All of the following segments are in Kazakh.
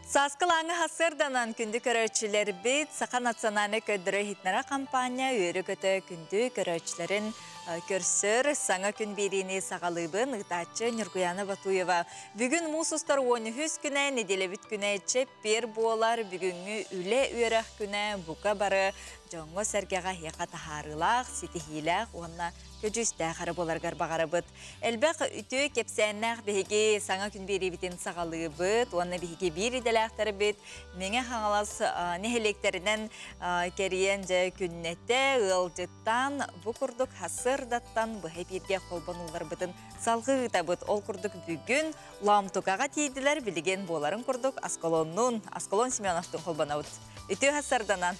Saskılаңы hasırdanan kündü köröççüleri bit, Saqa Naциональный köddürü hitnara kampanya üyeri kötü kündü köröççülerin körsür, sana gün birini sağalıbın ıgdaççı Nurguyana Batuyeva. Bugün musustar 13 güne, nedele bit güne çep bir boğalar, bugünü üle üyerak güne buka barı, jongo sergağa hiyaka taharılaq, sitihilaq, ona köcüste xarabolargar bağarabıt. Elbaq ütü kepsennaq behigi sana gün biri bitin sağalıbıt, ona behigi bir idelaqtarı bit. Mene xağalas nehelekterinden keriyence künnette ılcıttan bu kurduk hasırdattan bu hep irge kolbanullar bıtın salgı tabıt ol kurduk bugün lamtukağa tiydiler bilgen boların kurduk Askolon Semyonov'tun kolbanavut. Ütü hasırdanan.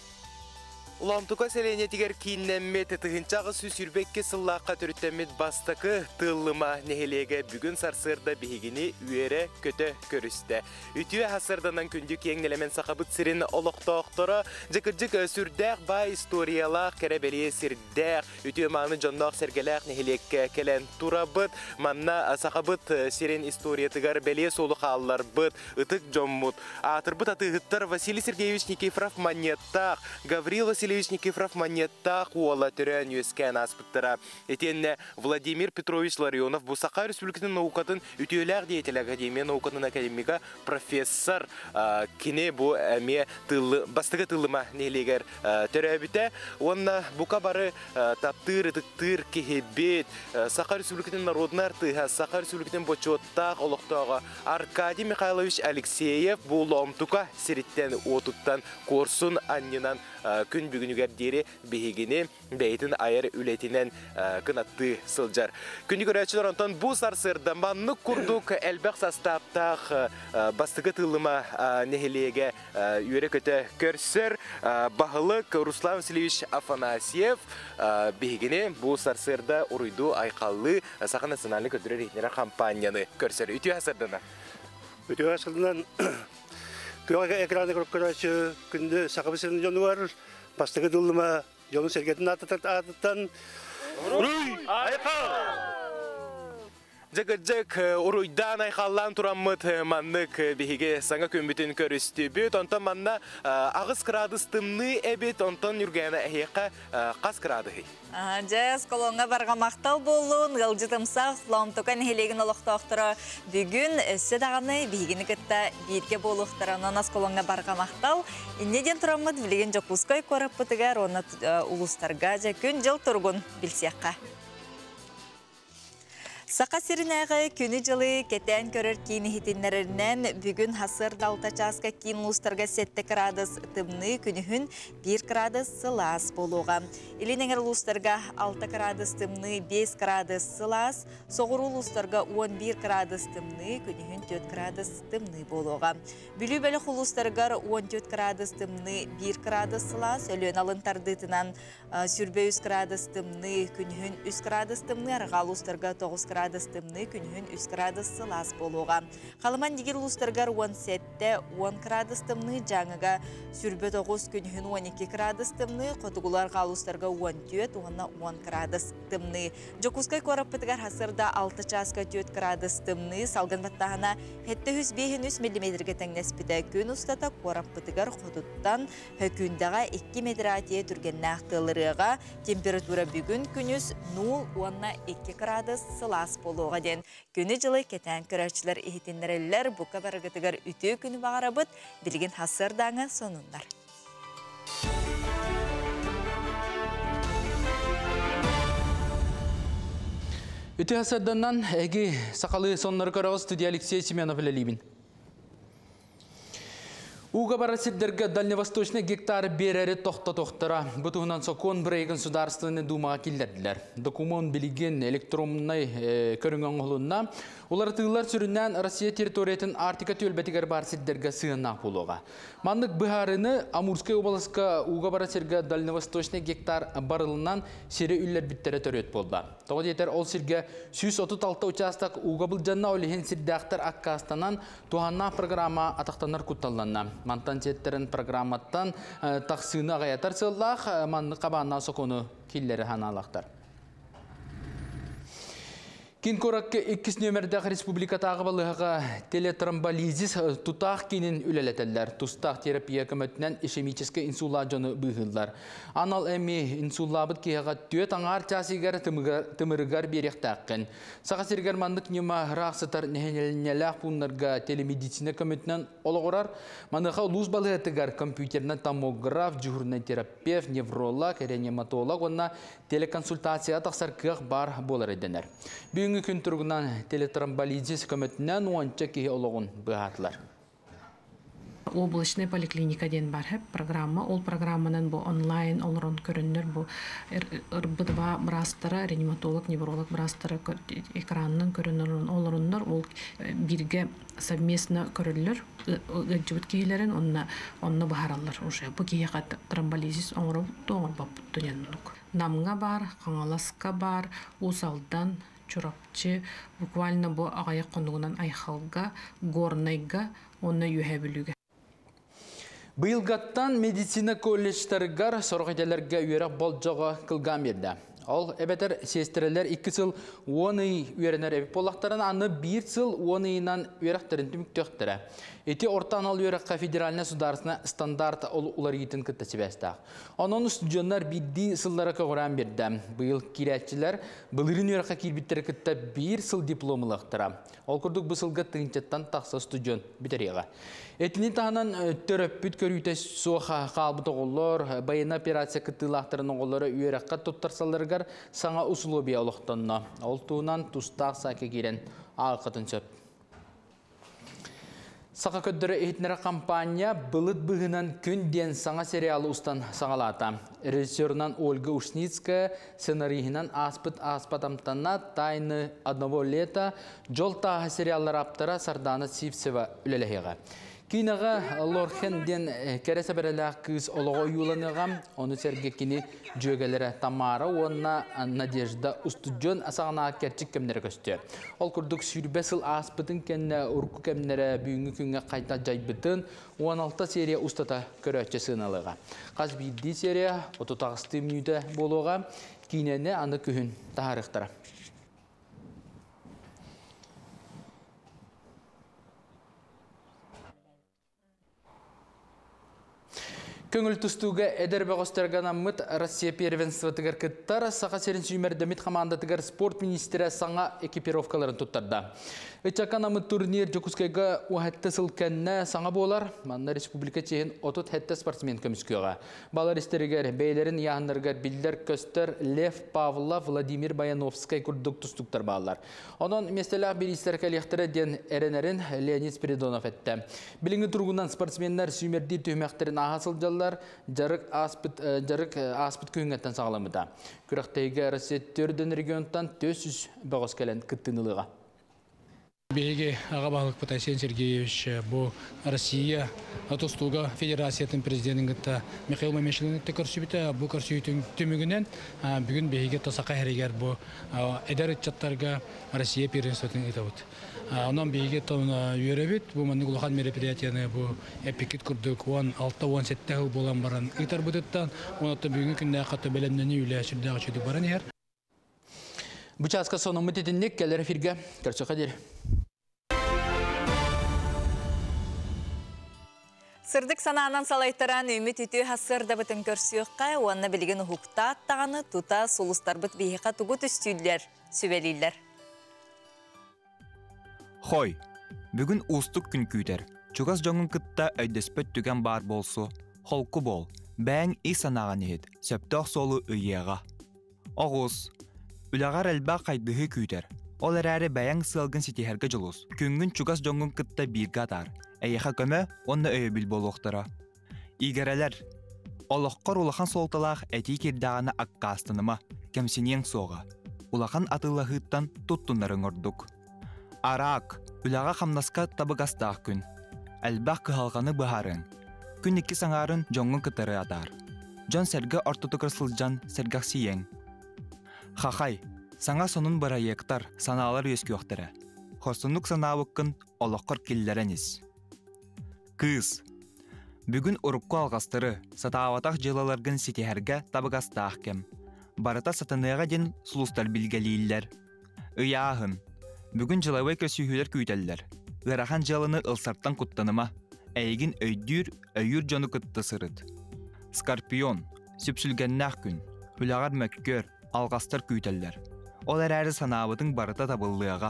Ulamtuka selene tiger kinnemme tetihинчағы süsürbekke sılлаққа түріттемет бастакы тыллыма нехелеге бүгін сарсырда бігіні үйері көті көрісті. Үтіе хасырданан күндік еңнелемен сақабыт сирин олықтақтыра, жықыржық сүрдәқ бай историялақ кәрәбәрие сирдәқ, үтіе маңы жондақ сәргеләқ нехелекке келен турабыт, манна сақабыт сирин историятыгар бәле солы қалылар бұт, ұтық жоммут. Атырбыт атығыттар Василий Сергеевич Никифоров Монеттақ, Гаврил Васильевич Никифоров Монеттақ уала түрен өскен аспыттыра. Етенне Владимир Петрович Ларионов бұл Сақа Республикасының наукатын үтеуләқ дейтел Академия наукатын академика профессор кене бұл әме бастығы тылыма нелегер түрәбіті. Онна бұқа бары таптыр, тұқтыр, кехебет, Сақа Республикасының народнар тыға, Сақа Республикасының бочоттақ олықтағы Аркадий Михайлович Алексеев бұл омтука сереттен отуттан корсун аннынан күн бүгінігер дері бейгені бәйтін айыр үлетінен кынатты сылжар. Күнді көрәтшілер онтан бұл сарсырда манны күрдік әлбәқ састаптақ бастығы тылыма нехелеге үйері көті көрсір бағылық Руслан Васильевич Афанасьев бейгені бұл сарсырда ұрыйду айқалы Сақа Национальный көтірер етінері кампанияны көрсір. Үтіе асырдына? Үтіе асырдынан Көйге экраны көріп көрәші күнді сақабысының жоны бар, бастығы дұлыма жоны сергетін атыттан ұруй айқал! Жак уруйдан айқаллан тураммыт маннык беге саңа көмбүтін көрісті бүт, онтан манна ағыз кырадыстымны әбет, онтан үргәні әйеқа қас кырады хей. Жас колонға барға мақтал болуын, ғылжытымсақ, ламтоқан хелеген олықтақтыра бүгін өсі дағаны бейгіні күтті бейірге болуқтыра нанас колонға барға мақтал. Иннеден тұрамыд білген жоқ ұскай көріп бұтығар, оны ұлыстарға жа күн жыл тұрғын білсеққа. Сақа сиринәғі күні жылы кетен көрір кейіні хитинлерінен бүгін хасыр далта часқа кейін ұлыстарға 7 градус тымны күнігін 1 градус сылас болуға. Илінеңер ұлыстарға 6 градус тымны 5 градус сылас, соғыр ұлыстарға 11 градус тымны күнігін 4 градус тымны болуға. Бүлі бәлі ұлыстарға 14 градус тымны 1 градус сылас, өлен алын тардытынан сүрбе 3 градус тымны күнігін 3 градус тымны, арғал ұлыстарға 9 градус тымны күнігін 3 градус сылас болуға. Қалыман дегер ұлыстарғар 17-10 градус тымны жаңыға сүрбе 9 күнігін 12 градус тымны, қотығылар қалыстарға 14-10 градус тымны. Жокускай көріп бітігер хасырда 6 часқа 4 градус тымны, салған баттағына 700-500 мм тәңнес біті күн ұстата көріп бітігер қотыттан хүкіндаға 2 метр атия түрген нақтылырыға температура бүгін күніз 0-2 градус сылас болуға ден. Күні жылы кетен көрәтшілер ехетіндерелер бұқа барығытығар үті күні бағарабыт білген хасырдаңы сонындар. Үті хасырданнан әге сақалы сонлары көріғыз студия Алексей Семенов әлелейбін. Уға барасиддерге дальневосточный гектар берері тоқта-тоқтыра. Бұтығынан сокон бірейгін сударстыны думаға келдерділер. Документ білген электронный көріңген ғылынна, олар тығылар сүрінен Россия территориятын артика төлбәтігер барасиддерге сығынақ болуға. Мандық бұхарыны Амурскай обласқа уға барасиддерге дальневосточный гектар барылынан сері үллер біттері төрет болды. Тоғы детер ол сірге 136 участок уға бұл жанна олеген сірдәқтір аққастанан туғанна программа атақтанар күтталанна. Мантан сеттерін программаттан тақсыны ағаятар сыллақ, манны қабанна соқоны келлері ханалақтар. Кин коракка 2 нөмердегі республикатағы балыға телетромболизис тұтақ кенін үлелетелер. Тұстақ терапия көмөтінен ишемическе инсула жоны бұғылдар. Анал әмі инсулабыт кейіға төт аңар часигер тымырыгар беректаққын. Сақасыр германдық нема рақсытар нәхенелінеләқ бұнларға телемедицина көмөтінен олығырар. Маныға ұлыз балығытығар компьютерна томограф, жүгірна терапевт, невролог, реаниматолог, онна телеконсультация тақсар кеғ бар болар еденер. Бүгінгі күн тұрғынан телетромболизис көмөтінен оңча кейі олығын бұғатылар. Облачный поликлиника ден бар хеп программа. Ол программанан бу онлайн олорон көрүнөр бу ырбыдба брастары, реаниматолог, невролог брастары экраннан көрүнөр олороннор. Ол бирге совместно көрүлөр. Жыбыт кейлерин онна бахаралар уже. Бу кейга тромболизис оңору тоңор бап дүниянук. Намга бар, каңаласка бар, усалдан чурапчы, буквально бу агаяк конугунан айхалга, горнайга, онна юхебилүгө. Быйылгаттан медицина колледжтарыгар сорғайдаларға үйерек болжаға кылган берді. Ол әбетер сестерелер 2 сыл 10 үйеренер әбіп болақтарын аны 1 сыл 10-ынан үйеректерін түміктөқтірі. Эти ортан ал үйерекқа федеральна сударысына стандарт олар етін күтті себестақ. Onun студионлар бидді сыллары көғыран берді. Быйыл кирәтчілер бұлырын үйерекқа кирбиттері күтті 1 сыл дипломылықтыра. Ол күрдік бұл сылға тыңчаттан тақсы студион бітереға. Этинин тағынан төрөппүт көрүйті соға қалбыты олар, байына операция күттілақтырын олары үйерекқа тұттарсаларғар саңа услуби олықтанна. Ол туынан тұстақ сәке керен ағықытын сөп. Сақа көддірі етінері компания бұлыт бұғынан күн ден саңа сериалы ұстан саңалата. Режиссерынан Ольга Ушницкая сценарийінен аспатамтана «Тайны одного лета» жол тағы сериаллар аптара Сардана Сивсева үлеліғеға. Кинаға Лорхенден кәресі бәрілі кыз олығы үйуланыға, оны сәргекені жөгелері Тамара, онына Надежда Устуджон асағына кәрчік кәмнері көсті. Ол күрдік сүрбесіл аспытын кәнне ұрқы кәмнері бүйінгі күнге қайта жайбытын 16 серия ұстата көрәтші сыналыға. Қаз білді серия 30 минуты болуға кейнені аны күхін тағарықтара. Көңіл тұстуға әдір бағыстырған аммыт Россия первенствотығыр күттар сақа серін сүймердемет командатығыр спорт министері саңа экипировкаларын тұттарды. Өтчакан аммыт турнир жүкіскайға уәтті сылкәнне саңа болар, манна республика чейін отут хәтті спортсмен көміскеға. Балар істерігер бәйлерін яғынырғар білдер көстер Лев Павла Владимир Баяновскай күрдік тұстуқтар балар. Онын местелақ бір істер кәлектірі ден әрінерін Леонид Спиридонов әтті. Біліңі тұрғынан спортсменлер сүймерді түймәқтерін ағасыл жарык аспыт күйінгеттен сағаламыда. Күрақтайға Россия төрден регионтан 400 бағыз кәлін күттініліға. Беге Ағабалық Патасен Сергеевич бұл Россия Атостуға Федерациятын президентіңгітті Михаил Мамешіліңгітті көрсібіті. Бұл көрсібітің түмігінен бүгін беге тасақа әрегер бұл әдер үтчаттарға Россия первенствотың етауыд. Онан беге тоғына үйеребет. Бұл мәнік ұлақан мероприятияны бұл әпекет күрдік 16-17 ғыл болан баран ұйтар бұдыттан. Онатты бүгін күнде қатты бәлемнені үйлі әшірді ағычыды баран ер. Бұчасқа соның мұтетіндік кәлер эфирге көрсі қадер. Сырдық сананан салайттаран үміт үті хасырда бұтын көрсіуққа, онына білген ұхықта аттағаны тұта сұлыстар бұт бейіқа тұғы түстүйлер, сөбелейлер. Хой, бүгін ұстық күн күйдер. Чугас жоңын күтті өйдеспөт түген бар болсу, холку бол, бәң үй санаған ед, сөптіқ солы үйеға. Оғыз, үлағар әлбә қайдығы күйдер. Ол әрі бәяң сылғын сетихерге жылыз. Күнгін чугас жоңын күтті бірге адар. Әйеха көмі, онны өйбіл болуқтыра. Игерелер, олыққыр улахан солталақ әти кердағаны аққастынымы, кемсенең соға. Улахан атылағыттан тұттынларын ордық. Арақ, үлаға қамнасқа табығастақ күн. Әлбәқ кығалғаны бұхарын. Күн 2 саңарын жоңын күтірі адар. Жон сәргі ортотықыр сылжан сәргақ сиең. Хақай, саңа сонын бұра ектар саналар өскі оқтыры. Хорсынлық санауыққын олыққыр келдерәніз. Кыз, бүгін ұрыққы алғастыры сатауатақ жылаларғын сетихерге табығастақ кем. Барыта сатыныға ден сұлыстар білгелейлер. Ыяахын. Бүгін жылавай көсүйхілер күйтелілер. Ырахан жалыны ылсарттан құттаныма. Әйгін өйдүр, өйір жоны күтті сырыт. Скорпион, сүпсүлгеннақ күн. Үлағар mökkөр, алғастар күйтелілер. Ол әрі санабытың барыта табыллыға.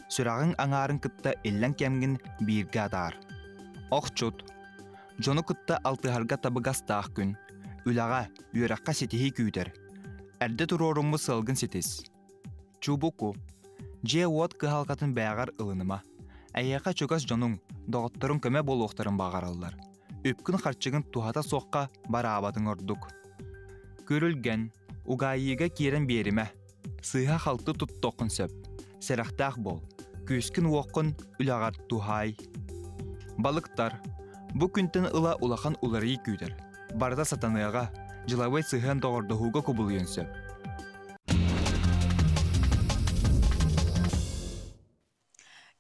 Сүрағың аңарын күтті еллен кемгін бірге адар. Оқчут. Жоны күтті алтығарға табығастақ күн. Үлаға, үйраққа сетихи күйтер. Әрді тұрорымы сылғын сетес. Чубуку. Же уот кыхалқатын бәғар ылыныма. Әйеқа чөгас жонуң, доғыттырын көмі болуқтарын бағаралар. Өпкін қарчығын тухата соққа бара абадың ордук. Көрілген, уғайыға керін беріме. Сыйға қалты тұттоқын сөп. Сәрақтақ бол. Көскін оқын үлағар тухай. Балықтар. Бұ күнтін ыла улақан улары күйдер. Барда сатаныға, жылавай сыйған доғырдығуға көбілген сөп.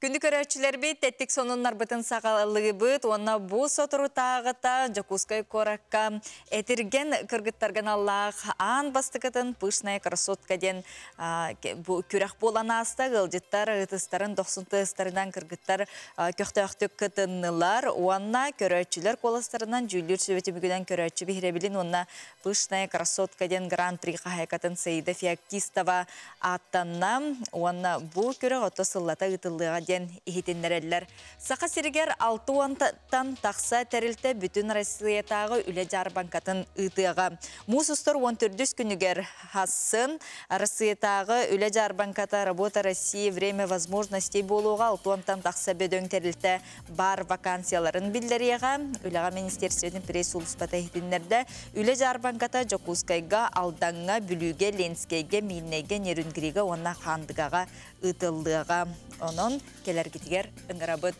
Күнді көрәтшілер бейт, тәттік сонынлар бұтын сағалығы бұт, онына бұ сотыру тағыта, Жакускай коракка әтірген кіргіттарған Аллах аң бастықытын пышнай красоткаден күрәқ болан аста ғылжыттар ұтыстарын 90-тыстарынан кіргіттар көқті-өқтік кітінлар, онына көрәтшілер қолыстарынан жүлір сөветі бүгінен көрәтші бейребілін, онына пышнай красоткаден гран-при қағайқатын Саида Феоктистова аттанна, онына бұ көрәқ оты сыллата ұтылыға ихитиннереллер. Сақа сиригер 6 уантан тақса тәрілті бүтін Россиятағы үлі жар банкатын ұтыға. Мусустар 14 күнігер хасын Россиятағы үлі жар банката работа России время возможностей болуға 6 уантан тақса бөдөң тәрілті бар вакансияларын білдеріға. Үліға Министерстветін пресс ұлыспата ихитиннерді үлі жар банката Жакускайға алдаңға бүліге Ленскейге милнеге Нерунгриға онна қандығаға ұтылдыға. Onun келергитигер ыңырабыт.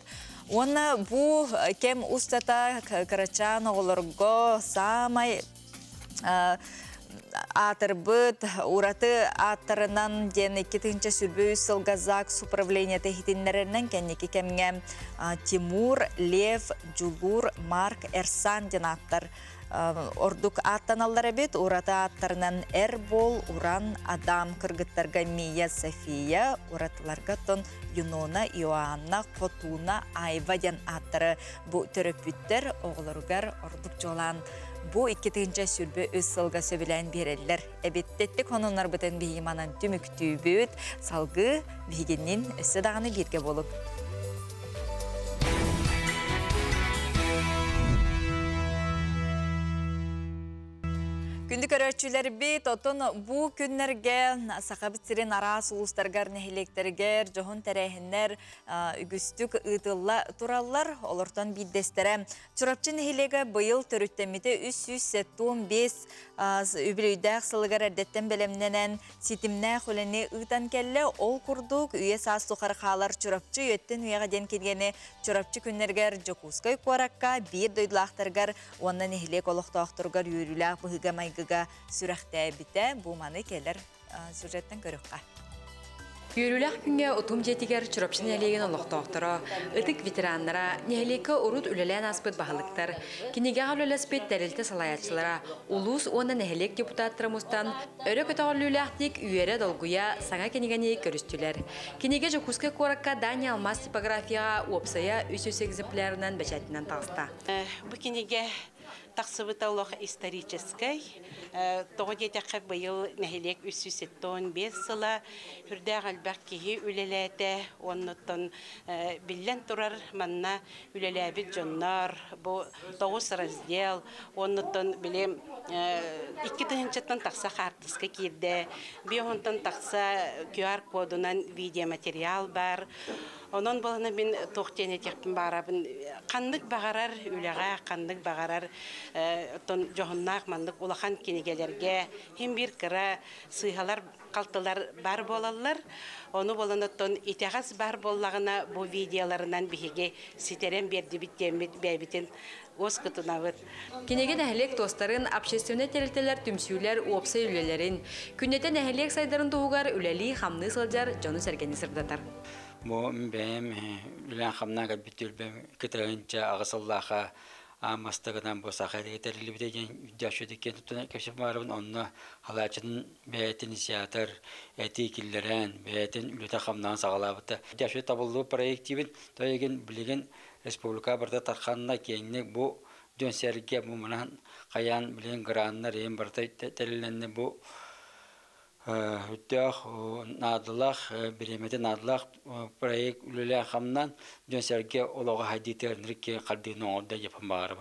Оны бұ кем устата карачан оғылырго самай атырбыт, ураты аттарынан ден 2-ші сүрбөй сылғазак суправления тәхетінлерінен кәнекі кәмге Тимур, Лев, Джулур, Марк, Эрсан ден аттар. Ордук аттаналар әбет, урата аттарынан Эрбол, Уран, Адам, кыргыттарға Мия, София, уратыларға тон Юнона, Иоанна, Котуна, Айва ден аттары. Бұ төрөпүттер оғылырғар ордук жолан. Бұ 2-ші сүрбі өз сылға сөбілән берелілер. Әбеттеттік онынлар бұтын бейіманан түміктүй бөт, салғы бейгеннен өсі дағаны берге болып. Күнді көрәтшілер бейт, отын бұ күнлерге сақабытсырын арас ұлыстарғар нәхелектергер, жоғын тәрәхінлер, үгістік ұтылла тұралар, олыртан бейдестері. Чұрапчы нәхелегі бұйыл түріттеметі 375 үбілейдәқ сылығар әрдеттен бәлемненен сетімнә құлыны ұтан кәлі ол күрдік үйе састы қарқалар чұрапчы өттен үйеға ден келгені чұрапчы күнлергер Жакускай қораққа бір дөйділақтарғар, онна нәхелек олықтақтырғар үйірілі бұғыға майғыға сүрәқті әбіті бұманы келер сюжеттен көріққа. Үйріләқ күнге ұтым жетігер чұрапшын әлеген олықтақтыра, ұтық ветеранлара, нәхелекі ұрут үлелән аспыт бағылықтар, кенеге ғалөләспет дәрілті салаятшылара, ұлыс оны нәхелек депутаттырымыстан, өрі көтағыл үләқтік үйері долгуя саңа кенегені көрістілер. Кенеге Жакускай қораққа Дания Алмаз типографияға опсая үсіс экземплярынан бәчәтінен тағыста. Бұл кенеге тақсыбыта олық историческай, тоғыдетақы бұйыл нәхелек 375 сыла, үрдәғ әлбәқ кейі үлеләті, оннықтан білен тұрар манна үлеләбіт жоннар, бұл 9 раздел, оннықтан білем 2-тыңчаттан тақса қартысқа керді, бе онтан тақса QR кодынан видеоматериал бар. Onun balına ben toxtene tekpin barabın qandık bağarar üləğə, qandık bağarar ton johonnaq mandık ulaqan kenigelerge hem bir kıra sıyhalar qaltılar bar bolallar. Onu balına ton itəğaz bar bollağına bu videolarından bihige siterem berdi bitgemit bəbitin Oskıtınavıt. Kenege nəhlek dostların, общественный терелтелер, tümsüyler, opsa ülelerin, künnete nəhlek saydarın doğugar, üleli, hamlı sılcar, jonu sergeni sırdatar. Bu benim ülen xamna kabitül ben kütüğünce ağısıllağa Amastagadan bu sahaya yeterli bir de yaşadıkken tutun keşif varın onunla halacının beyetin inisiyator etikillerin beyetin ülke hamdan sağladı. Yaşadı tabullu proyektivin toygen bilgen Respublika barda tarxanına kenni bu dönserge bu manan kayan bilen granlar en barda tellenni bu Hüttah nadılaq biremete nadılaq proyekt ülüle hamdan dönserge olağı haditernik kaldığını orada yapamağırım.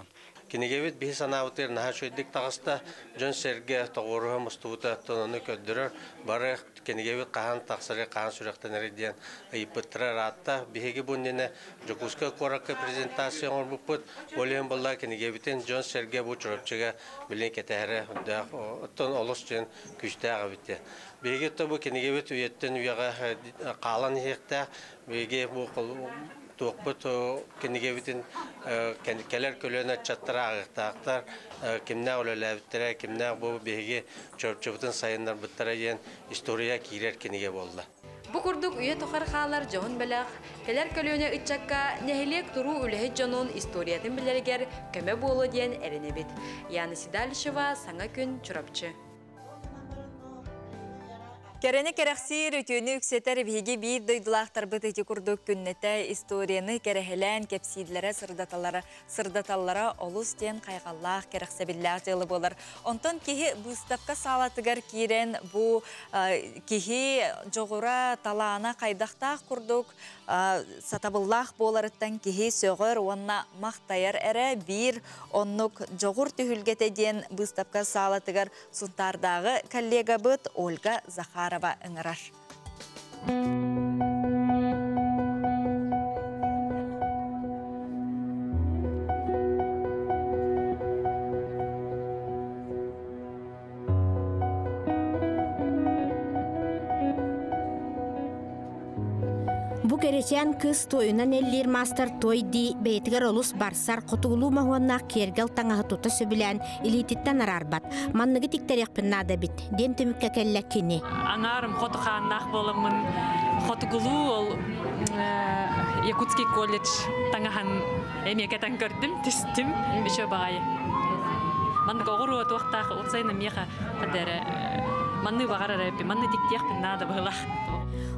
Кинегевит би санаутер наха шөйдик тагыста жон серге тогору мустута тонону көддөрөр бары кинегевит кахан таксыры кахан сүрөктөн эрден айпытра ратта биһиги буннене жокуска коракка презентация орбупут олем болла кинегевитен жон серге бу чорчуга билен кетере да тон олостен күчтәгә битте биһиги тобу кинегевит уеттен уяга калан хекта биһиги бу Тоқпыт кенегевитин кенекелер көлөнө чаттырагыктактар кимне олөлөбүттөр кимне бу беги чөпчөбүтүн сайындар буттара ден история кирер кенеге болду. Бу курдук үйе тохар халар жон белах келер көлөнө ычакка нехилек туру үлеһи жонун историятын билергер көмө болу ден эренебит. Яны Сидалишева саңа күн чурапчы. Керені керексир үтіні үксетер бігі бір дойдылақтар бұтыты күрдік күннеті историяны керехелен кепсидлері сырдаталары олыс ден қайғаллақ керексебілләқ жылы болыр. Онтон кеге бұстапқа салатығар керен бұ кеге жоғыра талағына қайдақтақ күрдік сатабыллақ боларыттан кеге сөғір онна мақтайар әрі бір оннық жоғыр түхілгетеден бұстапқа салатығар сұнтардағы коллега бұт Ольга Захар ыңырар. Бу керечен кыз тойунан эллер мастер той ди бейтигер олус барсар котулуу махуанна кергел таңа тута сөбүлән илититтен арарбат. Манныгы тиктерекпин нада бит. Ден төмүккө келлеккини. Анарым хотуханнах боломун хотугулуу ол Якутский колледж таңахан эмекетен көрдүм, түстүм, үшө багай. Манныгы огуру туактах отсайна меха кадере. Манны багарарапи, манны тиктекпин нада была.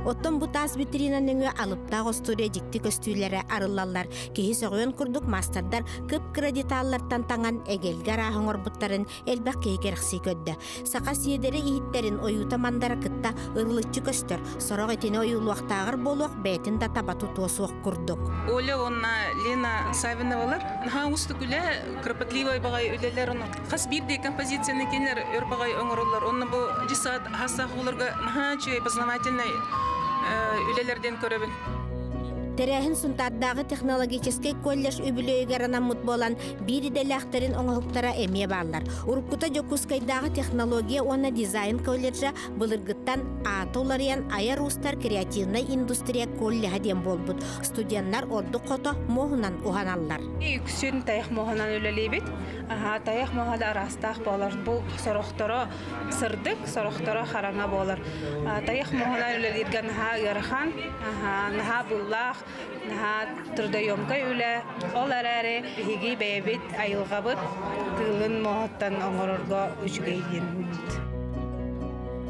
Оттон бу тас витринанын алыптаа история жикти көстүлөрү арылалар. Кеһи сөгөн курдук мастердар көп кредит аллардан таңан эгелгер ахыңор буттарын элбек кегерси көддө. Сака сиедери ихиттерин оюта мандара кытта ырлыччы көстөр. Сорок этине оюлуактагыр болук бетин да табату тосук курдук. Оля онна Лена Савиновалар наха устукуле кропотливый багай үлелер оны касбир де композицияны кенер өрбагай оңорулар. Онны бу жисат хасахуларга наха чөй познавательный үлелерден көрөбүн. Терехин сунтаддағы технологический колледж үбілөйгер анамут болан бири делахтарын оңғылықтара әме баллар. Уруккута жокускайдағы технология оны дизайн колледжа бұлыргыттан атолариян аяр устар креативный индустрия коллеға ден болбуд. Студенттар орды қото моғынан уғаналар. Үксін таяқ моғынан өлелейбет. Таяқ моғада арастақ болар. Бұл сорохтары сырдық, сорохтары хараңа болар. Таяқ моғынан өлелейдген наға ярхан, наға бұллақ, наға тұрдайомқа өлі, ол әрәрі бігі бәйбет айылғабыт, тылын моғаттан оңырырға үшігейден.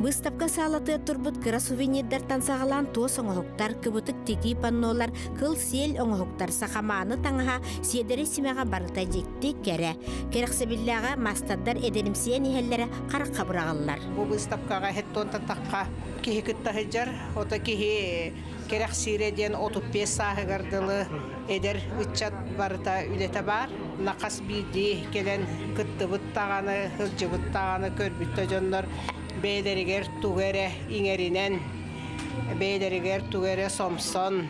Выставка салаты турбут кыра сувенирдерден сағалан туос оңғықтар, кыбытык теки паннолар, кыл сел оңғықтар сақаманы таңға седері семеға барыта жекті кәрі. Керексебілләға мастардар эденімсиен ихеллері қараққа бұрағалар. Бұл выставкаға хеттонтан таққа кихи күттахы жар, ота кихи керексиреден 35 сағығардылы эдер үтчат барыта үлеті бар. Нақас бейді келен күтті бұттағаны, хылжы бұттағаны көрбітті жонлар. Бейдеригер тугере иңеринен, бейдеригер тугере сомсон,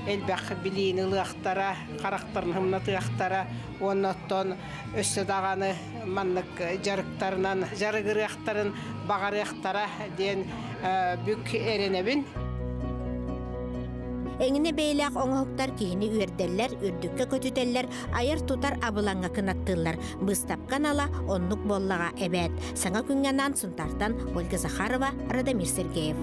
элбәқ билиini лыақтара, қарақтарын хымна тыақтара, оннаттон өссі дағаны маннык жарықтарынан, жарығырықтарын бағарықтара ден бүк эренебін. Эңіне бейләқ оңғықтар кейіні үйерделер, үрдікке көтүтелер, айыр тутар абылаңға кынаттылар. Бұстапқан ала онлық боллаға әбәт. Саңа күнганан сұнтартан Ольга Захарова, Радамир Сергеев.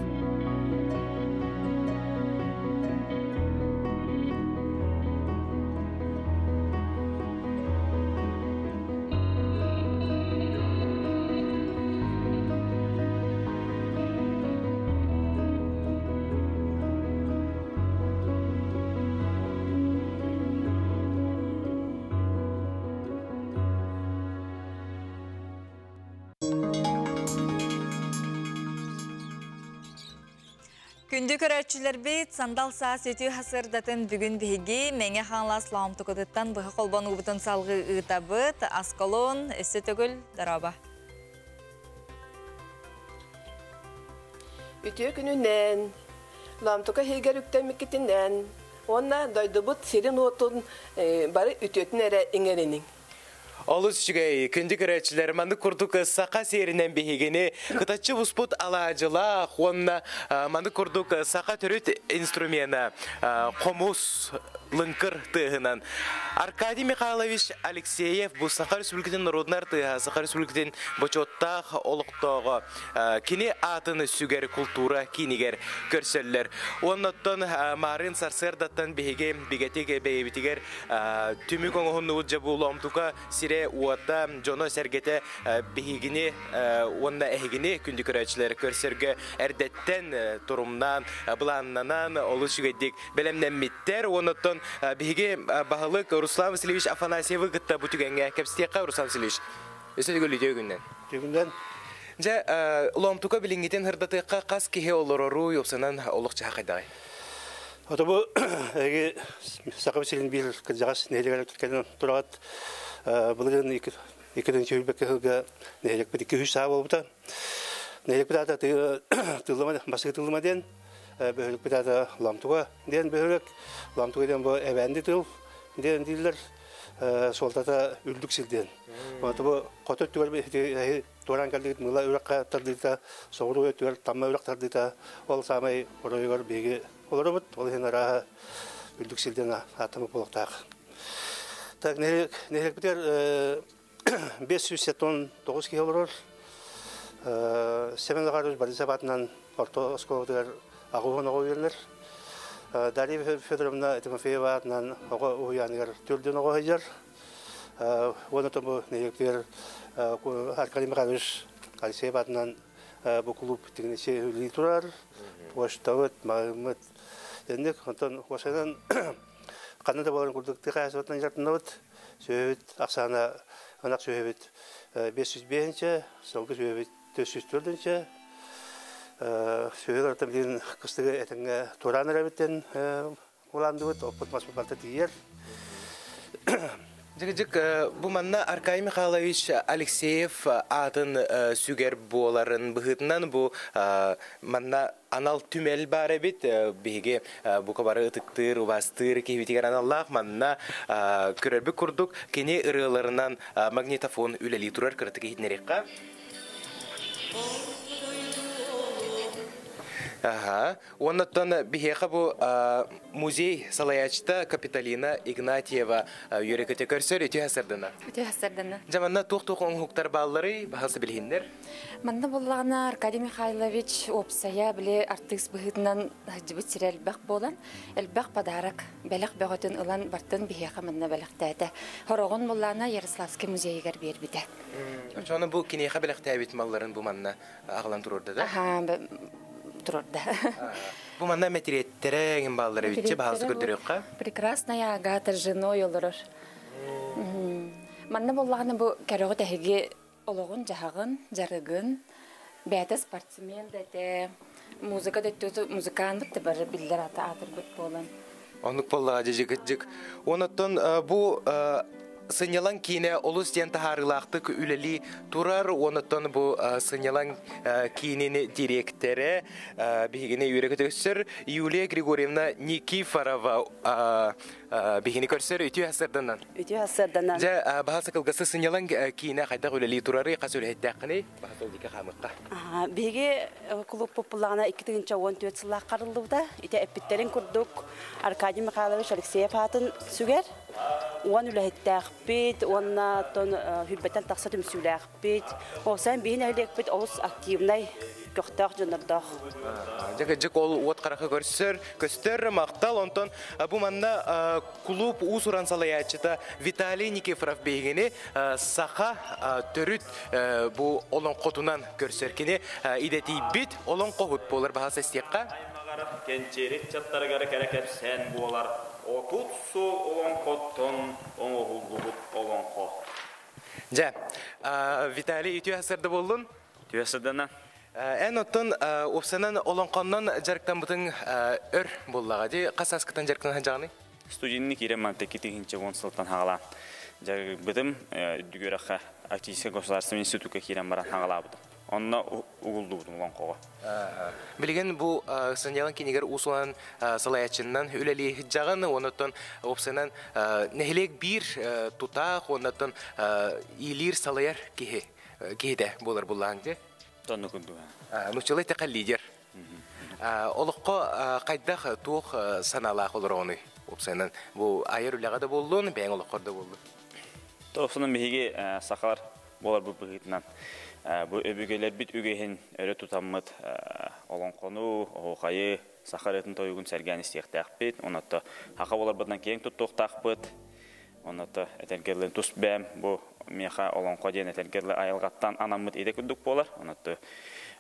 Күнді көрәтчілер бейт, сандал саас өтü hasırdатын бүгін бігі мәңе қанлас лауымтықыдыттан бұғы қолбан ұбытын салғы ұйтабыт, асколон, өсі төгіл, дараба. Үтіе күнінен, лауымтықы хейгер үктен мекетінен, онна дойдыбыт серин отын бары үтіетін әрі еңеренің. Олыс жүгей, күнді көрәтшілер манды күрдік сақа серінен бейгені қытачы ұспыт алажыла, онна манды күрдік сақа түріт инструмена қомус лынкыр тығынан. Аркадий Михайлович Алексеев бұл Сақа Республикатын народнар тыға, Сақа Республикатын бочоттақ олықтағы кені атын сүгер культура кинигер көрсөллер. Оннаттан марын сарсырдаттан бейге бігетеге бейбітігер түмік оңығын ұлжа бұл омтуға сире уатта жоно сәргеті бейгіні онна әйгіні күнді көрәтшілер көрсерге әрдеттен тұрымнан, бұланнанан олы шүгеддік бәлемнен миттер. Оннаттан бейге бағылық Руслан Васильевич Афанасьевы гытта бұтігенге кәпстеққа Руслан Васильевич. Өсі дегілі дегінден? Дегінден. Жа, ұлымтуға білінгетен ғырдатыққа қас кеге олырыру yoqsanan олық жаға қайдағай? Ота бұл әге Сақа Василин бір кілжағас нәйлігер өткенен тұрағат бұлығын екіден чөйілбекке ғылға нәйлік бір 2-3 саға болыпта. Нәйлік бір ата басығы тылыма ден, бөлік бір ата ұлымтуға ден бөлік, ұлымтуға ден бұл әвәнді тыл ден дейлер солтата үлдік сілден. Ота бұл қотыр түгер Туран калдыгыт мыла үраққа тардыйта, соғыру өтігер тамма үрақ тардыйта, ол самай оройгар беге олары бұд, ол хен араға үлдік сілден атымы болықтақ. Так, нелік бітер 579 кей олар. Семен ағар өз Борис Абатынан орто осколдығар ағуын оғы верілер. Дарья Федоровна Тимофеева атынан оғы ұяныгар төлден оғы хайжар. Оны тұмы нелік бітер Аркадий Михайлович Алексеев атынан бұл клуб тегінесе үлі тұрар. Оштауыт, мағымыт. Ендік, онтан осынан қанында боларын күрдікті қайасыватынан жартында өт. Сөйбет, ақсағына анақ сөйбет 505-ші, соңғы сөйбет 404-ші. Сөйбет артым дейін қыстығы әтіңі Туран әрәбеттен оланды өт, опыт маспапалты тегер. Жик, бұл манна Аркадий Михайлович Алексеев атын сүгер боларын бұғытынан бұл манна анал түмел бары бит, бейге бұқа бары ұтықтыр, ұбастыр, кейбетігер аналлақ манна көрербі күрдік, кене ұрыларынан магнитофон үләлі тұрар кірті кейтінерекқа. Оннаттан бихеха бұл музей салаячта Капиталина Игнатьева үйрекете көрсөр өте әсірдіна? Өте әсірдіна. Жаманна туқ-туқ оңғықтар баллары бағасы білгендер? Манна болағына Аркадий Михайлович опсая біле артықс бұғытынан жібіт сірі әлбәқ болан. Әлбәқ падарак бәліқ бәғытын ұлан бартын бихеха манна бәліқтәді. Хорағын болағына Ярославский музейгер бер біді. Жоны бұл кенеха бәліқтәбет малларын бұл манна ағылан тұрырды да? Тұрырды. Бұл манна мәтереттері баллары бітчі бағасы көрдіріққа? Прекрасная агата женой олырыр. Манна болағына бұл кәріғы тәхеге олығын, жағығын, жарығын, бәті спортсмен дәті, музыка дәті, музыкан бұтты бары білдер атыр бұт болын. Онық болаға жежігітжік. Онаттан бұл сынялан кейіне олыс ден тахарылақтық үлелі тұрар, онаттан бұл сынялан кейінені директері бігіне үйрекеті өсір Юлия Григорьевна Никифорова бігіне көрсір өте әсірдіннан. Өте әсірдіннан. Жа бағасы қылғасы сынялан кейіне қайдақ үлелі тұрары қас өлеттәқіні бағасы олдеке қамыққа. Біге клуб популағына 2-14 сылақ қарылды. Өте әппеттерін күрдік Аркадий Михайлович Алексеев атын сүгер. Он үләйттәқ бет, онна тон хүббәттен тақсатым сүләқ бет. Осан бейін әлек бет олыс активнай көқтақ жонырдақ. Жек ол от қарақы көстер мақтал, онтон бұл манна клуб ұсыран салаячыта Виталий Никифоров бейгені сақа түріт бұл олон қотунан көрсеркені идети бит олон қоғыт болар бағасы істеққа? Кенчерет чаттарғары кәрекеп сән болар. Отут сол олон қоттон, оңығыл бұғыт олон қот. Жа, Виталий үтü hasırda болдun? Ütü hasırdanан. En ottun opsanan olonqondan jarıktan butun ör bollağa de qasaskıtan jarıktan hajağını? Студийный кирем текитинче вонсылтан хагала. Жар битим дүгөрәхә Активистское государственное институтка кирем баран хагалабыды. Онна угулдубудум лонкога. Билген бу сынjağın кинигер усуан салаячыннан үлели хиджаганы онотон опсанан нехлек бир тута онотон илир салаяр киһе болар булланды. Тону күндү. Нучылай тақаллидер. Олоққа қайдақ туқ саналақ олар оны опсанан бу айыр үләгә дә булдын, бәң олоққарда болды. Топсының беге сақалар болар бу бигитнан. Бу өбүгелер бит үгеһин өрө тутаммыт олонқону, оқайы сақаратын тойгун сәргән истектәкпит. Онатта хака болар бадан кең туттуктакпыт. Онатта этенкерлен тус бәм бу меха олонқо ден этенкерле айылгаттан анаммыт иде күндүк болар. Онатта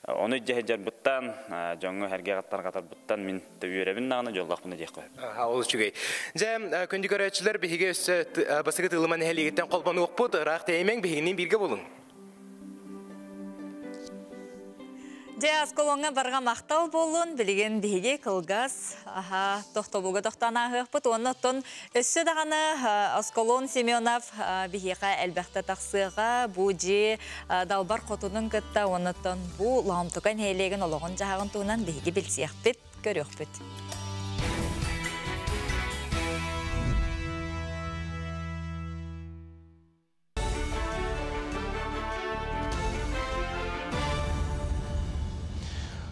оны жаһар буттан жаңы һәргә гаттар гатар буттан мин төйрәбин наны жоллакны дияк кой. Ул чугай. Жам көндүгөрөчлөр биһиге өссө басыгы тылыман хәлигеттен колбаны окпут, рак теймең биһигинин бирге болун. Жас колонга барга мактал болун, билген биһиге кылгас, тохтобуга тохтана хыппыт, оннотон өссө даганы Осколон Семенов биһига элбәхтә таксыга бу же далбар котунун кытта, оннотон бу ламтыкан хелеген ологон жагын туунан биһиге билсиякпит, көрөкпүт.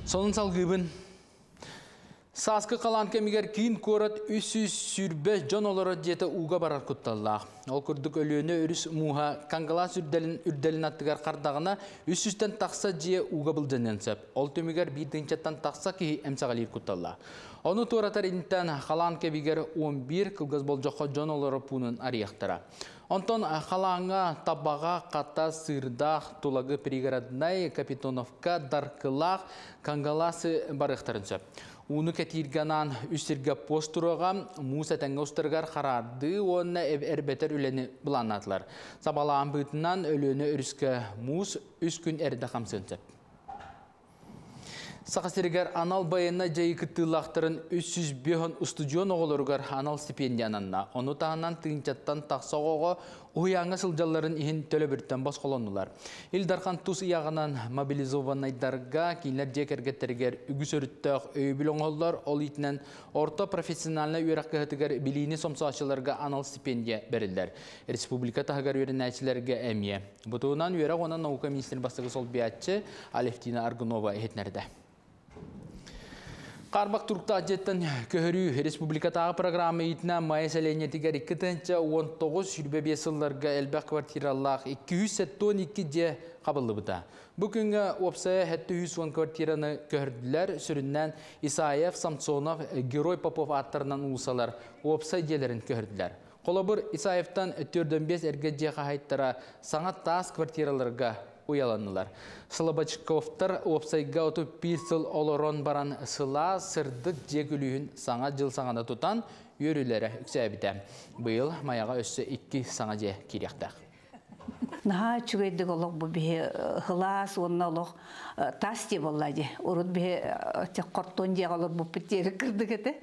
Сонун салгыбын. Саскы қалан кемигер кейін көрат үсіз сүрбе жон олары жеті уға барар күтталлақ. Ол күрдік өліөне өріс муға каңғала үрделін аттығар қардағына үсізден тақса же уға бұлденен сөп. Ол төмігер бейдіңчеттен тақса ки әмсағалир күтталлақ. Оны туратар интен қалан кемигер 11 кылгыз бол жоққа жон олары пунын арияқтыра. Онтон халаңа табаға қата сырдақ тулагы пригороднай Капитоновка даркылақ каңгаласы барықтарын сөп. Уны кәтирганан үстерге постураға муса тәңгі ұстырғар қарарды, оны әрбетер өлені бұланатылар. Сабалаған бұйтынан өлені үріске мус үс күн әрді қамсын сөп. Сақасыргар анал байына жайы күттілақтырын 305 студион оғылырғар анал стипендиянанна. Оны тағынан тыңчаттан тақсағыға ұяңа сылжаларын ең төлі бірттен бас қолонылар. Илдархан тұсияғынан мобилизованайдарға кейлер жекергеттергер үгіс өріттіғ өйбіл оңғылар ол итінен орта профессионалына үйрақ көхітігер білейіні сомсашыларға анал стипендия берілдер. Республика тағығар өрін әчілерге әмие. Бұтуынан үйрақ оны наука министр бастығы сол биятчы Алевтина Аргунова етнерді. Қарбақ тұрқта жеттен көхірі республикатағы программы етіне майы сәленетігер 2-19 сүрбе сылларға әлбәқ квартираллақ 212 же қабылды бұта. Бүгінгі опсая 710 квартираны көхірділер сүріннен Исаев, Самсонов, Герой Попов аттарынан ұлысалар опсай делерін көхірділер. Қолабыр Исаевтан 4-5 әрге же қағайттара саңат тас квартираларға уяланылар. Слободчиковтар опсайга отып bir сыл олорон баран сыла сырдык жегүлүйін саңа жыл саңада тұтан өрілері үксәбіті. Бұл маяға өссі 2 саңа же керектақ. Наха чугайдык олог бу бе хылас онна олог тас деп оллади. Урут бе те кортон же олор бу питери кырдык эте.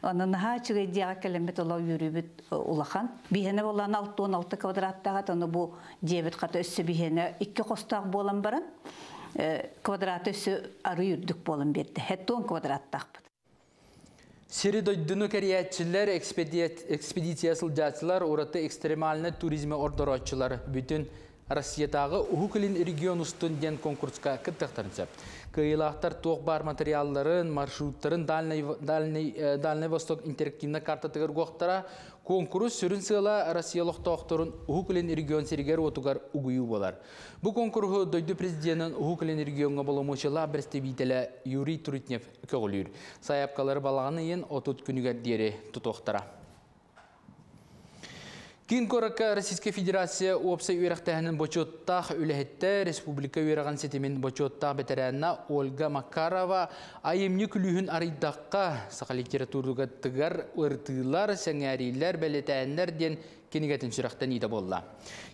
Аны наха чугайдыга келемет олог юрүбүт улахан. Бихене болан 6-16 квадраттага таны бу жебет ката өссө бихене 2 костак болан баран. Квадрат өссө ары юрдүк болан берди. 10 квадраттак. Сери дойдыны кәриятчылар, экспедиция сылжатчылар, ораты экстремальны туризме ордоротчылар бүтін Россиятағы ұхықылын регион ұстын ден конкурсқа кіттіқтарынсы. Кыйлақтар тоқ бар материалларын, маршруттарын Дальний Восток интерактивна картатығыр қоқтара конкурс сүрін сыла Россиялық тоқтырын ұхықылын регион серігер отуғар ұғыю болар. Бұл конкурсу дойды президентін ұхықылын регионға болымышыла бірстебейтелі Юрий Трутнев көгілір. Саяпқалары балағаны ең отут күнігер дері тұтуқтара. Кин коракка Российская Федерация опса үйрақтағының бочоттақ үләхетті республика үйраған сетімен бочоттақ бетерәнна Ольга Макарова айымны күліхін аридаққа сақа литературуға тығар ұртылар, сәңәрилер, бәлетәнлер ден кенігетін сүрақтан иді болла.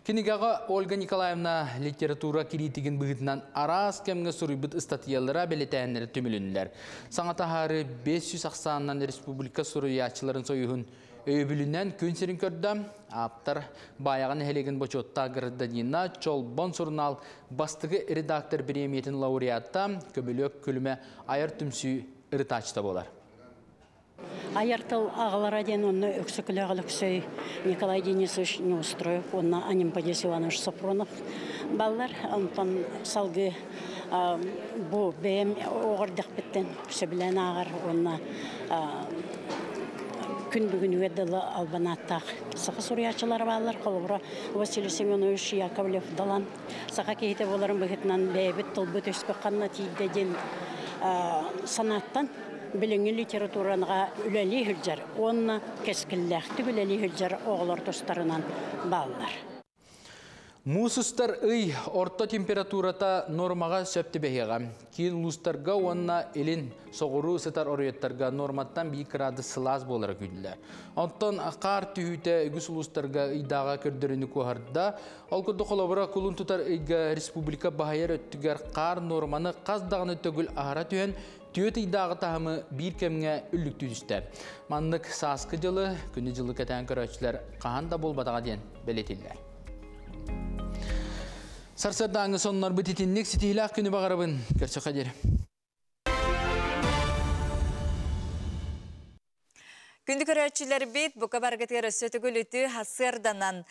Кенегаға Ольга Николаевна литература критигін бұғытынан арас кәмгі сұрыбыт статьялара бәлетәнлері түмілінлер. Саңатағары 500-ақсаннан республика сұрыячыларын сойығын өйбілінен көнсерін көрді. Аптар баяғын әлеген бочотта ғырдадина Чолбон журнал бастығы редактор премиятын лауреатта көбілік күліме айыр түмсі ұрытачта болар. Аяртыл ағалара ден онны өксікілі ағылықсөй Николай Денисович Неустроев, онна Анимпадес Иванович Сапронов баллар. Антон салғы бұ бәйім оғырдық біттен сөбілен ағар, онна күн бүгін өйділі албанаттақ сақы сұриячылар балар, қолыбыра Василий Семенович Яковлев далан. Сақа кейті боларын бұғытынан бәйбіт тұлбыт өспі қанна тейдеден санаттан біліңі литератураныға үләлі хүлжар, онына кәскілләқті үләлі хүлжар оғылар достарынан балар. Мусустар ый орта температурата нормаға сөпті бәйеға. Кейін лустарға онына елін соғыру сытар орыеттарға норматтан 2 градус сылаз болары күлілер. Онтан қар түйіті үгіс лустарға ыйдаға көрдіріні көғарда, ол күрді қолабыра күлін тұтар ыйға республика бағайыр өттігер қар норманы қаздағыны төгіл ағара түйен түйет ыйдағы тағымы бір кемге үллік түйісті. Манлық сасқы жылы, күні жылы кәтән көрәтшілер қағанда болбадаға ден белетілер. Сарсырдаңы сонлар бұтетінлік сетейлақ күні бағарабын. Көрсі қадер. Күнді көрәтшілер бет бұқа барғатығыр сөтігіл үті хасырданан.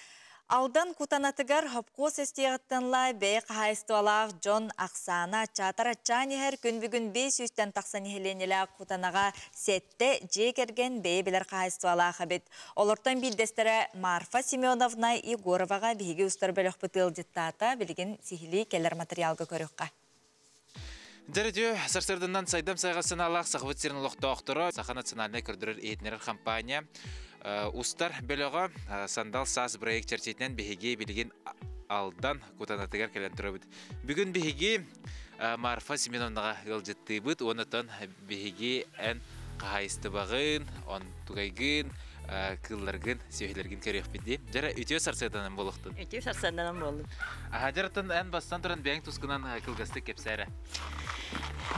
Алдан кутанатыгар хопқос estiyaqtanla бәй қайыстуалақ Джон Ақсана чатар атчанихер күн бүгін 500-тен тақсан ехеленелі кутанаға сетті жекерген бәй білер қайыстуалақ бет. Олыртан білдестері Марфа Семеновна Егороваға бейгі ұстар бөлік бұтыл жеттата білген сихили келер материалға көріққа. Дәрдеу, сарсырдынан сайдам сайғасын алақ сақвытсерін ұлықты оқтыры, Сақа национальный көрдірір етінер компания Устар бөліға сандал сас проект чертетінен бігеге білген алдан кутанатығар кәлен тұры бұд. Бүгін бігеге Марфа Семеновнаға ғылжетті бұд, онытын бігеге ән қағайысты бағын, он тұғайғын, кылларгын, сөйлерген көрек бідді. Жара үтеу сарсырданын болуқтын? Үтеу сарсырданын болуq. Жарытын ән бастан тұрын бәң тұсқынан кылғасты кепсәрі?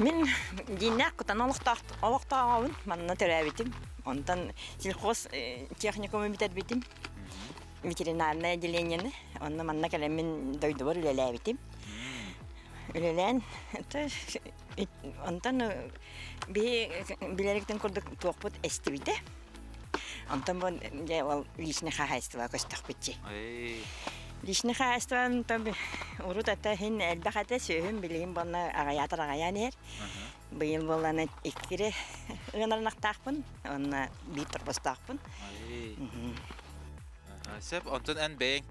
Мен дейінәк құтан олықтағауын, манына түрі әбетім. Ондан сельхоз техникумы бітер бітім. Ветеринарное отделениені. Онна манна кәлеммен дойды бар үлелі әбетім. Үлелән. Ондан білеріктен көрдік тоқ бұд әсті біті. Ондан бұл личный хағайстыва көстіқ бітті. Личный хағайстыван ұрут әтті хин әлбәқ әтті сөйін білейін бұлны ағаятыр ағаян ер. Бұйыл боланы еккері ұғынарынақ тақпын, оны бей тұрбыз тақпын. Сөп, онтын ән бәйін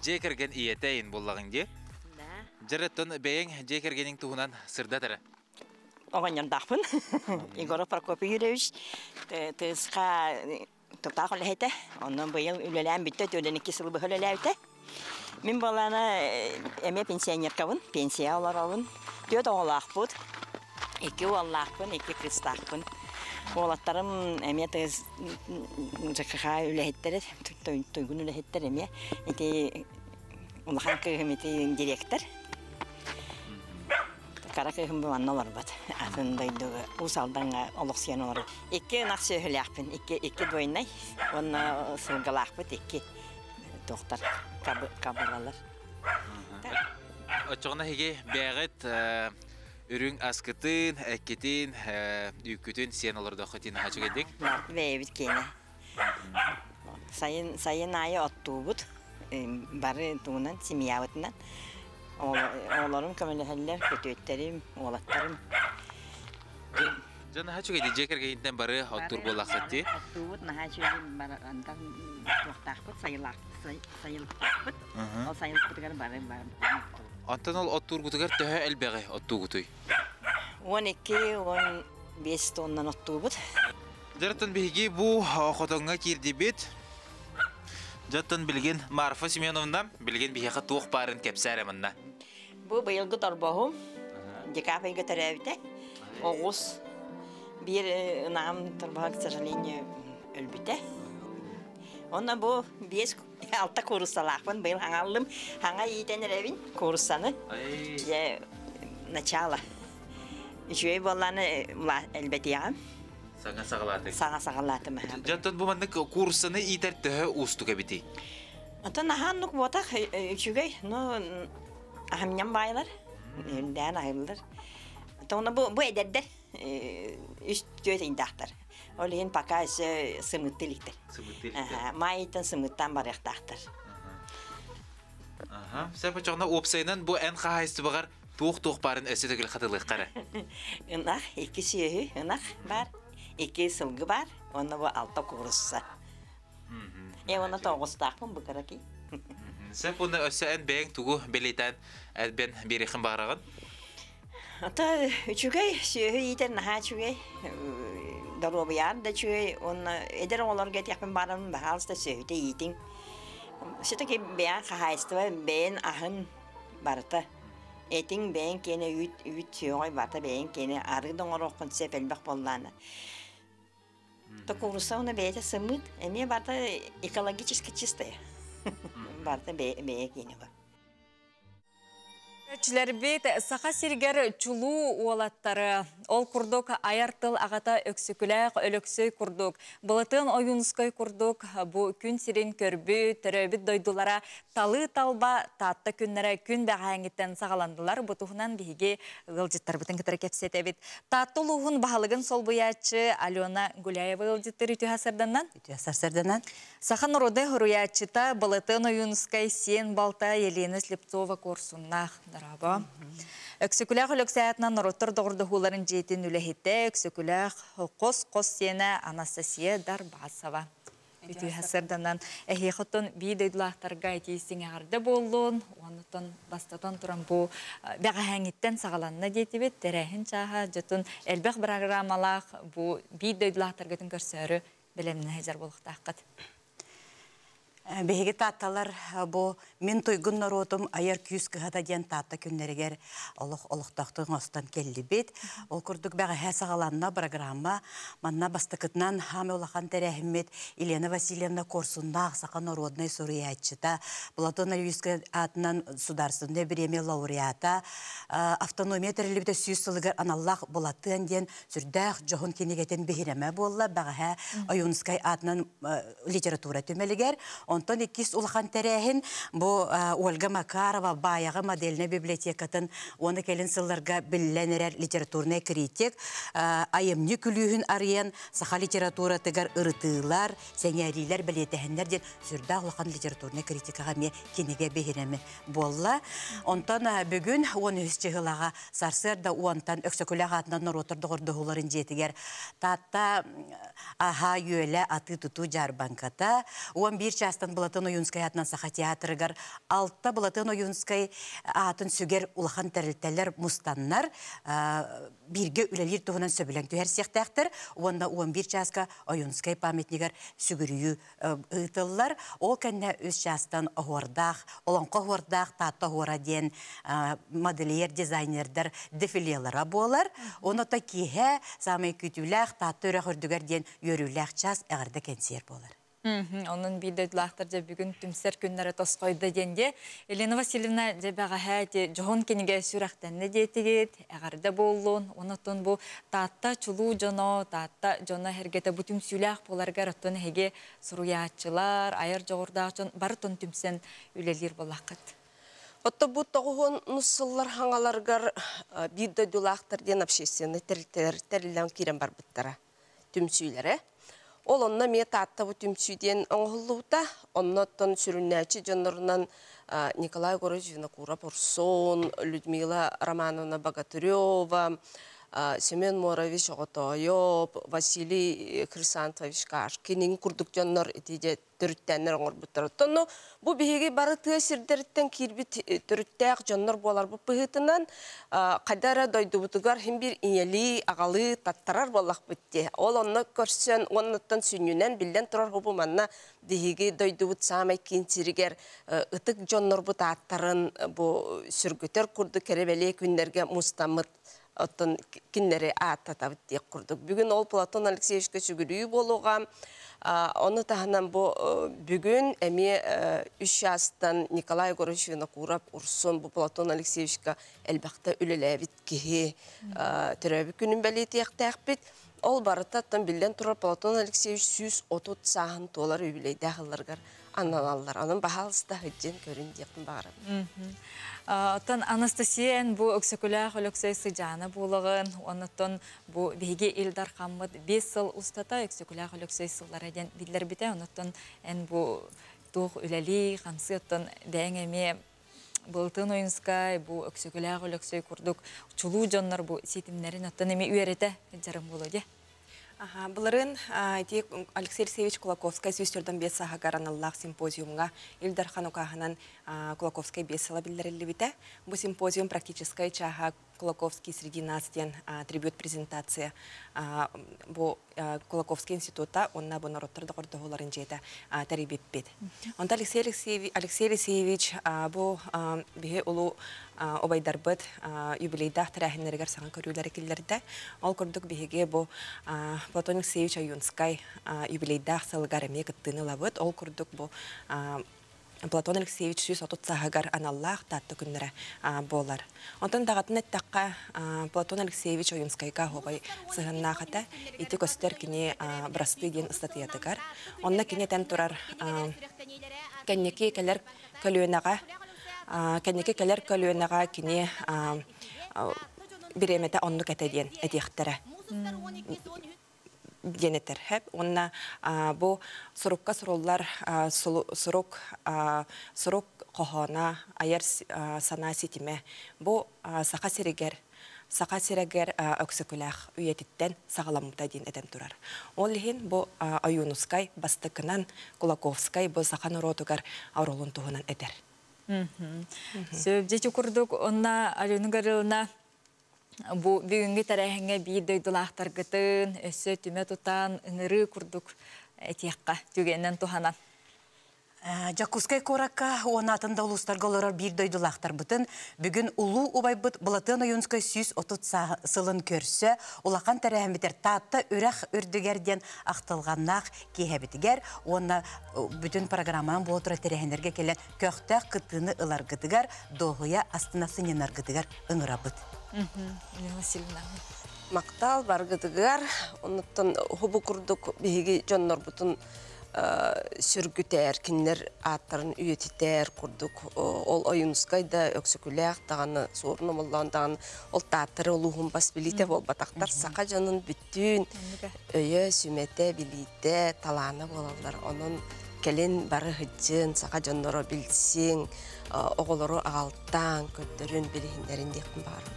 жекерген иетейін болағынде. Жырыттын бәйін жекергенің туғынан сырдатыры. Оғанyan тақпын. Егоров Прокопий Юрьевич тысқа топтақ өләйті. Оның бұйыл үлелән бітті, өден 2 сылы бұғы өләйті. Мен боланы әме пенсионер қабын, пенсия олар олын. Дөд оғылақ бұд. 2 оғылақ бұн, 2 қыстақ бұн. Оғылаттарым әме тыз жақыға өләйттері, тойгын өләйттері әме. Олақан күйім директор. Кара күйім бұл анналар бат. Атын дойдығы ұсалданға олық сүйен олар. 2 нақсы өләқ бұн, 2 дойнай. Оны сылғылақ бұд, 2 доқтар кабылалар. Очоғына хеге бәғыт үрің асқытын, әккетін, үйкітін сен оларды құтын қачы кедік? Бәйбіт кені. Сайын айы отту бұд. Бары туғынан, семиявытынан. Оларым көмілі көтөттерім, олаттарым. Жана хачу кеди жекергейінден бары оттур болақсатты? Оттуғыт, наға чөйден бары антан тоқтақпыт, сайылықтақпыт. Ол сайылықтығар бары. Антан ол оттур күтігер төхі әлбәғі отту күтүй? 12-15 тоннан оттуғыт. Жараттан бейге бұ қотонға керді бет. Жаттан білген Марфа Семеновна білген бияқы туық барын кепсәрі мұнна. Бұл бұйылғы торбағым, декапайғы тәрәуіте, оғыз бір ұнағым торбағы, к сожалению, өлбіте. Онна бұл 5-6 курсалақпын, бұл хаңалым, хаңа етен әрәбін курсаны, начало. Жөй боланы әлбәті яғым. Саңа сағалаты. Саңа сағалаты мәхәм. Жаттан бұманны курсаны итәрттігі ұстуға біті? Ата наханлык ботак үчүгөй, но ахамням байлар, дән айылдар. Тона бу эдердер, үч төт индактар. Олен пока сымыттылыктар. Сымыттылыктар. Майытын сымыттан барыктактар. Аха, сәпә чагына опсайнан бу ән кахайсты багар тук барын эсе төгел хатылык кара. Ынак, 2 сөйү, ынак бар, 2 сылгы бар, оны бу 6 курсса. Оны тоғыстақпын бұқыраки. Сәп оны өсі ән бәйін тұғы белейтен әлбен берекін бағырағын? Ата үчүгей, сүйі етер наға чүгей, дұрубы ярда чүгей, оны әдер оларға тәқпін барымын бағалысты сүйіті етің. Сөйтікі бәйін қағайсты бәйін ахын барыты. Әтің бәйін кені үт сүйіғай барты бәйін кені арғыдың орықын сәп әлбәқ болланы. То курса он бейте сымыт, мне барта экологически чистая. Барта бейкинева. Көрчілер бет сақа сергер чулу уалаттары. Ол курдук аяртыл ағата өксікіләқ өлөксөй курдук. Бұлытын ойынскөй курдук. Бұ күн сирен көрбі, төрөбіт дойдулара талы талба татты күннері күн бәғайыңеттен сағаландылар. Бұтуғынан бейге ғылжыттар бұтын кітірі кепсет әбет. Татты ұлығын бағалығын сол бұячы Алена Гуляева ғылжыттыр үті хасырданнан? Үті хасырданнан. Сақан роды ғыруячыта бұлытын ойынскөй сен балта Елена Слепцова корсуннақ. Дараба. Өксікіләқ өліксәятынан нұроттыр доғырдығуларын жейтін үләхетті өксікіләқ қос сені Анастасия Дарбасова. Үті хасырданан әхеқыттың бейдейділақтарға әтейсің ағарды болуын, онытын бастатан тұран бұл бәға әңеттен сағаланына дейті бет, тәрәхін чаға жөтін әлбәқ программалақ бұл бейдейділақтарғатын көрсәрі білемінің әзір болықтаққыд. Беге татталар бу мен тойгун наротум аяр күйүс кыгата ден татта күннерегер олуктактын остан келди бит. Ол курдук бага хасагаланна программа манна бастыкытнан хаме улахан терехмет Елена Васильевна Корсунна сака народный суриятчыта Платон Альвийский атынан сударственный премия лауреата автономия терилибде сүйсөлгөр аналлах булатын ден сүрдах жохун кенегетен бехиреме болла бага Аюнскай атынан литература төмелигер. Онтон икис улахан терехин бу Ольга Макарова баягы модельный библиотекатын оны келин сылларга билленерер литературный критик айымны күлүүһүн арыян саха литература тегер ырытыылар сеңәрилер билетехендер ден сүрдә улахан литературный критикага ме кенеге бехиреме болла. Онтон бүгүн 13 жылага сарсырда уантан өксөкүләг атынан норотурдугурдугуларын жетигер татта аха юэле аты туту жарбанката 11 частан Балатын Оюнскай атынан саха театрыгар 6 Балатын Оюнскай атын сүгер улахан тәрілтәлер мустаннар бирге үлелер туғынан сөбілен түйер сектәқтір. Онда 11 часка Оюнскай памятнигар сүгірію ұйтылылар. Ол кәнне өз частан оғырдақ, оланқы оғырдақ, татты оғыра ден модельер, дизайнердер дефилелера болар. Оны та кейе самай күтіләқ, татты өрі хүрдігер ден өріләқ час әғірді кәнсер болар. Onun bidedlahtar je bugün tümser günlere tosqoyda denge Elena Vasilyevna je baga hati johon kenige sürakten ne detigit agarda bollun onotun bu tatta çulu jono tatta jona hergete bu tümsülaq bolarga ratton hege suruyatçılar ayar jogurda üçün barton tümsen ülelir bolaqat. Отто бу тоғуын нұсыллар хаңаларгар бидедлахтар ден общественный терилен кирен бар буттара тümsüйлere. Ол онна мет атта бу түмсүйден оңғылуыта, оннаттан сүріннәчі жандарынан Николай Горозевна Кура Порсон, Людмила Романовна Богатырева, Семен Морович Оготоёп, Василий Хрисантович Кашкинин курдук жоннор итиже төрүттәннер оңор буттар. Тону бу биһиги бары тыасирдерттен кирбит төрүттәк жоннор болар бу пыһытынан кадара дойдубутугар хим бир иели агалы таттарар боллак битте. Ол онны көрсөн оннуттан сүнүнен билден турар хубуманна биһиги дойдубут самай кинчиригер ытык жоннор бу таттарын бу сүргүтөр курду керебеле күннерге мустамыт оттон киннери аттатабыт дип курдук. Бүгүн ол Платон Алексеевичке сүгүрүү болуга, оны таханан бу бүгүн эми 3 жастан Николай Егорович Винокуров урсун бу Платон Алексеевичке элбакта үлелебит кихи төрөбү күнүн белетияктакбит. Ол барытаттан билден турар Платон Алексеевич 130 саһын толар үбүлейдэ хылларгар аналалар. Анын бахалыста хыджен көрүн диектин багырам. Тон Анастасиян бу өксөкүлә холоксой сыжаны булыгын, оннотон бу биге Илдар Хаммад 5 жыл устата өксөкүлә холоксой сыллардан бидлер бите, оннотон эн бу тух үләли хансыттан бәңеме Былтын ойынскай бу өксөкүлә холоксой курдук чулуу жоннор бу сетимнерин оттон эми үйрете жарым болуде. Бұларын Алексей Алексеевич Кулаковскай сөздерден 5 саға гараналлақ симпозиумға Илдар Ханукаханан Кулаковскай 5 сала білдірілі біті. Бұл симпозиум практическай чаға Кулаковский среди нас ден трибют презентация. Бұл Кулаковский института, онна бұл народтарды құрдығыларын жейді тәрбет бет. Онда Алексей Алексеевич бұл бігі ұлы обайдар бұд юбилейдақ тәрәхінлерігер саған көрілері келдерді. Ол күрдік бігі бұл Платон Алексеевич Аюнскай юбилейдақ салығар әме күттіні лабыд. Ол күрдік бұл Платон Алексеевич 130 сағығар аналлақ татты күннері болар. Онтан дағатын әттаққа Платон Алексеевич Аюнскайға ғобай сығыннақыта еті көстер кіне бірасты ден ұстатыятығар. Онна кіне тән тұрар кәннеке кәлер көлуенаға кіне біреметі онны кәтеден әдектері. Денетер хеп. Онна бу сурукка суруллар сурук кохона аяр сана ситиме. Бу сака сирегер өксөкүлах үйетиттен сагаламыта дин этен турар. Ол лихин бу Аюнускай бастыкынан Кулаковскай бу сака нуротугар аурулун туһунан этер. Сөбжечи курдук онна Аюнугарылна бу бүгүнгү тарахыңа бир дойдулаактар гытын, өссө түмө тутан ыныры курдук этиякка түгенен туханан. Жакускай коракка онатында улустарга олорор бир дойдулаактар бытын, бүгүн улуу убайбыт Платон Аюнскай 130 сылын көрсө, улакан тарахымбитер таатта үрэх үрдүгерден актылганнак киһебитигер, онна бүтүн программанын болотура тарахынерге келен көктөк кытыны ыларгытыгар, догуя астынасы ненаргытыгар ыңырабыт. Мактал баргытыгар, онуттан хубу курдук биһиги жоннор бутун сүргүтер, кинлер аттарын үйетитер курдук. Ол Аюнскайда өксөкүләк таганы сорны молландаган ол тааттары улугун бас билите болбатактар сака жанын бүтүн өйө сүмете билите таланы болалар. Онун келин бары хыджын сака жонноро билсиң, оголору агалтан көттөрүн билихиндерин дектин бар.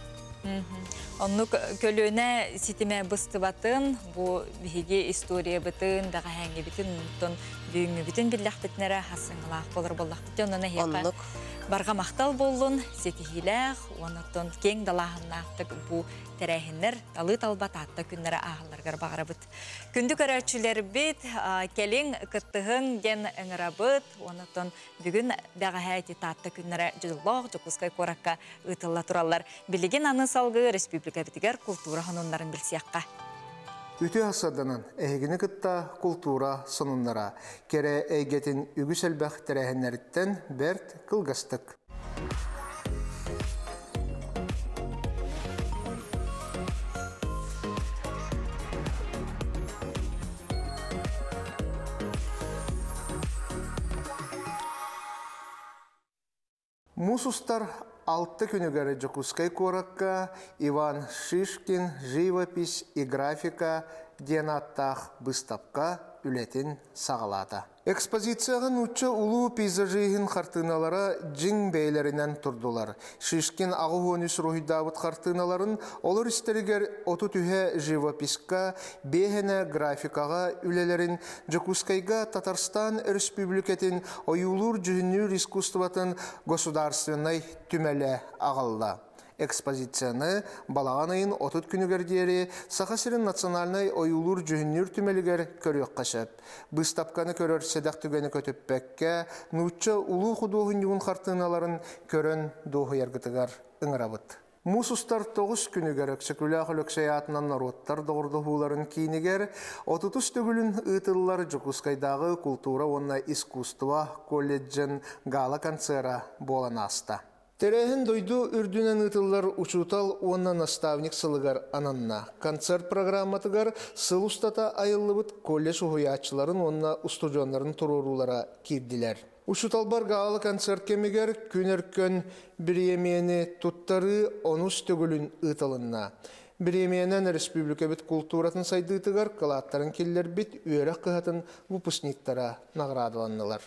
Онну көлөне ситиме быстыбатын, бу биһиги история бытын, дага хәңге битин, тон бүгүнгү бүтүн биллах битнере хасыңлах болар боллах битен, онна хека барга мактал болдун, сетихилах, оннотон кең далахыннактык бу терехиннер, далы талбат атта күннере ахылларгар багарабыт. Күндү көрөчүлөр бит, келин кыттыгын ген ыңырабыт, оннотон бүгүн дага хайти татта күннере жоллог, жокускай коракка ытылла тураллар. Билеген аны салгы республика битигер культура хануннарын билсиякка. Үтü hasadanan ehgini kıtta kultura sonunlara kere eygetin ügüselbək terehenleritten bert kılgastık. Musustar 6 күнігері Жакускай коракка Иван Шишкин живопись и графика денаттах выставка үлетін сағалата. Экспозицияған ұтчы ұлы пейзажиhin қартыналара жин бейлерінен тұрдылар. Шишкин ағуғоныс рухидабыт қартыналарын олар істерігер оту түхе живописка, бейхене графикаға үлелерін Жакускайга Татарстан Республикатын ойулур жүхіннүр искусстватын государственной түмелі ағалда. Экспозицияны балаған айын 30 күнігердері Сақасырын национальный ойулур жүхіннүр түмелігер көрек қашып. Бұстапқаны көрер седақ түгені көтіп бәкке, нұтчы ұлы құдуғын юғын қартыналарын көрін доғы ергітігер ұңырабыд. Мусустар 9 күнігер өксікілі өліксаятынан народтар доғырды ғуларын кейінігер, 30 түгілін ұтылылар Жакускайдағы культура онна искусства колледжін гала концера болан аста. Терехин дойду үрдүнен ытыллар учутал онна наставник сылыгар ананна. Концерт программатыгар сыл устата айыллыбыт колледж уһуячыларын онна устудионларын турурулара кирдилер. Учуталбар гаалы концерт кемигер күнеркөн биремени туттары онус төгүлүн ытылынна. Биременен республика бит культуратын сайдыытыгар калаттарын келлер бит үйерек кыхатын выпускниктара наградаланнылар.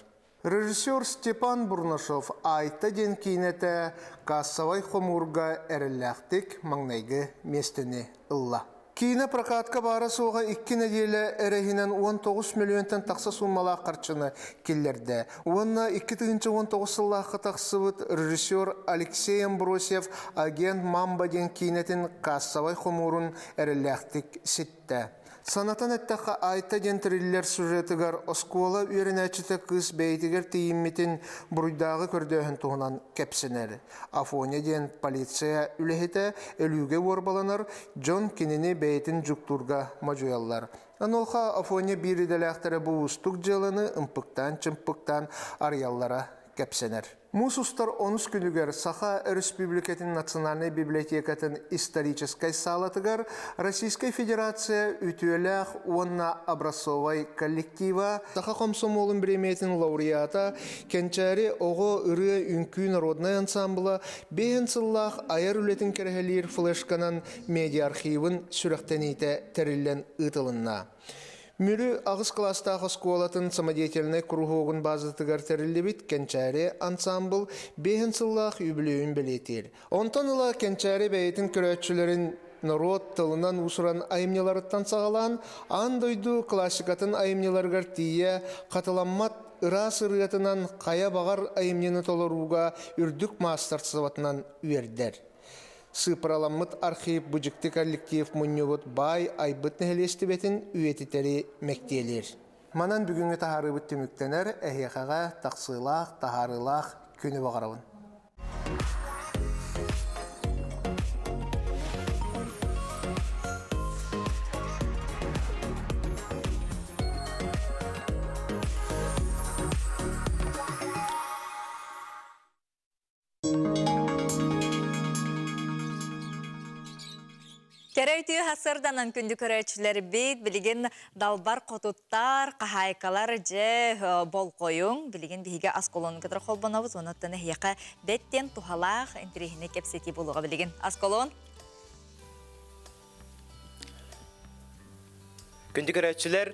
Режиссер Степан Бурнашов айта ден кейнеті кассавай хомурга әрілләқтік маңнайғы местіні ұлла. Кейіне прокатқа бары соға 2 неделі әрігінен 19 миллионтен тақса суммала қарчыны келлерді. Онна 2019 сыллақы тақсывыт режиссер Алексей Амбросев агент Мамба ден кейнетін кассавай хомурын әрілләқтік сетті. Санатан әттіққа айта дентриллер сюжетігар оскола үйренәчіті қыз бәйтігер тейімметін бұруйдағы көрдіғін туғынан кәпсінер. Афония ден полиция үліхеті өліге орбаланар, Джон кенені бәйтін жүктурға мажуялар. Анолға Афония біріделәқтірі бұғыстық жылыны ұмпықтан-чымпықтан арыяллара кәпсінер. Мусустар 10 күнігер Саха Республикатын Национальной библиотекатын исторической салатыгар Российской Федерация үтүелях онна образцовай коллектива Саха комсомолын премиятын лауреата Кенчари оғы ыры үнкүй народный ансамбла бейін сыллах аяр үлетін керхелер флешканан медиа архивын сүректенейті тәрілен ұтылынна. Мүрі ағыз кластағы сколатын самодеятельный кругоғын базытыгар тәрілебет Кенчари ансамбл бейін сыллах үбілеуін білетел. Онтан ыла Кенчари бәйтін күрәтшілерін народ тылынан усуран айымнеларыттан сағалан, андойду классикатын айымнеларғар тие қатыламмат ырас ырыятынан қая бағар айымнені толыруға үрдік мастарсыватынан үйердер. Сыпыраламмыт архив бұжыкты коллектив мұнневот бай айбыт нәхелесті бетін үйетітері мәктелер. Манан бүгінгі тахары бұтты мүктенер әхеқаға тақсылақ, тахарылақ күні бағарауын. Керейтүү хасырданан күнді көрәтшілер бейт, білген далбар қотуттар, қахайкалар же бол қойың, білген бейге асколонын кедір қолбанауыз, онаттаны хияқа бәттен тухалақ интерехіне кепсети болуға білген. Асколон? Күнді көрәтшілер,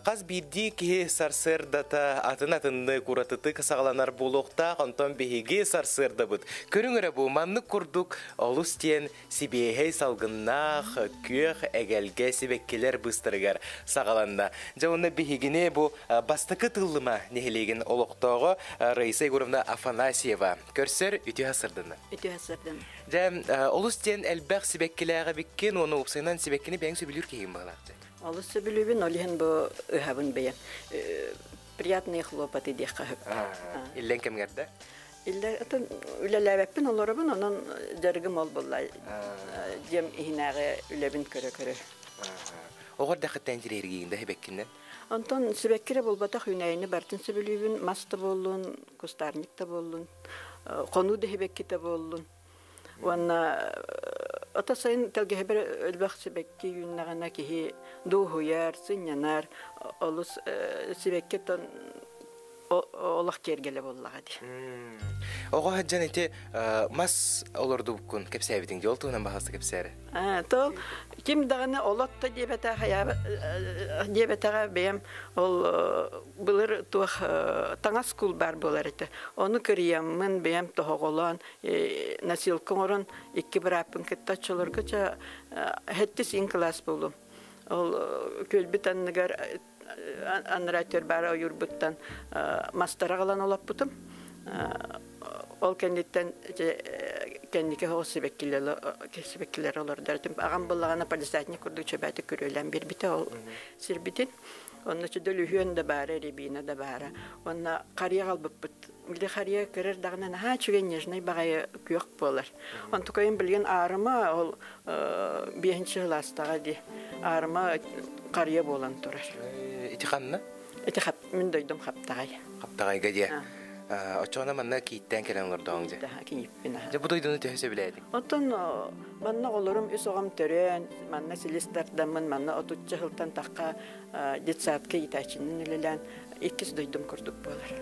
қаз бейді ке сарсырдата атын-атынды құратыты қысағаланар болуқта, қонтон бейге сарсырда бұд. Көріңірі бұл манны күрдік олыс тен сибейхей салғыннақ, көк әгәлге себеккелер бұстырығар сағаланна. Жауына бейгіне бұл бастықы тылыма нехелеген олықтағы Раиса Егоровна Афанасьева. Көрсер, үті хасырдыны? Үті хасырдыны. Олыс тен әлбәқ себеккеліға беккен, оны ұпсайынан себеккені бәң сөбілер кейін бағалақты. Алысы білуін олиын бұл ұхабын бәйін. Приятные хлопоты дейқа хөп. Иллен кемгерді? Иллен үлеләбәппін оларыбын, onun дәргім ол болай. Дем ихинағы үләбін көрі-көрі. Оғыр дақыттан jirergeyinde hebekkinden? Ondan sebekire bolbataq hünayını bartın sebelübün masta bolun, kustarnikta bolun, konu da hebekkite bolun. Wana atasayın telge heber elbaq sebekki yünnağına ki doğu yer, sinyanar, olus sebekketan Allah kergele bollağı di. Oğa haccan eti mas olurdu bukun kepsebidin yol tuğunan bahası kepseri. Tol kim dağını olotta diyebete beyem ol bulur tuğ taŋas kul bar bolar eti. Onu kırıyamın beyem toğoğulan nasilkın orun iki bırapın kitta çolurgıca hettis in klas bulum. Ol kölbit anıgar anratör bara yurbuttan mastara galan olap butum. Ol kenditten kendike hoş sebekkiler olur derdim. Ağam bulağına palisatni kurdu çöbeti körülen bir bite ol sirbitin. Onun için de lühüyen de bara, ribine de bara. Ona kariye kalbıp bit. Bile kariye kırar dağına naha çügen yejnay bagaya kuyok bolar. On tukayın bilgen ağrıma ol birinci hılastağa di. Ağrıma kariye bolan turar. İti kanna? İti kap, min doydum kaptağay. Kaptağay gadiye. Oçoğuna manna kiitten kelen olur doğunca. Ya bu doyduğunu tühese bileydik. Oton manna olurum üs oğam tören, manna silistardamın, manna otutça hıltan takka ditsaatka itaçinin ülelen ikis doydum kurduk bolar.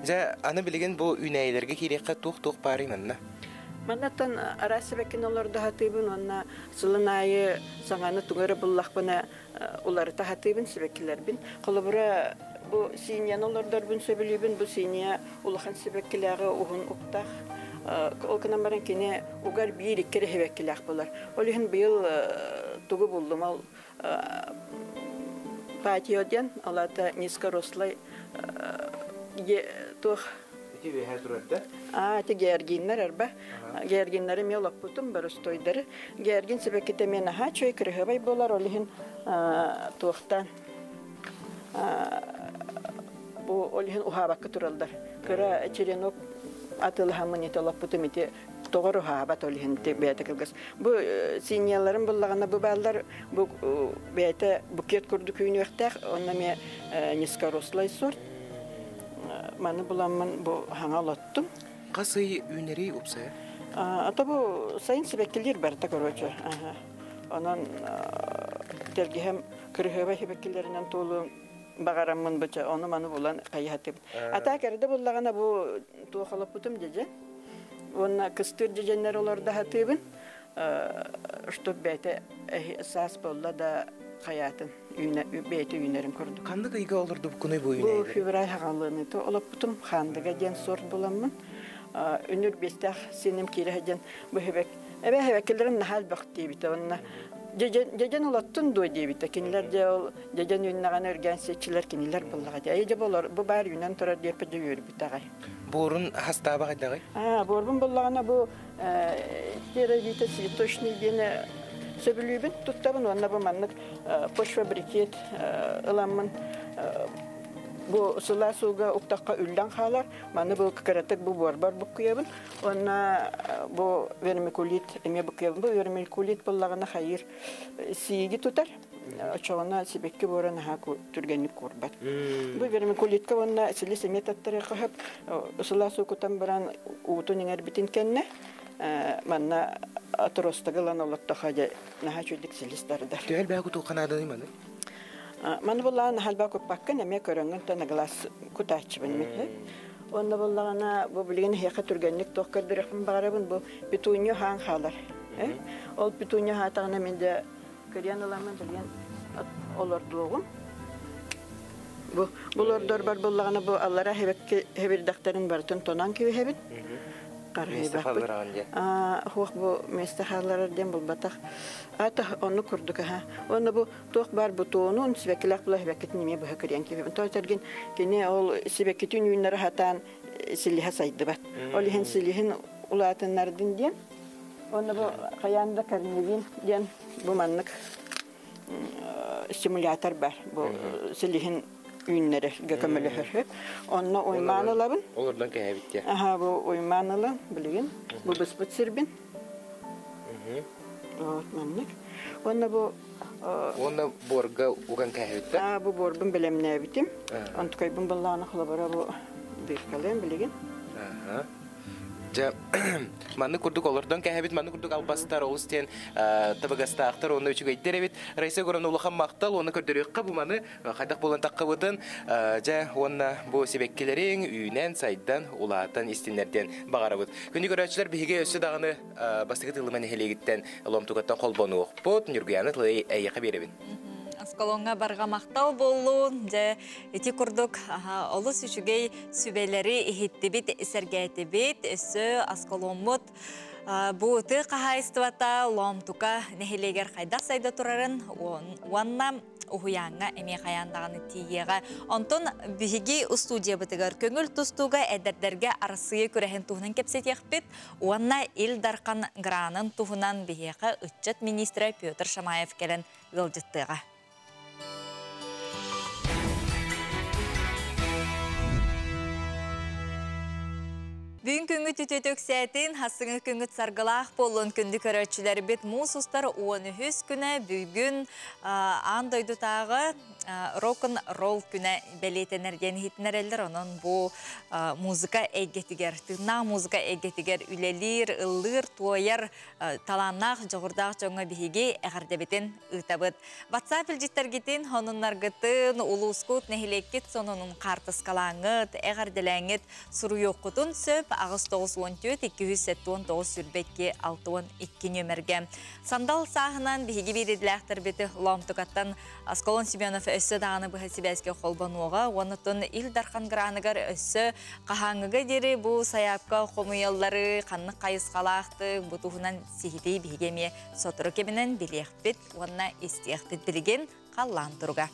Ya anı bilgen bu üneylerge kireka tuğ pari manna. Manatan arası bekin olur da hatibin onna sılınayı saŋanı tuğarı bullak bana uları da hatibin sebekkiler bin. Kolubura bu sinyan olurlar bin söbülübün bu sinya ulahan sebekkileri uhun uktaq. Olkana baran kine ugar bir ikkere hebekkiler bular. Olihin bir yıl tuğu buldum al patiyodyan alata niska roslay tuğ Gibi her turda. Te gerginler arba. Gerginlerim yolak butum barostoyları. Gergin sebekite mena ha çoy kırıhbay bolar olihin tuğtan. Bu olihin uhabak turallar. Kıra çelenok atılhamın yolak butum iti doğru uhabat olihin te beyte kılgız. Bu sinyalların bullağına bu ballar bu beyte buket kurduk üniversite onunla niska roslay sort. Manı bulanman bu hangalattum. Kasayı üneri upsaya? Ata bu sayın sebekkiler barta koroca. Onun dergihem kırıhıva hebekkilerinden tolu bağaramın bıça onu manı bulan kayhatım. Ata kerede bullağına bu tuğalıp butum diyece. Ona kıstır diyenler olur da hatibin. Что beyte esas bolla da hayatın beyte ünerim kurdu. Kandı kıyga olurdu bu konuyu bu üneyle? Bu fibray hağalığını da olup butum kandıga den sort bulamın. Ünür bestah senim kirehecen bu hebek. Ebe hebeklerin nahal bak diye bite onunla. Cecen olattun do diye bite. Kiniler de ol cecen ünlüğün örgen seçiler kiniler bullağa diye. Ece bolar bu bar yünen torar diye pede yürü bite gay. Borun hasta bak da gay? Borun bullağına bu yere bite sitoşni diye söbülübün tuttabın onunla bu manlık poş fabriket ılamın bu sıla suga uktaka ülden halar manı bu karatak bu barbar bu kuyabın ona bu vermikulit eme bu kuyabın bu vermikulit bullağına hayır sigi tutar çoğuna sibekki borana ha türgenlik kurbat bu vermikulit ka ona sili semet attara kahap sıla sukutan baran utun inger bitin kenne manna atrostagalan olatta haja naha çöldük silistarda tüel bagu tu kanada değil mi? Man bulan halba kopakkan eme köröngün tane glas kutaçbın mı? Onda bulana bu bilgin heka türgenlik tokardirafın barabın bu bitunyo han halar. Ol bitunyo hatana mende kıryan olamın bilgin olurduğum. Bu bulur dorbar bulana bu Allah'a hebir daktarın bartın tonan ki hebin. Bu mestahallar dem bul batak. Ata onu kurduk ha. Onu bu toq bar butonun sibekilak bulah beketni me bu hakriyan ki. Ben tergin kene ol sibeketin yünleri hatan siliha saydı bat. Olihin silihin ulatanlardan diyen. Onu bu kayanda karnivin diyen bu manlık simülatör var. Bu silihin ünleri gökemeli hörhüp. Onunla uymanılabın. Olurdan kaya bitti. Aha bu uymanılı bilgin. Bu bıspıt sirbin. Manlık. Onunla bu Onda borga ugan kaya bitti. Bu borbun bilemne bitim. Onu kaybın ballağına kılabara bu bir kalem bilgin. Manны kurduk olurdan kähebit manny kurduk albastar olustен табагастаактар оны үчүгөйдеребит. Райса горон улахан мактал оны көрдөрөккө бу маны кайдак болон таккыбытын жа онна бу себеккелерин үйнен сайдан улаатан истинерден багарабыт. Күнү көрөчүлөр биге өсө дагыны бастыгы тылыман хелегиттен ломтугаттан колбонук бот нүргүяны тылы айяка беребин. Аскалонга барга мактал болуун же эти курдук олус үчүгей сүбелери ихиттибит сергетибит өсө аскаломмут бу ты кахайстыбата ломтука нехилегер кайда сайда турарын уанна ухуянга эме каяндаганы тиега онтон биги студия бытыгар көңүл тустуга эдердерге арсые көрехен туһунан кепсетекпит уанна ил даркан гранын туһунан бихега ытчат министры Петр Шамаев келен гылжыттыга. Бүгін күнгü түтөтөк сәтін хасыңы күнгüт саргылақ болуын күнді көрөтчілер бет мұз ұстар 13 күні бүгін андойды тағы рок-н-ролл күні бәлетенерден хитінер әлдер. Onun bu музыка әйгетігер, тыңна музыка әйгетігер үлелер, ыллыр, туайар, таланнақ, жоғырдақ жоңа бігеге әғардебетін ұтабыд. WhatsApp үлжеттер кетін, онынлар гытын, улускут, нәхілеккет, сонының қартысқалаңыт, әғарделәңіт, сұру yoqqutun сөп, Ağız 914-279 sürbekke 612 nömerge. Sandal sahынан bihi bir ediləxtir beti Lomtukattan Askolon Semyonov össü dağını bu həsibəsке xolbanuğa, onutun il darxan qıranıgar össü qahangıga deri bu sayapka xomuyalları qannıq qayısqalaxtı, bu tuğunan sihidi bihigemi soturu keminen bileqbet, onunla istiyaqbet bilgen qallan turga.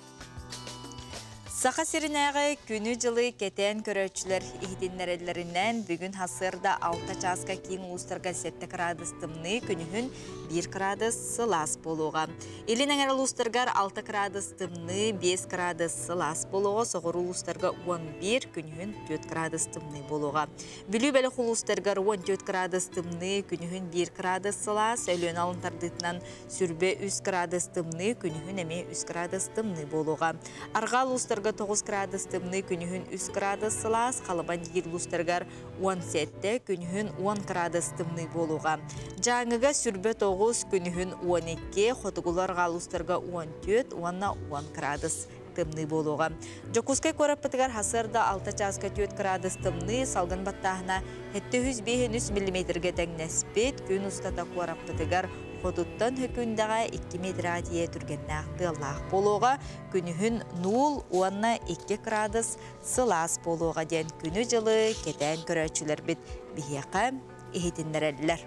Saqa sirinəği günü жылы ketən köröçülər ihdinlərəllərindən bugün hasırda 6 çaska kin uluslarga 7 gradus tımны günühün 1 gradus sılas boluğa. Elin əngər uluslargar 6 gradus tımны 5 gradus sılas boluğa, soğur uluslarga 11 günühün 4 gradus tımны boluğa. Bülü bəlıq uluslargar 14 gradus tımны günühün 1 gradus sılas, ölün alın tardıtından sürbə 3 gradus tımны günühün əmə 3 gradus tımны boluğa. Argal uluslarga 9 gradus tımны günühün 3 gradus sılas, qalıban digir uluslargar 17 günühün 10 gradus tımны boluğa. Жаңыға сүрбе 9 günühün 12, xotugular qaluslarga 14, 10 gradus tımны boluğa. Jokускай көріп бітігер hasırda 6 çaska 4 gradus tımны, salgın battağına 705 mm-ге тәңнәспет, күн ұстата көріп бітігер Xoduttan hökündağa 2 metra diye türgennäqti laq boluğa, günühün 0-2 gradus sılas boluğa den günü жылы ketän köröçüler bit biheqa ihitinlerler.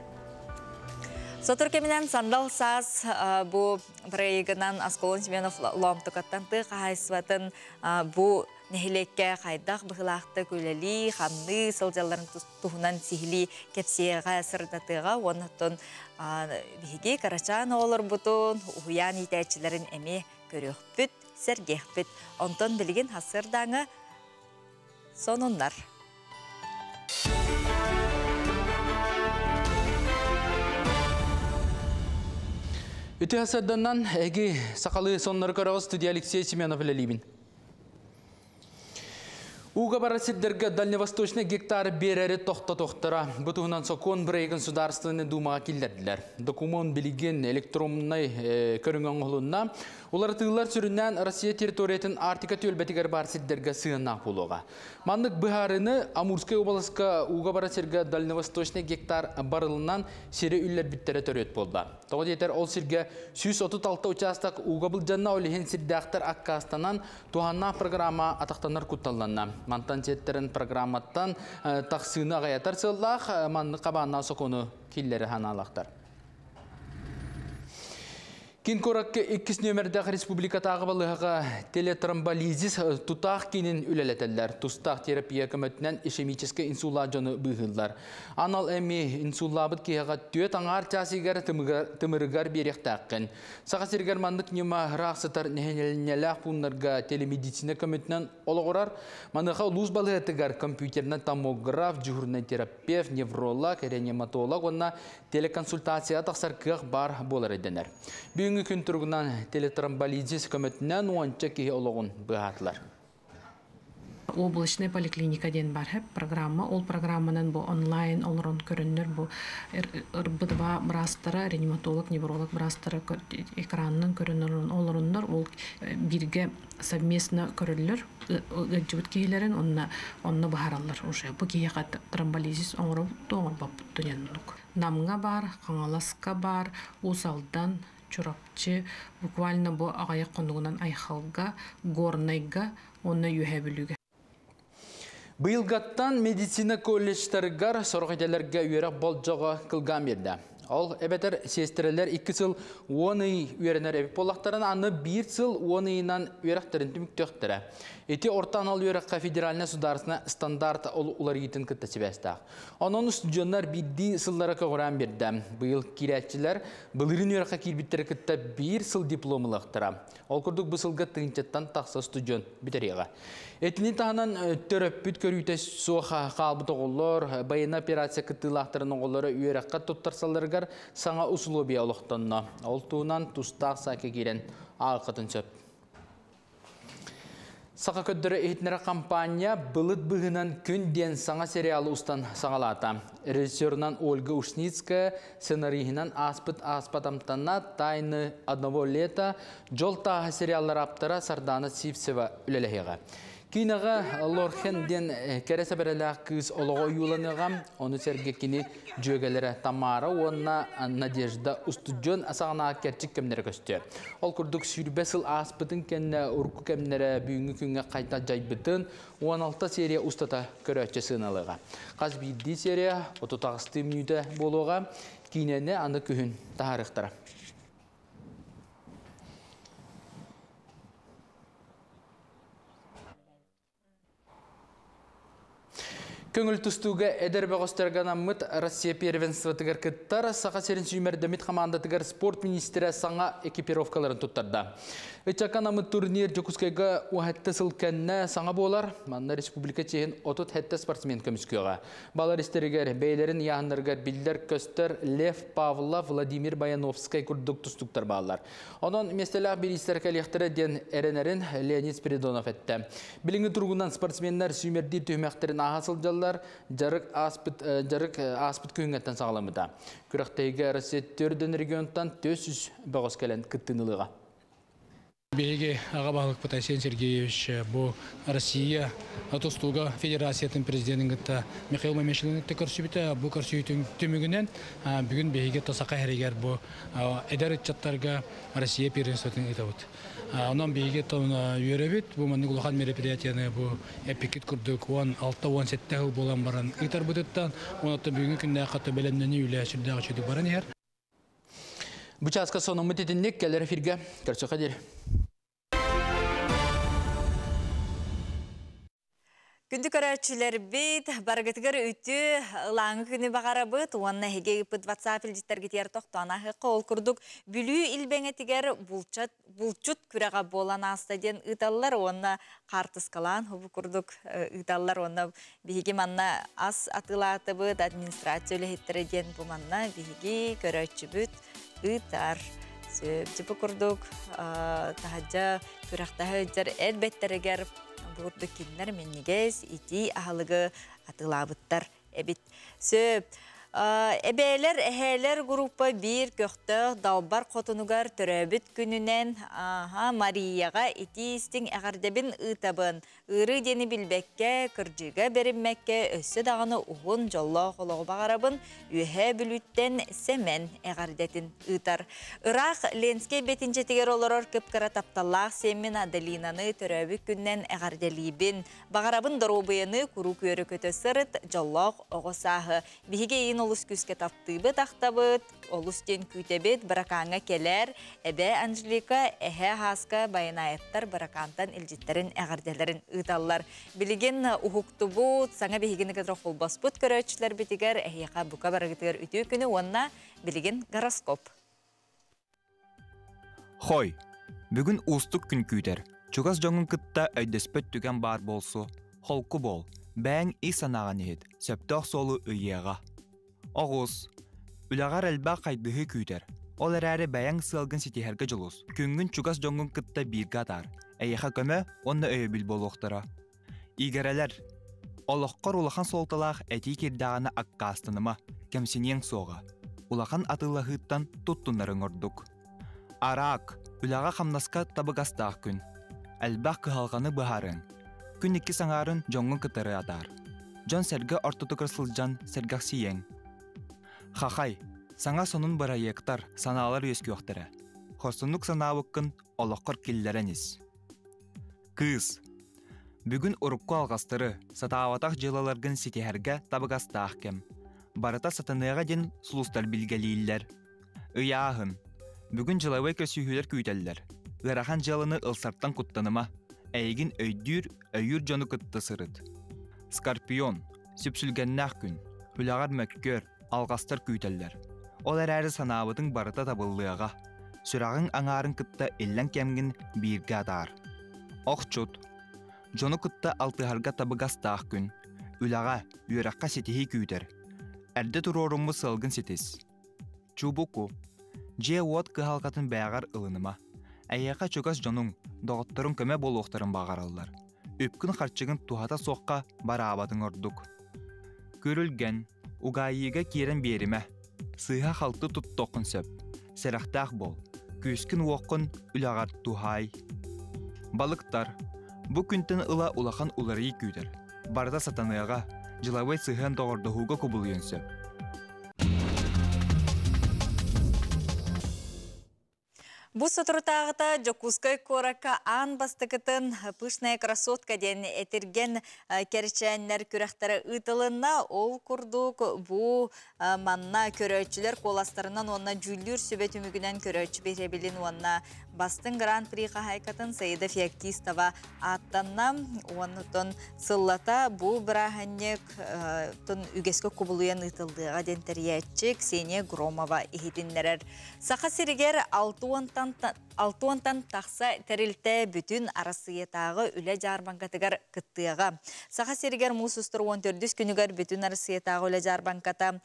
Sotur keminen sandal saz bu проегынан Askolon Semyonov Lomtukattan tı qahaysvatın bu Nehlekke qaydak bıhılaqtı köleli, xamlı, sılcaların tuğunan sihili kepsiyega sırdatıga, onutun bihigi karaçan olur butun, uhuyan itəçilerin emi körüqbüt, sergehbüt. Ondan bilgin hasırdanı sonunlar. Үті hasırdandan әге сақалы сонları қарауыз студия Алексей Семенов ләлейбін. Уга барасиддерге дальневосточный гектар берері тоқта-тоқтара. Бұтығынан сокон бір государственный думаға келдерділер. Документ білген электронный көрінген ғылынна, олар тығылар сүрінен Россия территориятын артика төлбәтігер барасиддерге сығынақ болуға. Мандық бұхарыны Амурскай обласқа уга барасиддерге дальневосточный гектар барылынан сері үллер біттері төрет болды. Тоғы детер ол сірге 136 участок уга бұл жанна олеген сірдіқтар аққастанан туғанна программа атақтанар күтталданна. Мантансеттерін программаттан тақсыны ғаятар сыллақ, манны қабанна соқоны келлері ханалақтар. Кин коракке 2 нөмірдегі республикатағы балыға телетромболизис тұтақ кенін үлелетелер. Тұстақ терапия көмөтінен ишемическе инсула жоны бұғылдар. Анал әме инсулабыт кейіға төт аңар часигер тымырығар беректаққын. Саға сергер мандық нема рақсытар нәхенелінеләқ бұнларға телемедицина көмөтінен олығырар. Маныға луз балығытығар компьютернен томограф, жүгірнен терапевт, невролог, реаниматолог, онна телеконсультация тақсар кеғ бар болар еденер. Бүгінгі күн тұрғынан телетромболизис көмөтінен оңанча кейі олығын бұғатылар. Облачный поликлиника ден бар хеп программа. Ол программанан бу онлайн олорон көрүннөр бу ырбыдва брастара реаниматолог, невролог брастара экраннын көрүнөрүн олороннор ол бирге совместно көрүлөр гыжбыт кийлерин онна бахаралар уже бу кийга тромболизис оңроп баптынянук. Намга бар, каңаласка бар, усалдан чурапчы буквально бу агаяк кондугунан айхалга, горнайга онна юһәбүлүгө. Быйылгаттан медицина колледжтарыгар соргайтелерге үйерек болжоға кылган берді. Ол әбетер сестерелер 2 сыл 10 үйеренер әбіп болақтарын аны 1 сыл 10 үйінен үйеректерін түміктөқтірі. Эти ортан ал үйерекқа федеральна сударсына стандарт олар етін күтті себестақ. Onun студионлар бидді сыллары көғыран берді. Быйыл кирәтчілер бұлырын үйерекқа кирбиттері күтті 1 сыл дипломылықтыра. Ол күрдік бұл сылғы тыңчеттан тақсы студион бітереға. Этini tahanan töröppüt körüte soha qalbıta ollar, bayına operasiya kıtılaqtırının olları üyerekka tuttarsalargar sana usulubiya oluqtanna. Oltuğunan tustaq saki giren ağıqatın söp. Saqa köddürü eğitinere kampanya bılıt bığınan gün den sana serialı ustan sağalata. Rejissörünan Olga Ушницкая, сценариhinan Аспатамтанна тайны одного лета жол тағы сериаллар аптара Сардана Сивсева үлелеғеға. Кинаға Лорхенден кәресі бірілі кыз олығы юланыған, оны сәргекені жөгелері Тамара, онына Надежда Устуджон асағына кәрчік кәмнері көсті. Ол күрдік сүрбесіл аспытын кәнне ұрқы кәмнері бүйінгі күнге қайта жайбытын 16 серия ұстата көрәтчі сыналыға. Қаз бейді серия 30 минуты болуға кейнені аны күхін тағарықтыра. Көңіл тұстуға әдербі ғостарған аммыт Россия первенствотығыр кіттар саға серін сүймердемет командатығыр спорт министері саңа экипировкаларын тұттарды. Өтчакан аммыт турнир Жокускайға уәтті сылкәнне саңа болар, манна республика чейін отут хәтті спортсмен көміскеға. Балар істерігер бәйлерін яғынырғар білдер көстер Лев Павлов, Владимир Баяновскай күрдік тұстуқтар балар. Onun mesela bir isterkeliğtire den erenlerin Leonid Spiridonov etti. Bilingi turgundan sportsmenler sümerdi tühmekterin ahasılcalar jarık aspıt köyüngetten sağlamıda. Kürekteyge Rossiya regionundan 400 bağız gelen kıttınılığa. Беги Агабалык Потасен Сергеевич, бу Россия, Атостуга Федерациятын президентингитта Михаил Мамешилингитте көрсүбүтө, бу көрсүбүтүн түмүгүнөн бүгүн беги тосака херегер бу эдерчаттарга Россия первенствотун итабыт. Онан беги тон үйрөбүт, бу маны улахан мероприятияны бу эпикит курдук 16-17 жыл болан баран итарбыттан, онотто бүгүн күндө катты белемдени үлө сүрдөгө чөдү баран ер. Bu çaska sonumu dedinlik gelir firge. Görüşü kadir. Күндік өрәтшілер бейт, барғытығыр үті лаңы күні бағара бұд, онына хеге үпіт WhatsApp үлдеттер кетер тоқтана хықы ол күрдік бүлі үлбәңетігер бұлчут күреға болан астаден ұталылар, онына қартысқалан, бұл күрдік ұталылар, онына бейге манна ас атылаты бұд, администрация өлі ден бұл манна бейге көрәтші бұд ұтар. Сөп күрдік тағаджа күрақтағы өтер әлбеттерігер Burada kimler menniges iti ahlığı atılabıttar ebit. Söp. Ebeler, eheler grupa bir köktü dalbar kotunugar töröbüt gününen Mariyaga iti istin eğardebin ıtabın. Irı deni bilbekke, kırcıga berinmekke, össü dağını uğun jolla koloğu bağarabın, ühe bülütten semen eğardetin ıtar. Irak lenske betince tiger olurur kıpkara taptallağ semin Adelinanı töröbüt günden eğardelibin. Bağarabın darobuyını kuru körü kötü sırıt jolla oğu sahı. Bihige in olus küske taptыбы тақтабыт, олус ден күйтебет бараканға келер, әбе Анжелика әхе хаска байынайыттар баракантан илжеттерін әғарделерін ұталылар. Білеген ұхуқты бұд, саңа бейгені кәдір қолбас бұд көрәтшілер бетігер, әхеқа бұқа барағытығыр үті күні онына білеген гороскоп. Хой, бүгін ұстық күн күйтер. Чугас жоңын кытта өйдеспөт түген бар болсу, холку бол, бәң и санаған ед, сөптіқ солу өйеға. Оғыз, үлағар әлбә қайдығы күйтер. Ол әрәрі бәяң сылғын сетихерге жылыз. Күнгін чугас жоңын кытта бірге атар. Әйеға көмі, онны өйебіл болуқтыра. Игерелер. Олоққор улахан солталақ әти кердағаны аққастыныма, кәмсінен соға. Улахан атылағыттан тұттынарын ордық. Арақ, үлаға қамнасқа табығастақ күн. Әлбақ кығалғаны бұхарын. Күн екі саңарын жоңғын кытары атар. Жон сәргі ортотықыр сылжан сәргақ сиең. Хақай, саңа сонын барайектар саналар өскі оқтыры. Хорсынлық санауыққын олоққыр келдерініс. Кыз. Бүгін ұрыққы алғастыры сатауатақ жылаларғын сетехерге табығастақ кем. Барыта сатыныға ден сұлыстар білгелейлер. Үйағын. Бүгін жылауай көсүйілер көйтелдер. Ғарахан жалыны ылсарттан құттаныма. Әйгін өйдүр, өйір жоны күтті сырыт. Скорпион, сүпсілгеннақ күн, хүлағар мөккөр, алғастар көйтелдер. Олар әрі санабытың барыта табыллыға. Сүрағын аңарын күтті еллен кемгін бірге атар. Оқчут, жоны күтті алтығарға табығастақ күн, үлаға, үйраққа сетихи көйтер. Әрді тұрорымы сылғын сетес. Чубуку, же уот кығалқатын бәғар ылыныма. Әйеқа чөгас жонуң, доғыттырын көмі болуқтарын бағаралар. Өпкін қарчығын тухата соққа бара абадың ордық. Көрілген, уғайыға керін беріме. Сыйға қалты тұт тоқын сөп. Сәрақтақ бол. Көскін оқын үлағар тухай. Балықтар, бұ күнтін ұла улақан улары күйдер. Барда сатаныға, жылавай сыйған доғырдығуға көбілген сөп. Бу сотуртағыта жокускай корака ан бастыкытын пышная красотка ден этерген керченнер күрәхтары ытылына ол курдук бу манна көрөчүлөр коластарынан онна жүлүр сөбөтүмүгүнөн көрөчү беребилин онна бастын гран-при хайкатын Саида Феоктистова аттанна онутон сыллата бу браханнек тон үгеске кубулуян ытылдыга ден терьячи Ксения Громова ихитиннерер. Саха сиригер 6-тан тақса тәрілті бүтін арасыетағы үлі жарбанкатығар кыттыға. Саха сиригер мұсыстыр 14 күнігер бүтін арасыетағы үлі жарбанката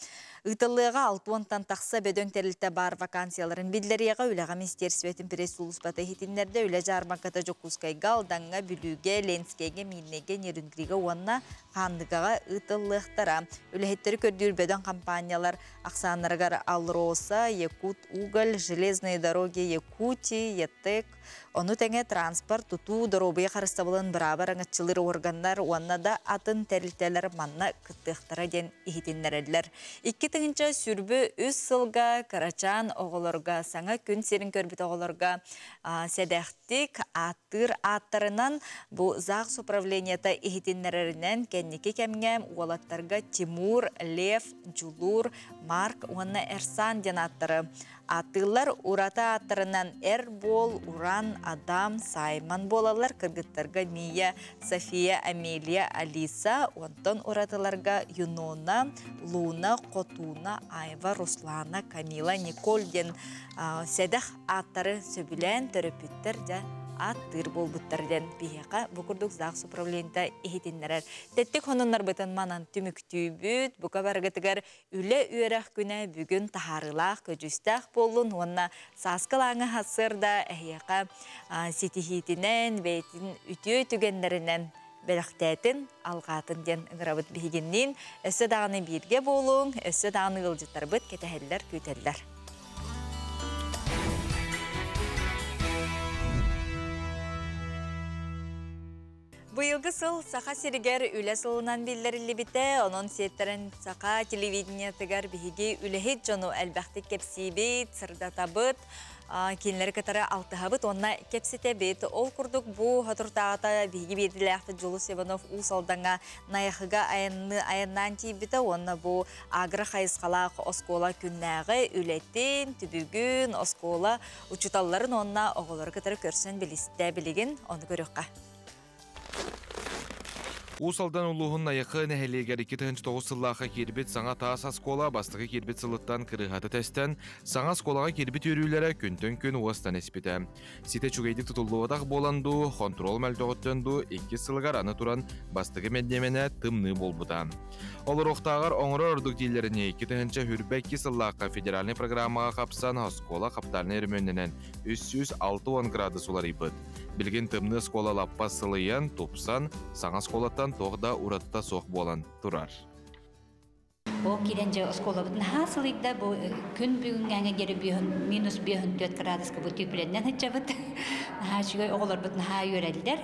ытылыға 6-тан тақса бөдің тәрілті бар вакансияларын білдеріға үліға министерсветін пресс-улыспаты хитинлерді үлі жарбанката жокускайға, алданға, бүліге, ленскеге, миннеге, нерінгриге онна қандығаға ытылықтара. Үліхеттері көрдір бөдің компаниялар ақсанырғар Алроса, Якут, Уголь, Железные дороги, Якутия, Ятек, оны тәңе транспорт, туту, дорубия қарыстабылын бұрабар аңатчылыр органдар, онна да атын тәрілтелер манна күттіқтара ден ихитиннерелер. 2-тіңінші сүрбі үз сылға, Карачан оғылырға, саңа күн серін көрбіт оғылырға сәдәқтік аттыр аттарынан бұл зағыс управленията ихитиннерерінен кәннеке кәмгем уалаттарға Тимур, Лев, Джулур, Марк, онна Эрсан ден аттары. Атылар урата аттарынан Эрбол, Уран, Адам, Сайман болалар, кыргыттарға Мия, София, Амелия, Алиса, онтон уратыларға Юнона, Луна, Котуна, Айва, Руслана, Камила, Николь ден сәдәқ аттары сөбілен төрөпүттер де аттыр болбуттарден бияқа бұқырдық зағыс управлента ехетінлерер. Тәттік хонынлар бұтын манан түміктүйбіт, бұқа барғытығар үлі үйерақ күні бүгін тахарылақ көжістақ болын, онна сасқылаңы хасырда әйеқа сетихетінен бәйтін үтіе түгенлерінен бәліқтәтін алғатын ден ұңырабыт бігеннен өсі дағыны бірге болуң, өсі дағыны ғылжыттар бұт кетәхеллер көйтелдер. Бұйылғы сыл сақа сиригер үлі сылынан білдерілі біті, оның сеттерін сақа телевидение тігер бігі үліхет жону әлбәқті кепсибет, сырдатабыт, кенлері кітары алтығабыт, онна кепсетебет. Ол күрдік бұ ғатыртағыта бігі беділі әқті Жолу Севанов ұсалдаңа найықыға айыннан тейбіті, онна бұ агры қайысқалақ оскола күннәғі үлеттен, түбігін, оскола ұчыталарын онна оғылары кітары көрсін білісті білігін, оны көріққа. Усалдан улуғын айықы нәхелегер 2009 сыллаға кербет саңа таас аскола бастығы кербет сылыттан кырығаты тәстен саңа асколаға кербет өрілері күнтін-күн уастан эспеті. Сите чүгейдік тұтылуыдақ боланду, контрол мәлдоғыттанду, 2 сылғар аны туран бастығы мәднемене тымны болбудан. Олар оқтағар оңыры ордық дейлеріне 2-тігінші хүрбәкки сыллаққа федеральный программаға қапсан аскола қаптарны әрмөнінен 360 градус олар ипыд. Bilgin tımны скола лаппа сылыян, тупсан, саңа сколаттан тоғда уратта соқ болан тұрар. О киренже осколабытын хасылыйда бу күн бүгүнгәнгә гери минус 4 градуска бу типленнән хәҗәбет. Ха шугай огларбытын ха йөрәлдер.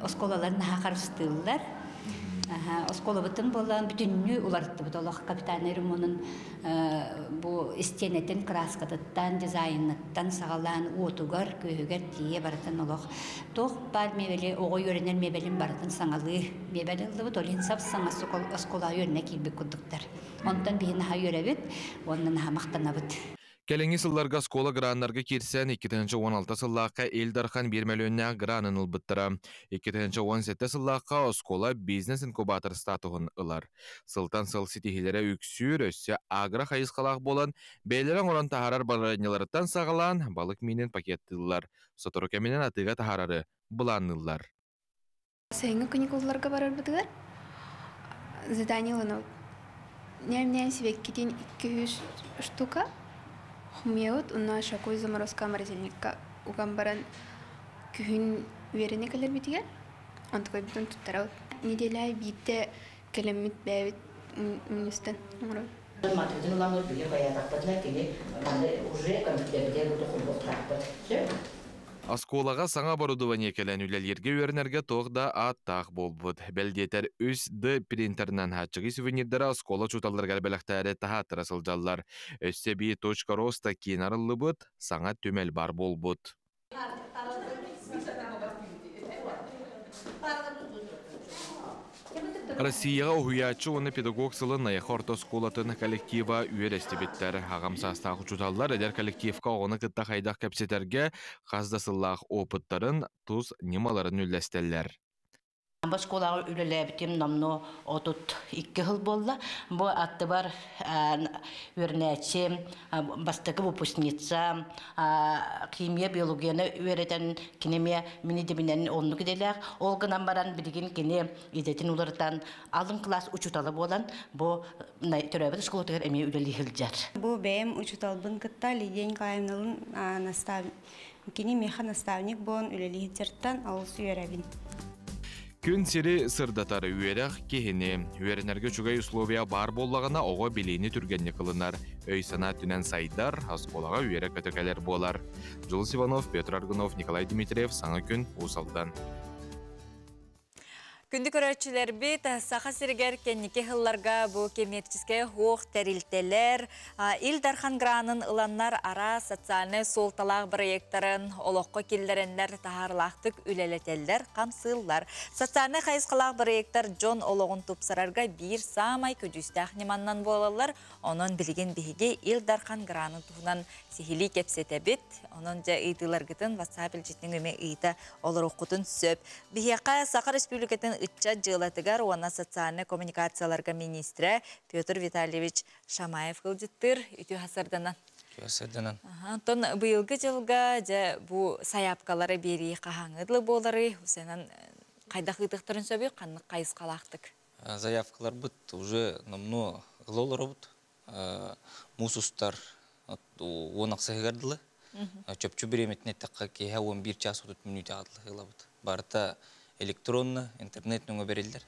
Осколаларын ха карыстылар. Осколабытын болан бүтүннү улартты бу толак капитан Ремонун бу стенетен краскатыттан дизайннаттан сагалан отугар көөгөр тие баратын олох. Тох бар мебели ого йөренер мебелин баратын саңалы мебелин бу толин сап саңа оскола йөрнә килбек кудуктар. Онтан бин ха йөрәбит, оннан ха мактанабыт. Келеңі сылларға скола граннарға керсен 2016 сыллаққа Элдархан 1 миллионна гранын ұлбыттыра. 2017 сыллаққа скола бизнес инкубатор статуғын ылар. Сылтан сыл сетихилері үксүр өссе агра қайысқалақ болан, бәйлерін оран тахарар баранеларыттан сағалан балық менен пакеттылар. Сотору кәменен атыға тахарары бұланылар. Сайынғы каникулларға барар бұдығар? Заданиялыны нәмнен себек кетен 200 штука. Хумеот, уна шакой заморозка морозильника уган баран күхін верене кәлер бітігер. Антықай бітін тұттарау. Неделяй бітті кәлеммет бәйбет үністен. Матвидин уламыр біле баядақпадылар келе, уже компьютерде бұды құлбоқтырақпад. Асколаға саңа оборудование келен үлелерге өрнерге тоғда аттақ болбуд. Бәлдетер үс ды принтернан хатчығы сувенирдері аскола чуталдар бәліқтәрі таға тырасылжалар. Өссе бей .роста кейін арылы бұд, саңа төмел бар болбуд. Россияға ұхуячы оны педагог сылын Наяхорто сколатын коллектива үйересті біттер. Ағам састағы чуталар әдер коллективка оғыны кітта қайдақ кәпсетерге қаздасыллақ опыттарын тұз немаларын үлләстелер. Бу школага үлелебитим намно отут 2 жыл болла. Бу атты бар өрнәче, бастакы выпускница, химия, биологияны өретен кинемия мини дебинен онны киделер. Ол гынан баран билген кине идетин улардан алын класс учуталы болан. Бу төрөбөт школатыр эми үлелихилжар. Бу бем учуталбын кытта Лидия Николаевналын наставник, кине меха наставник бон үлелихилжартан ал сүйөрәбин. Күн сері сырдатары үйерек кехіне, үйеренерге чугай условия бар боллағына оға білейні түргенне қылынар. Өй сана түнен сайдар, асколаға үйерек көтекелер болар. Жылыс Иванов, Петр Аргунов, Николай Дмитриев, Саңа күн, Усалдан. Күнді көрәтшілер бет, сақа сіргер кеннеке хылларға бұл кемерчіске хоқ тәрілтелер, Илдархан гранын ұланнар ара социальный солталақ проекттарын олыққы келдерендер тахарлақтық үлелетелдер қамсыллар. Социальный қайысқалақ проекттар Джон олығын тұпсарарға бір самай көдістәқ неманнан болалар, оның білген бейге Илдархан гранын тұғынан сихили кепсеті бет, оның жа ұйтыларғытын васабіл жетінің өме ұйта олар оқытын сөп. Бейеқа Сақа Республикатын Итча жылатыгар уана социальный коммуникацияларга министрі Петр Витальевич Шамаев қылжыттыр. Үті хасырданан. Хасырданан. Тон бұйылғы жылға бұ саяпкалары бері қағаңыдлы болары, ұсенен қайдақ ұйтықтырын сөбей қанық қайыз қалақтық. Заявкалар бұд уже намно ғылолары бұд. Мусустар онақ сағығардылы. Чөпчу береметіне таққа кейе 11 час 30 минут ағыдлы ғыла бұд. Барыта электронно, интернет нүңі берелдер.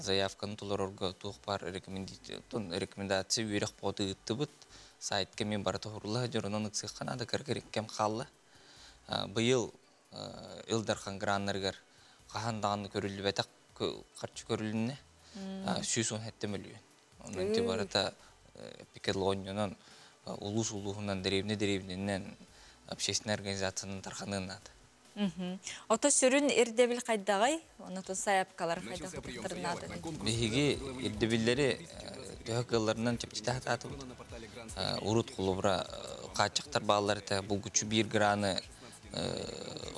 Заявканы тұлар орға туық бар рекомендация үйрек боды үтті бұд. Сайтке мен бары тұғырлы жұрынан ұқсыққан ады кәргереккем қалды. Бұйыл Илдархан граннарғар қағандағаны көрілі бәтақ қарчы көріліне 110 әттем өліген. Оның те барыта пикерлонынан улус-улуғынан деревне-деревненен общественный организацияның тарқанығын ады. Ото сүрін ердебіл қайдағай, оны тұн саяпкалар қайдағы бұқтырынады. Бейге ердебілері түйіқыларынан чепчеті ататы бұд. Урут құлыбыра қачықтар бағалары бұл күчі бір граны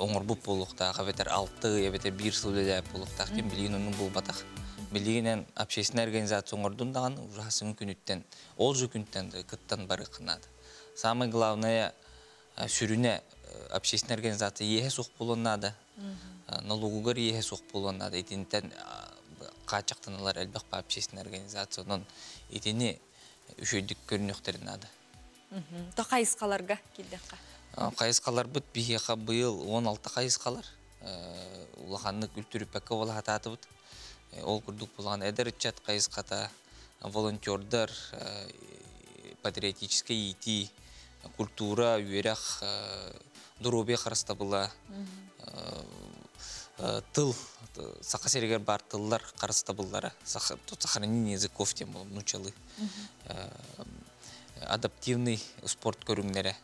оңыр бұп болуқта, қабетер 6, ебетер 1 сылбелі болуқтақ кен білген оның бұл батақ. Білгенен общественный организация оңырдыңдаған ұжасың күніттен, ол жу күніттен күттен бары қынады. Самый главное сүріне общественная организация ехе сух болоннады, налогугар ехе сух болоннады. Итинтен қачақтаналар әлбәқ па общественная организацияның итини үшөйдік көрінөктерін ады. Тоқайысқаларға келдіққа? Қайысқалар бұд бейеқа бұйыл 16 қайысқалар. Улаханны күлтүріппәкі ола хататы бұд. Ол күрдік бұлған әдір үтчат қайысқата, волонтердар, патриотический ити, культура, үйерек, дұрубе қарыста бұла, тыл, сақа серегер бар тыллар қарыста бұллары, сахаранин языков тем бұл, нучалы. Адаптивный спорт көріңлері.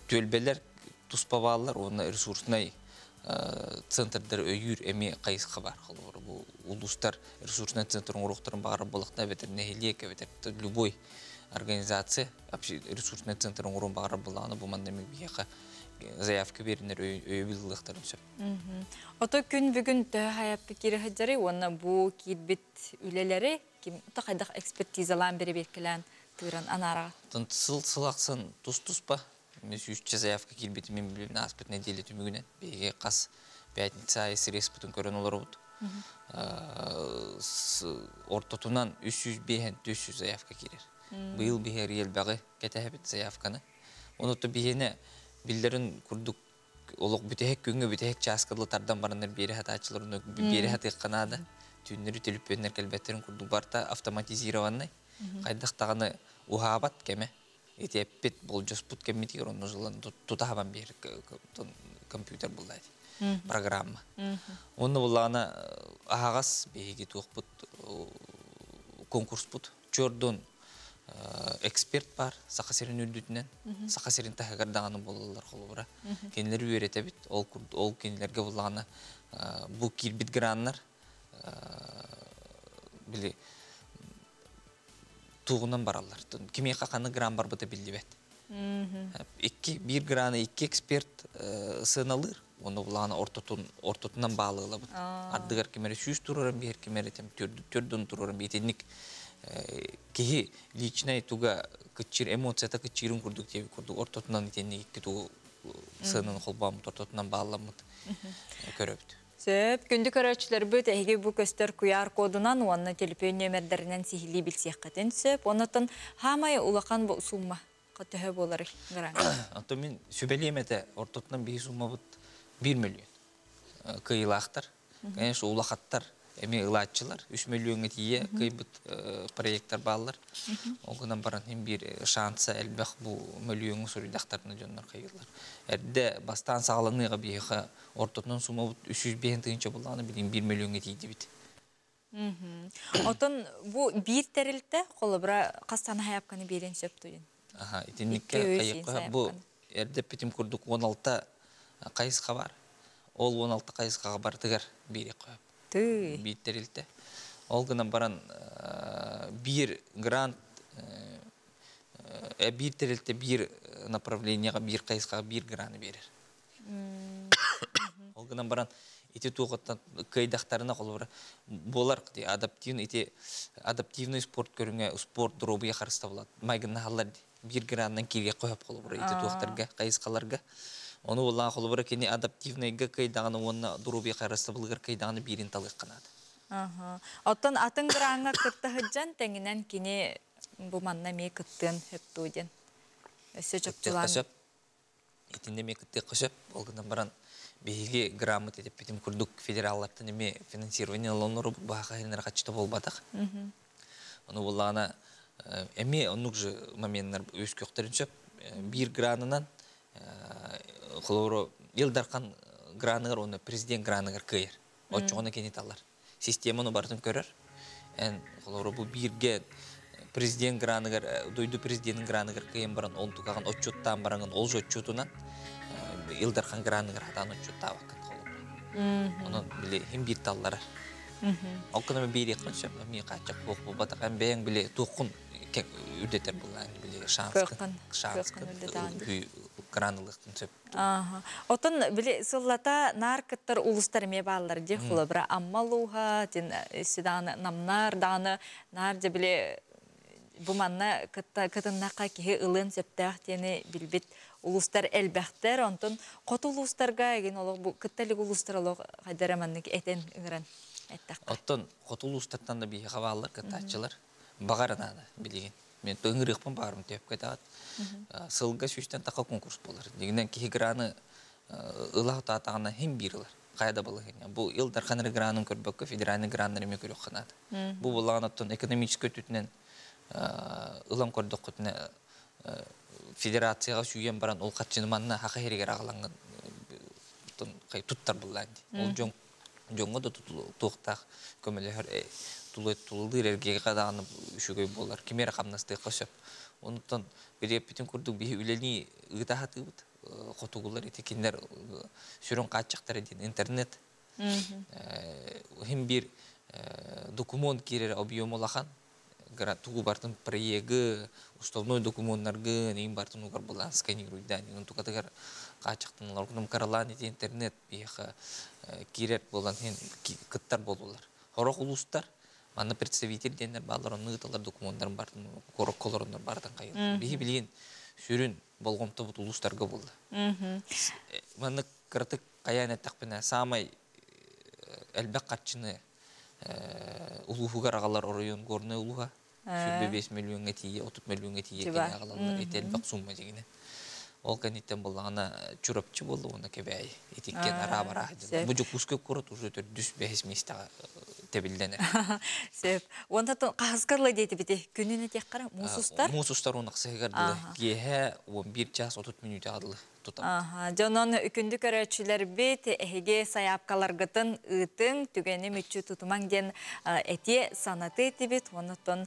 Төлбелер, тұспавалар, оны ресурсынай центрдар өйір әме қайысқа бар. Улустар ресурсынай центрын ұрықтырын бағары болықта бетер нәхелек, бетер любой организация ресурсный центрын ұрын бағары болағаны бұл мандамек бейеқа заявка берінер өйбілділіктарын сөп. Ото күн бүгін төхі хаяппы кері хаджары, оны бұл кейдбет үлелері қайдақ экспертизалан бері беркелен тұйран анараға? Сылақсын тұс-тұс па? Мен сүйшче заявка келбеті мен білімін аспет неделі түмігінен. Беге қас пятница айсы респутын көрін олар бұд. Ортотунан 300-400 заявка керер. Бұйыл бігер ел бағы кәтәхәбет заявканы. Оны то бігені білдерін күрдік олық бүтәхек күнгі бүтәхек часкадылы тардан барыныр бері хатачыларын бері хатық қанады. Түйінері төліп бөнер кәлбәттерін күрдік барта автоматизированы. Қайдақтағаны ухабат кәме. Эти опять был джаспут комментирован, но желан тутахабан бер компьютер был дать программа. Он была она агас беги тухпут конкурс пут чордон эксперт бар сахасерин үрдүтүнөн сахасерин тахагардаганы бололор холобура кенелер үйрөтө бит ол кенелерге булганы бу кирбит граннар били туғынан баралар. Кеме қақаны гран бар бұты білді бәт. Bir граны 2 эксперт сыналыр. Оны бұлағаны ортотынан бағылығы бұд. Ардығар кемері 100 тұрырын бейір кемері түрдің тұрырын бейтенік кеге личнай туға күтчір эмоцията күтчірін күрдік тегі күрдік. Ортотынан етенік екі туғы сынын қолбамыд, ортотынан бағыламыд көрөбді. Сөп, күнді көрәтшілер бүт әйге бұл көстер QR кодынан, оны телефон нөмірдерінен сихили білсек қатын сөп. Онытын хамай улақан бұл сумма қытығы болары ғыран. Антон мен сөбелеметі ортотынан бей сумма бұд 1 миллион кыйлақтар. Конечно, улақаттар, әме ұлатшылар 3 миллионға тие кый бұд проекттар балылар. Оғынан баран hem bir шансы әлбәқ бұл миллионғы сұридақтарына жонлар қайғылар. Әрді бастан сағаланыға бейіға ортотынан сума 300 бейін тыгынша болғаны білейін 1 миллионға тейді біт. Отын бұл бір тәрілті қолы бұра қастаны хаяпқаны берен сөп тұйын? Итінікке қайыққа бұл әрді петім күрдік 16 қайысқа бар. Ол 16 қайысқаға бар тығар берек қойып. Бір тәрілті. Ол ғынан баран бір грант, бір тәрілті бір направленияға бір қайысқаға бір граны берер. Ол ғынан баран ити туғаттан кайдақтарына қолы болар адаптивный спорт көріңе спорт дробыя қарыста болады. Майгынна халар бір граннан керге қойып қолы бұра ити туғаттарға, қайысқаларға. Оны олан қолы бұра кені адаптивныйға кайдағаны онына дробыя қарыста бұлғыр кайдағаны берін талық қанады. Оттан атын гранға күтті хүджан тәңінен кені бұманна ме күттін хөпті өден. Өсі жоқтылан. Етінде ме күтті қышып, олғынан баран бейге грамот етіп бетім күрдік федераллардың еме финансирование алоныры баға әлінер қачыты болбадық. Оны болағына әме онық жы моменттер өз көқтерін сөп, бір гранынан құлыры елдарқан граныгар, оны президент граныгар көйер. Отчоғына кенет алар. Системаны бартын көрір. Құлыры бұл бірге президент граныгар, дойду президент граныгар көйен баран, ол тұқаған отчоттан баранған ол жо отчотынан Илдархан граныгар хатан отчетта вакыт колу. Оны биле хим бир таллары. Окуна мен бир якын сөп, мен качак бок болбата кан бең биле тукун үрдетер булган биле шанс гранылыктын сөп. Отон биле сыллата наркаттар улустар ме баллар же хулабра аммалуха тен сидан намнар даны нар же биле буманна кытыннака кихи ылын сөптах тени билбит улустар элбәхтер, онтон қот улустарға еген олық бұл күттәлік улустар олық қайдараманнык әтен үңірін әттақ. Оттон қот улустардан да бейі қавалылар, күттәтчілер бағарынады білеген. Мен тоңырықпын барым деп кетат. Сылга сүштен тақа конкурс болар. Дегеннен ки граны ылах татагына хем бирилер. Кайда болы. Бу Илдар ханыр гранын көрбөккө федеральный граннар эме көрөк канат. Бу болгонотон экономический түтүнөн ылам көрдүк көтүнө федерацияга сүйген баран ол катчыныманна хака херегер агаланган кай туттар булланди. Ол жоңго да туктак көмөлөр тулды эрге кадаганы үшөгөй болар. Кимер камнасты кошоп. Онтон береп бүтүн курдук би үлени ыдахатыбыт. Котугулар этекиндер сүрөн качактар ден интернет. Хим бир документ кирер объемолахан. Тугу бартын проегі, уставной документтаргы, нейін бартын угар болан сканируйдан. Тукатыгар качақтын лоргуным каралан ете интернет бияха кирер болан кыттар болулар. Хорок улустар, маны представитель денер балар, ныгыталар документтарын бартын, корок колорундар бартын кайын. Бихи билген сүрін болгомты бут улустарга болды. Маны кыртык каян аттақпына самай әлбәк қатчыны улуғығар ағалар орайын горны улуға. Сүрбе 5 миллионға тие, 30 миллионға тие кені ағалар әті әлбәк сумма дегені. Ол кәнеттен болағына чүрапчы болды, оны кәбәй. Етеккен ара-бара. Бұжы күскөк көріт уже 4-5 местаға тәбілденер. Сеп. Онда қағызқарлы дейті біте күніне тек қара мұсустар? Мұсустар оны қысығардылы. Геhe 11 час 30 минут ағылы. Жонон үкінді көрәтшілер бет әхеге саяпкаларғытын ұйтын түгені мүтчі тұтыман ден әте санаты етібет. Онытын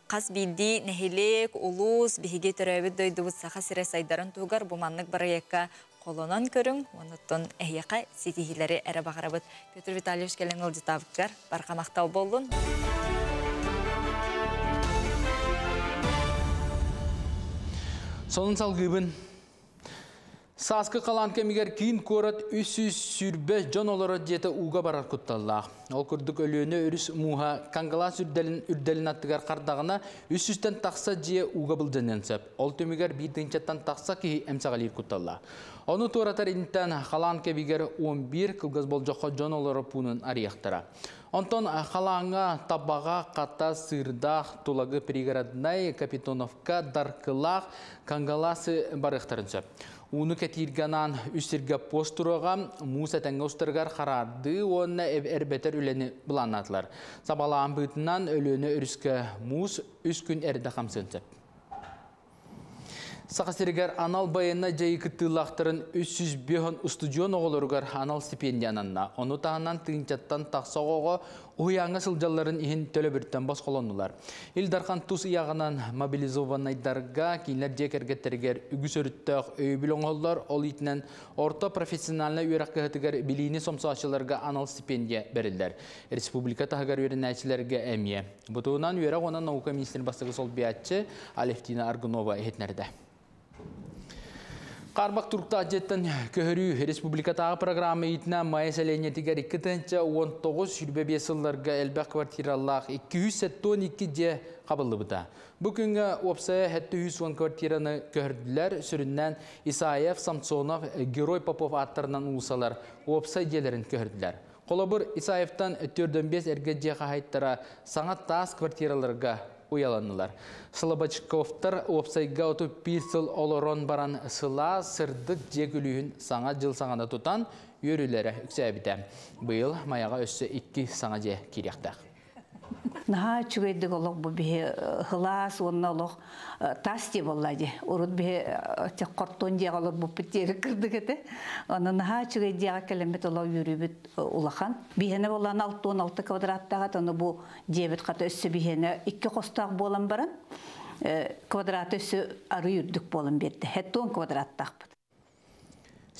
қас білді нәхелек, ұлыз, бігеге түрәбі дөйдібіт сақа сірі сайдарын туғар бұманлық барайыққа қолынан көрің. Онытын әйеқа сетихилері әрі бағарабыт. Петр Витальевич кәлен ұлдытавыққар барқамақтау болын. Сонын салғыбын. Саскы қалан кемігер кейін көріт үсіз сүрбе жон олары деті уға барар күтталлақ. Ол күрдік өліөне үріс мұға қаңғала үрделін аттығар қардағына үсізден тақса жие уға бұлденен сөп. Ол төмігер бейдіңчеттен тақса кейі әмсағалир күтталлақ. Оны туаратар интен қалан кемігер 11 кылғыз бол жоққа жон олары пұнын арияқтыра. Онтон халаңа табаға қата сырдақ тулагы пригороднай Капитоновка дарқылақ қаңғаласы барықтарын сөп. Уны кәтирганан үстерге постураға Муса тәңгі ұстырғар қарарды, оны әрбетер үлені бұланатылар. Сабалаған бұйтынан өліні үріскі Мус үс күн әрді қамсын сөп. Сақасыргар анал байына жайы күттілақтырын 305 студион оғылырғар анал стипендиянанна. Оны тағынан тыңчаттан тақса оғы ұяңы сылжаларын ең төлі бірттен бас қолонылар. Илдархан тұсияғынан мобилизованайдарға кейлер жекергеттергер үгіс өріттіғ өйбіл оңғылар ол етінен орта профессионалына үйрақ көхітігер білейіні сомсашыларға анал стипендия берілдер. Республика тағығар өрін әйшілерге әмие. Бұтуынан үйрақ оны наука министр бастығы сол биятчы Алевтина Аргунова етнерді. Қарбақ тұрқта жеттен көхірі республикатағы программы етіне майы сәленетігер 2-19 сүрбе сылларға әлбәқ квартираллақ 212 же қабылды бұта. Бүгінгі опсая 710 квартираны көхірділер сүріннен Исаев, Самсонов, Герой Попов аттарынан ұлысалар опсай делерін көхірділер. Қолабыр Исаевтан 4-5 әрге же қағайттара саңат тас квартираларға уяланылар. Слободчиковтар опсайга отып bir сыл олорон баран сыла сырдык жегүлүйін саңа жыл саңада тұтан өрілері үксәбіті. Бұл маяға өссі 2 саңа же керектақ. Наха чугайдык олық бұл бе хылас, онна олық тас де болады. Орыд бе қорттон де олар бұл біттері кірдік еті. Оны наха чугайдыға кәлемет олар үрібіт ұлақан. Бейхені болан 6-16 квадраттаға, оны бұл дебет қаты өссі бейхені 2 қостақ болан баран. Квадрат өссі ары үрдік болан берді. 10 квадраттақ бұд.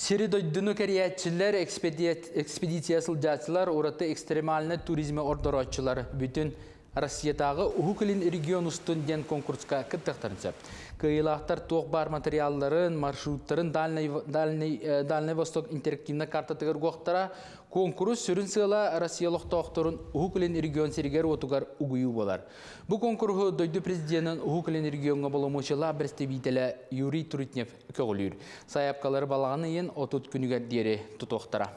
Сері дойдыны кәриятчілер, экспедиция сылжатчылар, ораты экстремальны туризме ордоротчылар бүтін Россиятағы ұхықылын регион ұстын ден конкурсқа кіттіқтарынсы. Кыйлақтар тоқ бар материалларын, маршруттарын Дальний Восток интерактивна картатығыр қоқтара конкурс сүрін сыла Россиялық тоқтырын ұхықылын регион серігер отуғар ұғыю болар. Бұл конкурсу дойды президентін ұхықылын регионға болымышыла бірстебейтелі Юрий Трутнев көгілір. Саяпқалары балағаны ең 30 күнігер дері тұтоқтара.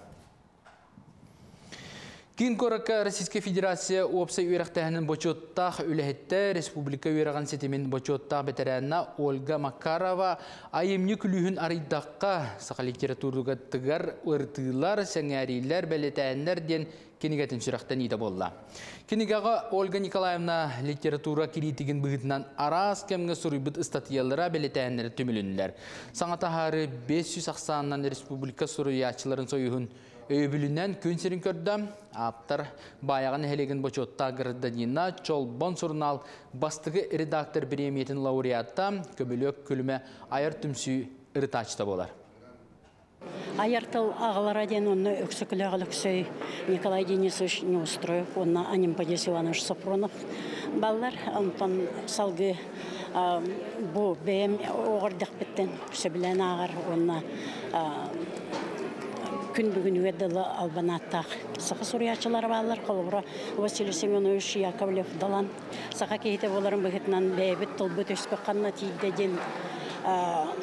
Кин коракка Российская Федерация опса үйрақтағының бочоттақ үләхетті республика үйраған сетімен бочоттақ бетерәнна Ольга Макарова айымны күліхін аридаққа сақа литературуға тығар ұртылар, сәңәрилер, бәлетәнлер ден кенігетін сүрақтан иді болла. Кенегаға Ольга Николаевна литература критигін бұғытынан арас кәмгі сұрыбыт статьялара бәлетәнлері түмілінлер. Саңатағары 580-нан республика сұрыячыларын сойығын өйбілінен көнсерін көрді. Аптар баяғын әлеген бочотта ғырдадина Чолбон сұрнал бастығы редактор премиятын лауреатта көбілік күліме айыр түмсі ұрытачта болар. Аяртыл ағалара ден онны өксікілі ағылықсөй Николай Денисович Неустроев, онна Анимпадес Иванович Сапронов баллар. Антон салғы бұ бәйім оғырдық біттен сөбілен ағар, онна күн бүгін өйділі албанаттақ сақы сұриячылар балар, қолыбыра Василий Семенович Яковлев далан. Сақа кейті боларын бұғытынан бәйбіт тұлбыт өспі қанна тейдеден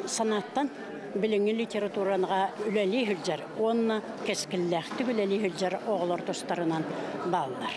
санаттан біліңі литератураныға үләлі хүлжар, онына кәскілләқті үләлі хүлжар оғылар тұстарынан балар.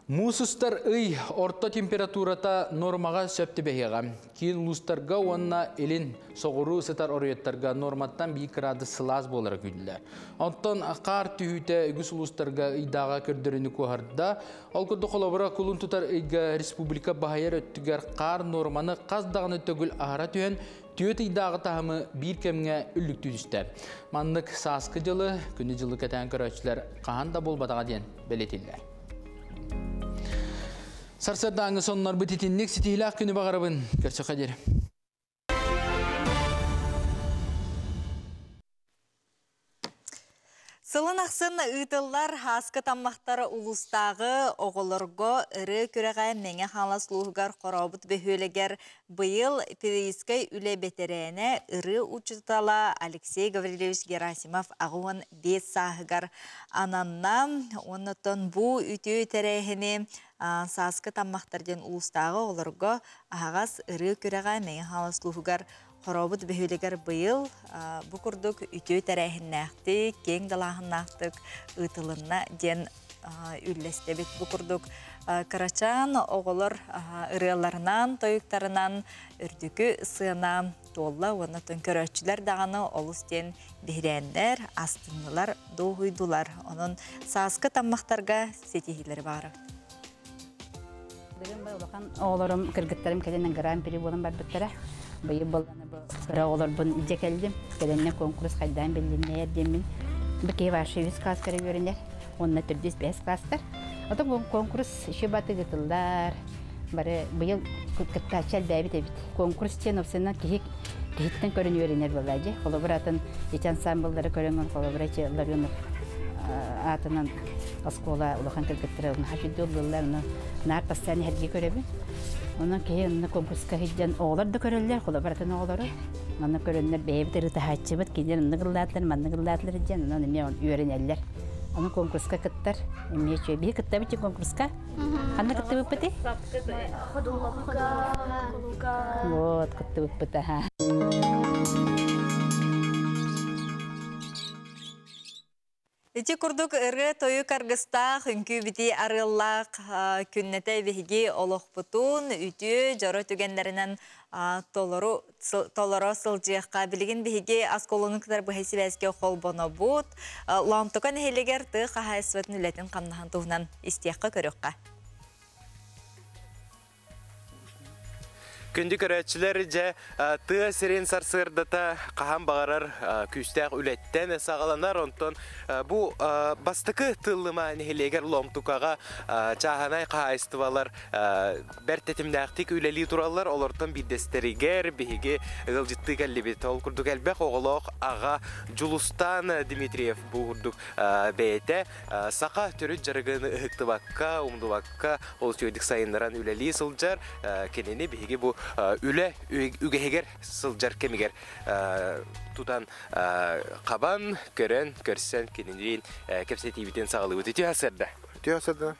Мусустар ый орта температурата нормаға сөпті бәйеға. Кейін лустарға онына елін соғыру сытар орыеттарға норматтан 2 градус сылаз болары күлілер. Онтан қар түйіті үгіс лустарға ыйдаға көрдіріні көғарда, ол күрді қолабыра күлін тұтар ыйға республика бағайыр өттігер қар норманы қаздағын өттігіл ағара түйен түйет ыйдағы тағымы бір кемге үллік түйісті. Манлық сасқы жылы, күні жылы кәтән көрәтшілер қағанда болбадаға ден белетілер. Сарсырдаңы сонлар бұтетіннік сетейлақ күні бағарабын. Көрсі қадер. Сылын ақсын ұйтылар хасқы таммақтары ұлыстағы оғылырғы үрі көріға мәңе халас луғығар қорабыт бөхөлігер бұйыл перейскай үлі бетерәне үрі ұчытала Алексей Гаврилевич Герасимов ағуын 5 сағығар ананна. Онытын бұ үті өтерәйіні сасқы таммақтардан ұлыстағы оғылырғы ағас үрі көріға мәңе халас луғығар Хоробыт бөхөлігер бұйыл бұқырдық үтөй тәрәйіннәқті, кең далағыннақтық ұтылынна ден үллестебет бұқырдық. Карачан оғылыр ұрыларынан, тойықтарынан үрдікі сыйына толла, оны көрәтшілер дағаны олыстен бейрәндер, астынлылар доғыйдулар. Оның сасқы таммақтарға сетихилері бары. Оғылырым, кіргіттарым кәденен гран-при болын бар біттірі. Бұйы болғаны бұра олар бұн үзе кәлдім. Кәденне конкурс қайдан белдімне ердемін. Бүкей Варшевец класскары көріндер. Онына түрдес 5 класстар. Ота конкурс үші баты ғытылдар. Бары бұйыл күттачал бәбіт әбіт. Конкурс тен опсынан кехеттен көрін өрінер болады. Қолы атын ет ансамблдары көрінген қолы бұра че Ларионов атынан оскола ұлыған кіргіттірі. Хашуды олылар нар пастаны әрге көребін. Onun keyin konkurska giden oğlar da körüller, kolaboratan oğları. Onun körünler beybi de tahaççıbıt, gidelim nıgıllatlar, nıgıllatlar edeceksin. Onun emiyor öğrenerler. Onun konkurska kıttar. Emiyor şöyle bir kıtta biçim konkurska. Hangi kıtta bu pati? Вот, kıtta bu pati ha. Ити курдук ыры тойу каргыста хүнкү бити арыллак күннете беги олохпутун үтү жоро түгендеринен толоро сылжыакка билигин беги асколонуктар бу хесибеске холбоно бут ламтокан хелегер ты хахайсватын үлетин каннахан тугунан истиякка көрөкка. Күнді көрәтшілер жа тыа сирен сарсырдата қахан бағарар күстәқ үлеттен сағаланар. Онтон бұ бастықы тылыма нехелегер ломтукаға чағанай қағайстывалар бәртетімдәқтік үләлі туралар. Олортон бидестерігер бейге ғылжытты кәлібет. Ол күрдік әлбәқ оғылық аға Жулустан Дмитриев бұ күрдік бәйті. Сақа түрі жарығын ұқтыбаққа, умдыбаққа ол сөйдік сайынларан үләлі сылжар. Кенені бейге бұ үлі үгегер сылжар кемегер тутан қабан көрен көрсен кенендейін кепсетивитен сағылы өте түйасырды. Түйасырды.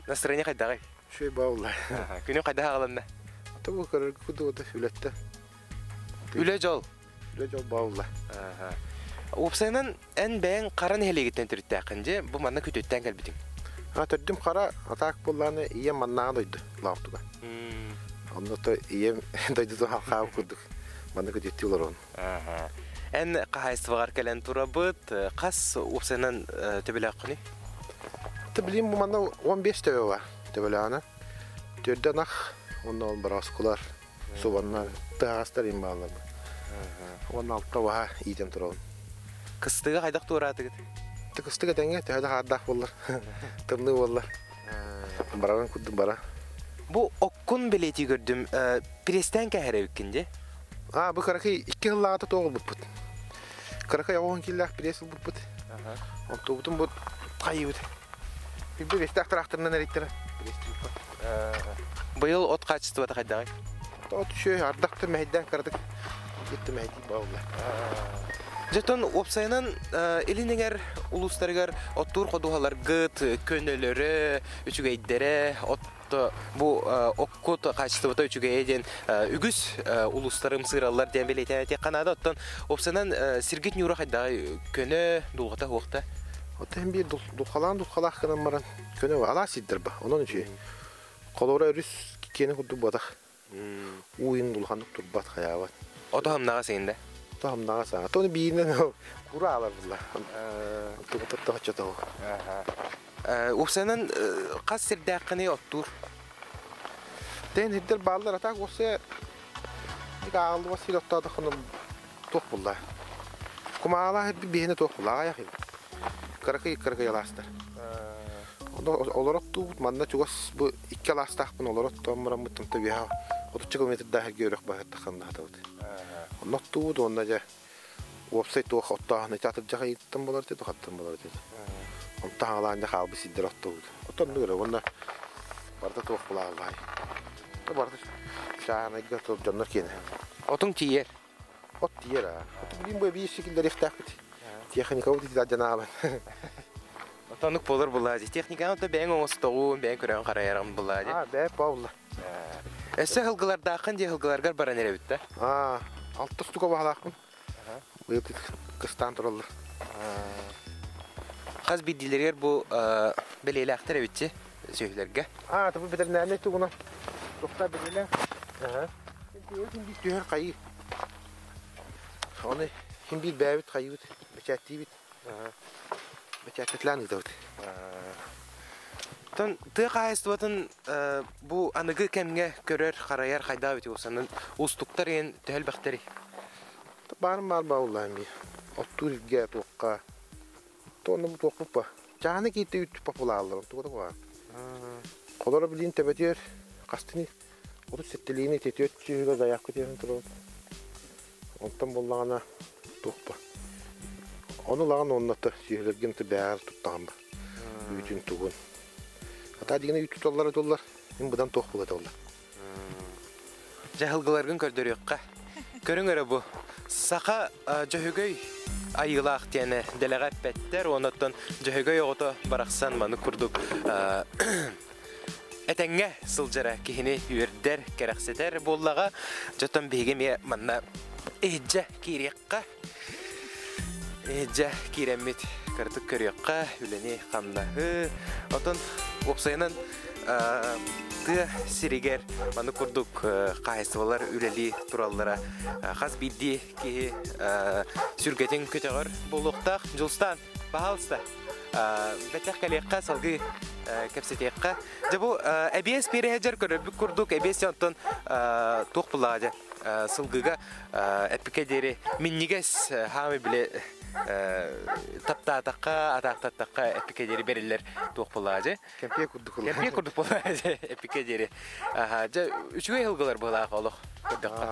Настроение қайдағай? Шөй бауылы. Күнен қайдағы қаланды? Табыл көрергі күді өті үлетті. Үлі жол? Үлі жол бауылы. Опсайнан ән бәйін қара нәхелегеттен түрітті әқінде, бұл манна көтеттен кәлбітің? Түрдім қара атақ болғаны ие маннаға дойды лауқтыға. Онды ие дойды халқауы күрдік. Манна көтетті олар оны. Ән қағайсывағар кәлін тұра бұд, қас опсайнан төбелі ақыны? Төбелейм бұл манна 15 төбе бар төбелі аны. Түрден ақ, онда ол бір асқылар, субанлар, тағастар ең бағалар. Оның алтта уаға идем тұрауын. Кыстыға қайдақ туыраты кеді? Кыстыға дәңе, тәйді қардақ болар, тұрны болар. Бараған күддің бара. Бұл оққын білеті көрдім, престен кәхәрі өккенде? Бұл қарақай 2 жыллағата тоғыл бұт. Қарақай оғын келләқ пресіл бұт. Он тоғытын бұт қайы бұт. Бір бесті ақтыр-ақтырынан әреттері. Бұйыл от қачысты бата қайдағай? От үші ардақты мәйден қардық. Кетті мәйді бауылар. Жетон опсайынан елінегер улустарыгар оттур қодуғалар ғыт, көнелері, үчігейдері, бұл оққот қачысты бұта үчігейден үгіз улустарым сыралар ден белейтен әте қанады. Оттан опсайынан сиргет нүрі қайдағы көне дұлғыта хуақта? Оттан бір дұлқалақ қынан маран көне ала сиддір ба. Onun için қолуыра үріс кені күрді бадақ. Уйын дұлғандық тұрбат қаяғат. Ото хамнаға сейінде? Ото хамнаға саңа. Тоны бейінен күрі алар бұлла. Тұғы чатау. Опсайынан қас сірді аққыны оттур? Дән хиддер балдар атақ осы ағылды ба сел оттады қыным тоқ бұлла. Құма ала херді бейіне тоқ бұлла. Аяқ еді. Қарақай аластар. Олар оттуғыт манда чуғас бұл 2 аластақпын олар оттуған мұрам мұттымты бейхау. 30 километрда көрек бағытта қанда атауды. Оны оттуғыт онда жа опсайт оқ оттағын айтатыр жаға еттім болар деді, оқтым болар деді. Онта ағалағында қалбы сиддер оттуғыт. Оттанды көрек, онда барда тоқ бұла ағалай. Барда шағын айға тоқ жонлар кені. Отың тиер? От тиер, оты білейін бой бейіз шекілдер ектақ біті. Техникау дейді жанабын. Отанық болыр бұлады. Техниканы да бәң оңысы тоғуын, бәң көрен қарайарым бұлады. Бәп бауылы. Әсі ғылғыларды ақын де ғылғыларғар баран әрі бітті? 6 стуға бағалақпын. Бұл қыстан тұралыр. Қаз бейділергер бұл білейлі ақтар әбітті сөйлерге? Бұл бедернәне тұғына. Тоқта білейлі. Түйер қайы. Оны хим bir бәбіт қайы бұд. Бәчәтті бұд. Бәчәттітлән ұдауды. Ты қайысты батын бұл анығы кәмге көрер қарайар қайда өте олсанын ұстықтар ең төхіл бәқтері? Барым бар бауылайым бей. Оттур үлге тоққа. Тоны бұл тоқ бұппа. Жағаны кейті үтті популалылар. Тұғыды қоған. Қолары білейін тәбәтер. Қастыны. Оты сеттелейіне тәті өтчігі заяқ көтерін тұрады. Онтан болағана тоқпа. Оны лаған оннаты сүйелерген бәғар тұттаған ба. Үйтін тұғын. Ата дегені үйтіп толлар өтолар. Мен бұдан тоқ болады олар. Жағылғыларғын көрдері өққа. Көрің өрі бұл. Сақа жөйгөй айылақ тені дәліға бәттер. Онаттан жөйгөй оғыты барақсан маны күрдік. Әтәңге сылжара кейіне үйердер кәрәқсетер боллаға. Жотан бейгеме манна әйджә кейрекқа. Әйджә кейремет кірдік көрекқа. Үлене қамдағы. Отын опсайынан ты сиригер маны күрдік қайсывалар үлелі тураллара қаз бидді ке сүргетін көтеғыр болуқтақ жылстан бағалыста бәтәқ кәлеққа салғы кәпсетеққа жабу әбес перехәджер көріп күрдік әбес янтын тоқ бұлағады сылғыға әпікәдері миннигес хамы біле таптатаққа, атақтатаққа әпікедері берілер тоқ болады. Кәмпе күрдік болады әпікедері. Үшіге елгілер болағы олық күрдіққа.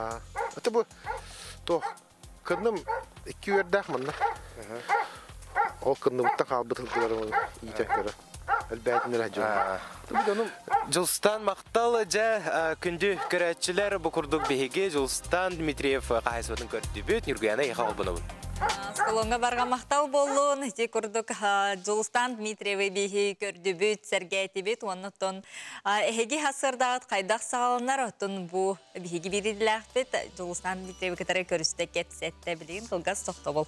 Әті бұл тоқ күрдім 2 өрдәқ мұнда. Ол күрдім ұтта қалбы тұлғылары итен көрі. Әлбәтінер әжі. Жылстан мақталы жа күнді көрәтшілер бұл күрдік бейге Жылстан Дмитриев қайсыватын көрді бөт, Нұргияна еқа олбыны бұл. Сколонга барга мақтал болуын, те күрдік Жылстан Дмитриевы бейхи көрді бүт, сәргәйті бүт, оннықтың әхеге хасырдағыт қайдақ сағалынар, оттың бұл бейхи береділәқ бүт, Жылстан Дмитриевы кітары көрісті кәпсетті білген қылғас соқты бол.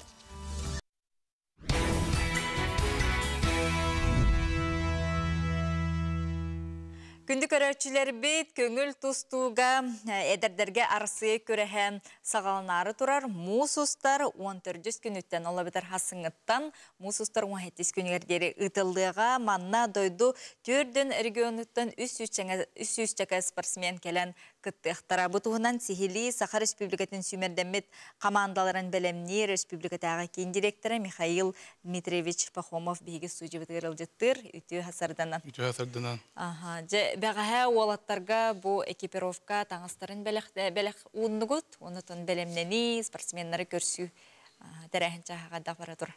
Күнді көрәтшілер бейт, көңіл тұстуға әдірдерге арсы көрәхән сағаланары тұрар. Мусустар 14 күніттен ола бітір хасыңыттан. Мусустар 17 күнігердері ұтылдыға манна дойду түрдің регионыттан үс чака спортсмен келен кыттықтара. Бұтығынан Сихили Саха Республикатын сүймердемет командаларын бәлемне Республикатаға кейін директоры Михаил Дмитриевич Пахомов бейгі студия бітіріл жеттір. Үті хасарданан. Бәғаға олаттарға бұл экипировка таңыстарын бәлік ұнығыт, онытын бәлемнені спортсменлары көрсі тәрәхін чағағада бара тұр.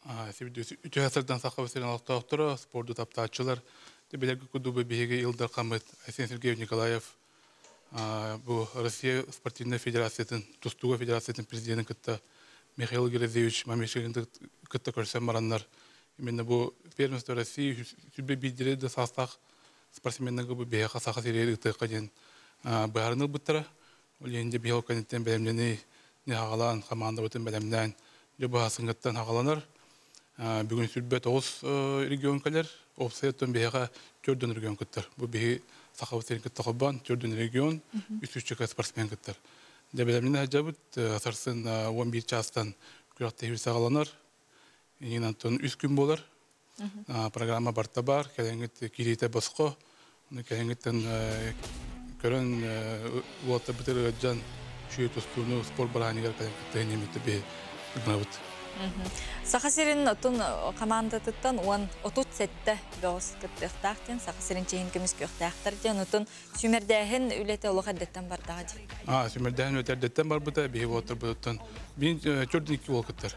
Үті хасардан саққа өсерін алықтағы тұры, спорды таптачылар, бәлігі күдубы бейгі Илдар Қамыт, Айсен Сергеев Николаев, бұл Россия спортивная федерациятын, Тустуға федерациятын президентін күтті Михаил Герезевич Мамешегінді күтті көрсен маранлар. Именно бұл первенство России сүрбе бейдереді састақ спортсменнің бұл бейға сақы серері ұтыққа ден бағарыныл бұттыра. Ол енді бейғыл кәнеттен бәлемдені не ағалан, команда бұтын бәлемден жобы асыңғыттан ағаланар. Бүгін сүрбе 9 регион кәлер, опсайттың бейға 4 регион күттір. Бұл бейгі сақы серін күтті қобан, 4 регион, 3 спортсмен күттір. Дәбелемдені әжабыт, асарсын 11 частан күрақта хевіс ағаланар. Енен антон 3 күн болар. Программа барта бар, кәлеңгіт кирейті босқо. Кәлеңгіттен көрін уатта бітір ғаджан шүйет ұстуыны спорт баранигар кәлеңгітті неметі бей үгінабыт. Сақасерін отын командатыттан он отут сәтті бәғыз күттіқтақтен, Сақасерін чейін көміз көқтіқтарден, отын сүмердәхін үлеті олық әдеттен бардағы дейм. Сүмердәхін өте әдеттен бар бұда, бейі отыр бұдыттан. Бейін 4-2 ол күттір.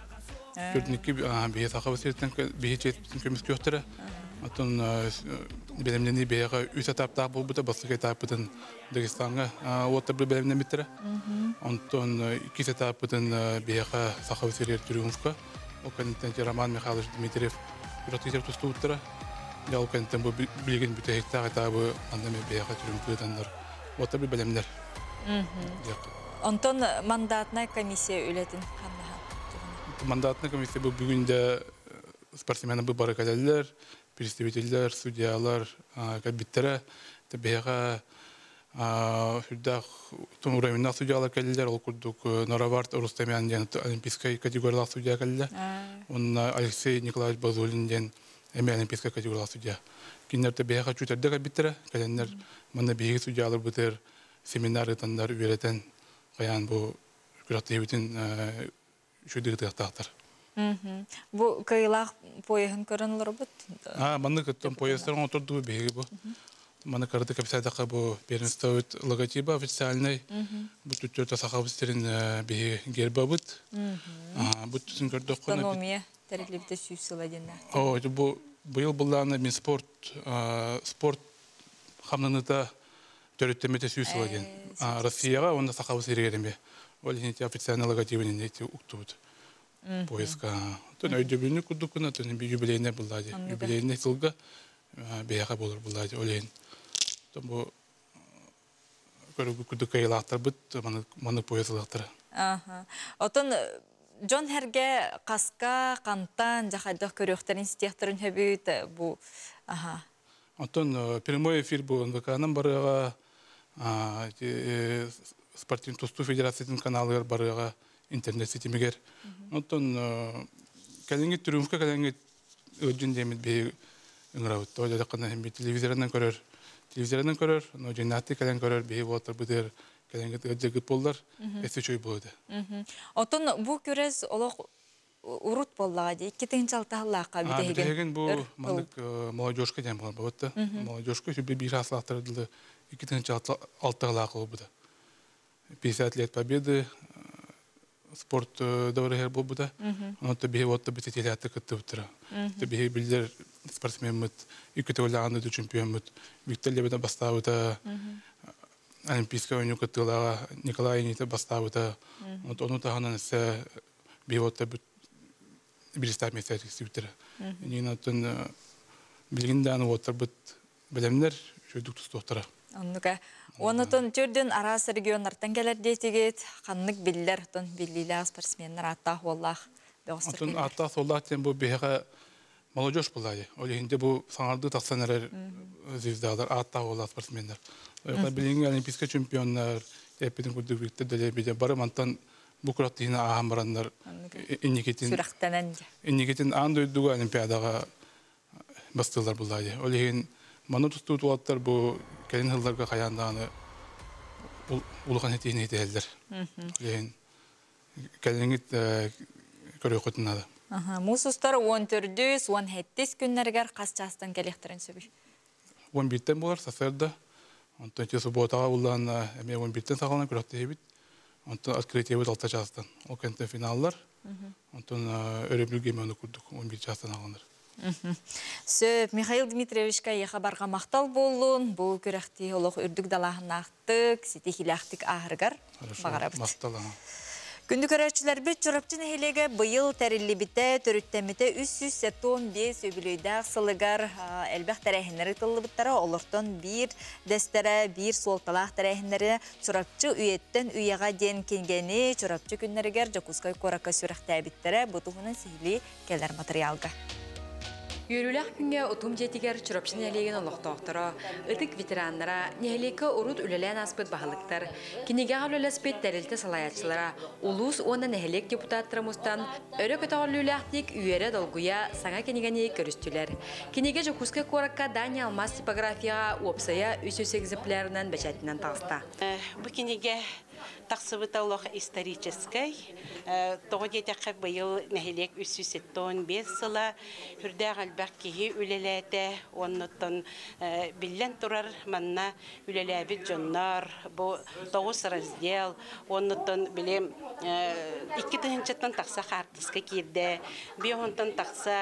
4-2 бейі Сақасерін бейі чейін көміз көқтірі. Отын бәлемдені бейіға 3 этаптақ бұл бұда, басық этап бұдын Дагестанға отыр бұл бәлемден біттірі. Онтон 2 этап бұдын бейіға Сақасерін Тюрюмовқа. Ол кәнеттен Роман Михайлович Дмитриев үратығызер тұсты ұттыра. Ол кәнеттен бұл білген бүті хектақ этабы андаме бейіға Тюрюмовқа өтандыр. Отыр бұл бәлемдер. Онтон мандатына комиссия өлетін қандаға? Мандатына комиссия бұл бүгінде спортсмені бұл бары кәлелер, представителер, судьялар, кәбіттері, бейіға Хүрдақ уровеннақ судьялар кәлелер, ол күрдік Норавард Рустамян ден олимпийскай категориялақ судья кәлелер. Он Алексей Николаевич Базулин ден әме олимпийскай категориялақ судья. Кенлерді бейіға чүтерді кәбіттері, кәленлер мұнда бейгі судьялар бұтыр семинар ұтандар үйретен қаян бұл күрақты ебетін шөйдігі тұқтақтар. Бұл қайылақ пойығын көрінлер бұд? Мұнды күттім пойыстарын отырды бейгі бұл. Мана карты капиталдака бу первенствовать логотипа официальный. Бу тут сахабыстерин бе гербабыт. Бу тусун көрдөк кона. Автономия терилипте сүйсүладена. О, бу быйыл булланы мен спорт хамнаныта төрөттөмөтө сүйсүладен. Россияга онда сахабыстерин ол эти официальный логотипы не эти уктубут. Поиска. Тон өйдөбүнү кудукуна тон юбилейне буллади. Юбилейне сылга бияга болор буллади олен. Тому көрүгү кайылактар бит, маны поезлактар. Отон Джон Херге каска кантан жахайдык көрөктөрүн стехтерин хөбүт бу. Отон прямой эфир бу НВКнын барыга спортивный тусту федерациянын каналдар барыга интернет сетимигер. Отон калеңги Тюрюмовка калеңги өдүн демит бе ыңырабыт. Тойлада кана телевизордан көрөр, но женаты кален көрөр, бейі отыр бұдыр, каленгі өдзегіт болдар, әсі чөй болды. Отын бұл көрез олық урут боллаға дей, кетігінші алтағылаққа бідеген? Бідеген бұл маңдық молодежка дем болар бұдды. Молодежка сөбе бір асылақтырдылы, кетігінші алтағылақы ол бұды. 50 лет победы, спорт дәуірігер бұл бұда. Онытты бейі отты біті телеатты күтті бұттыра. Бейі білдер спортсмен мұт, үкі тәуілі чемпион мұт. Виктор Лебеда бастауыда, олимпийская ойны күттілаға Николай Еніті бастауыда. Оны тағынан әсі бейі отты бірістап месәрі сүйтірі. Нен атын білгенде аны отыр бұт білемдер, шөйдік тұсты оқтыра. Онытын түрден арас регионлардан келер дейтігет, қаннық білдер, білілі спортсменлер аттақ олақ бәғыстыр келер. Аттақ олақ ден бұл бейға молодежь булай. Олегинде бу саңарды таксанар звездалар, аттагы олар спортсмендар. Билинген олимпийский чемпиондар, эпиден күдүктө делебиде бары мантан бу кураттыгына ахамбарандар инникетин. Сүрактанан. Инникетин андойдугу олимпиадага бастылар булай. Олегин маны тустутуаттар бу келин хылларга каяндаганы улуган этини этелдер. Олегин келингит көрөкөтүнады. Мусустар 14-17 күннәргәр касчастан келехтерен сөбү. 11-тен булар саферда. Онтон те субботага булган эме 11-тен сагалган көрөктө бит. Онтон открытие бит 6 частан. Ол кенте финаллар. Онтон өрөбүлгө мөөнү курдук 11 частан алгандар. Сөп Михаил Дмитриевичка яхабарга мактал болун. Бу көрөктү олох үрдүк далахнактык, ситихилактык ахыргар багарабыт. Мактал. Күнді көрәтшілер бет жұрапчын әйлеге бұйыл тәрілі біті түріттәміті 315 өбілейдәқ сылығар әлбәқ тәрәхінері тылы бұттары олыртын бір дәстәрі, бір солталақ тәрәхінері жұрапчы үйеттен үйеға ден кенгені жұрапчы күннерігер жокускай қораққа сүріқті әбіттері бұтығының сихили келер материалға. Юрюлях күнге утум жетигер чурапшын әлеген олықтауқтыра, ұтық ветеранлара, нехелекі урут үлелен аспыт бағылықтар, кенеге ғалыласпет дәрілті салаятшылара, улус оны нехелек депутаттыры мұстан, өрі көтағылюляқтик үйері долгуя саңа кенегені көрістілер. Кенеге жокускай қораққа Дани Алмаз типографияға уопсая үсіс экземплярынан бәчәтінен тағыста. Бұл кенеге тақсыбыта олық историческай, тоғыдетаққа бұйыл нәхелек 315 сыла, үрдәғ әлбәқ кейі үлеләті, оннықтың білен тұрар манна үлеләбіт жоннар, бұл 9 раздел, оннықтың білем 2-тыңчаттан тақса қартысқа керді, бейонтан тақса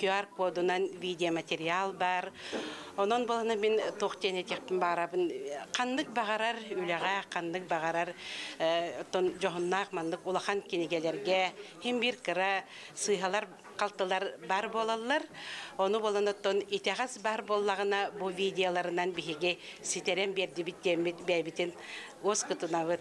QR кодынан видеоматериал бар, onun balına ben toxtene tekpin barabın qandık bağarar üləğə qandık bağarar ton johonnaq mandık ulaqan kenigelerge hem bir qıra sıyhalar qaltılar bar bolallar onu balına ton itəğəz bar bollağına bu videolarından bihige siteren berdi bittemit bəbitin Oskutunavır.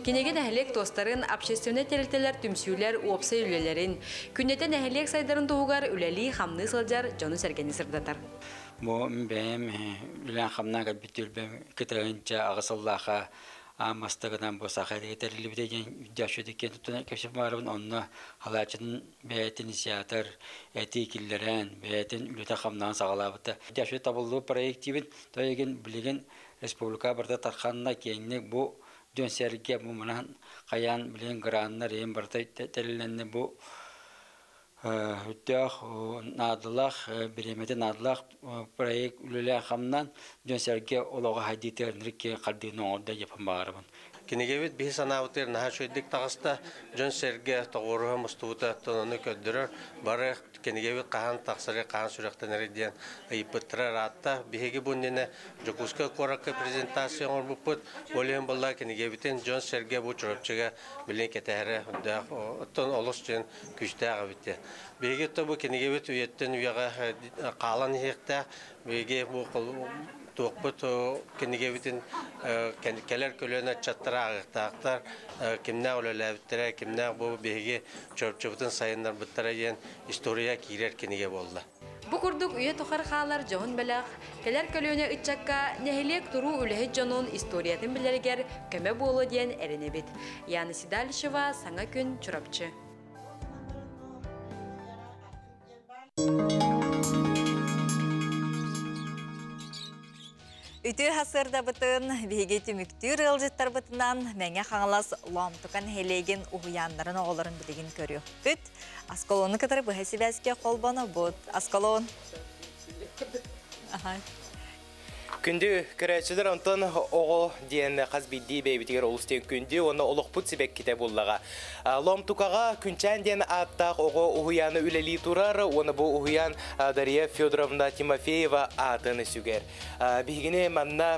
Kenege nəhlek dostların общественный терилтелер түмсүйлер уопса үлелерин күннете nəhlek сайдарын туğugar үлели хамны сылжар жону сәргені сырдатар. Бу бем үлен хамна габитүл бем кетенче агысыллаха амастыгынан бу сахари терилибе деген жашыды кентүнө кешип барыбын онно халачын бетин инициатор этикиллерен бетин үлөтө хамнан сагалабыты жашы табылуу проективин тоеген билеген республика барда тарханна кейинник бу жөнсерге бу менен каян билен граннар эм барда терилленне бу үттөх надылах биремете надылах проект үлеле хамнан жөнсерге олого хадитернирке калдыны орда япам барыбын. Кинегевит бихи санаутер наха шойдик тағыста жон серге тоғыруға мұстуыта тононы көддірір бары кинегевит қахан тақсыры қахан сүректен әрден айыпыттыра ратта бихиги бұннені жокуска қораққа презентация орбуппыт олен болла кинегевитен жон серге бұл чұрапчыға білен кетәрі оттон олыс жен күшті ағабитте. Бихиги тобу кинегевит үйеттен үйеға қалан ехта бихиги бұл Тоқпыт кенегебитин келер көлөне чаттара агыктактар кимне олелебиттер кимне бу беги чөпчөбүтүн сайындар буттара ен история кирер кенеге болду. Бу курдук үйе тохар халар жон белак келер көлөне ичакка нехелек туру үлехет жонун историятын билергер көмө болу ден эренебит. Яны Сидалишева саңа күн чурапчы. Үтү хасырда бытын беге түмүктүр ылжыттар бытынан мәңе қаңылас ламтыкан хелеген уяннарын оғыларын білеген көріу. Бүт, Аскалоны кытары бұхәсі бәске қолбаны бұд. Аскалон. Күнді көрәтшілер онтан оғы дейін қазбейді бәйбітігер олыстен күнді, оны олық бұт себек кете боллаға. Ломтукаға күнчән дейін аттақ оғы ұғыяны үләлі тұрар, оны бұл ұғыян Дарья Федоровна Тимофеева атыны сүгер. Бейгіне манна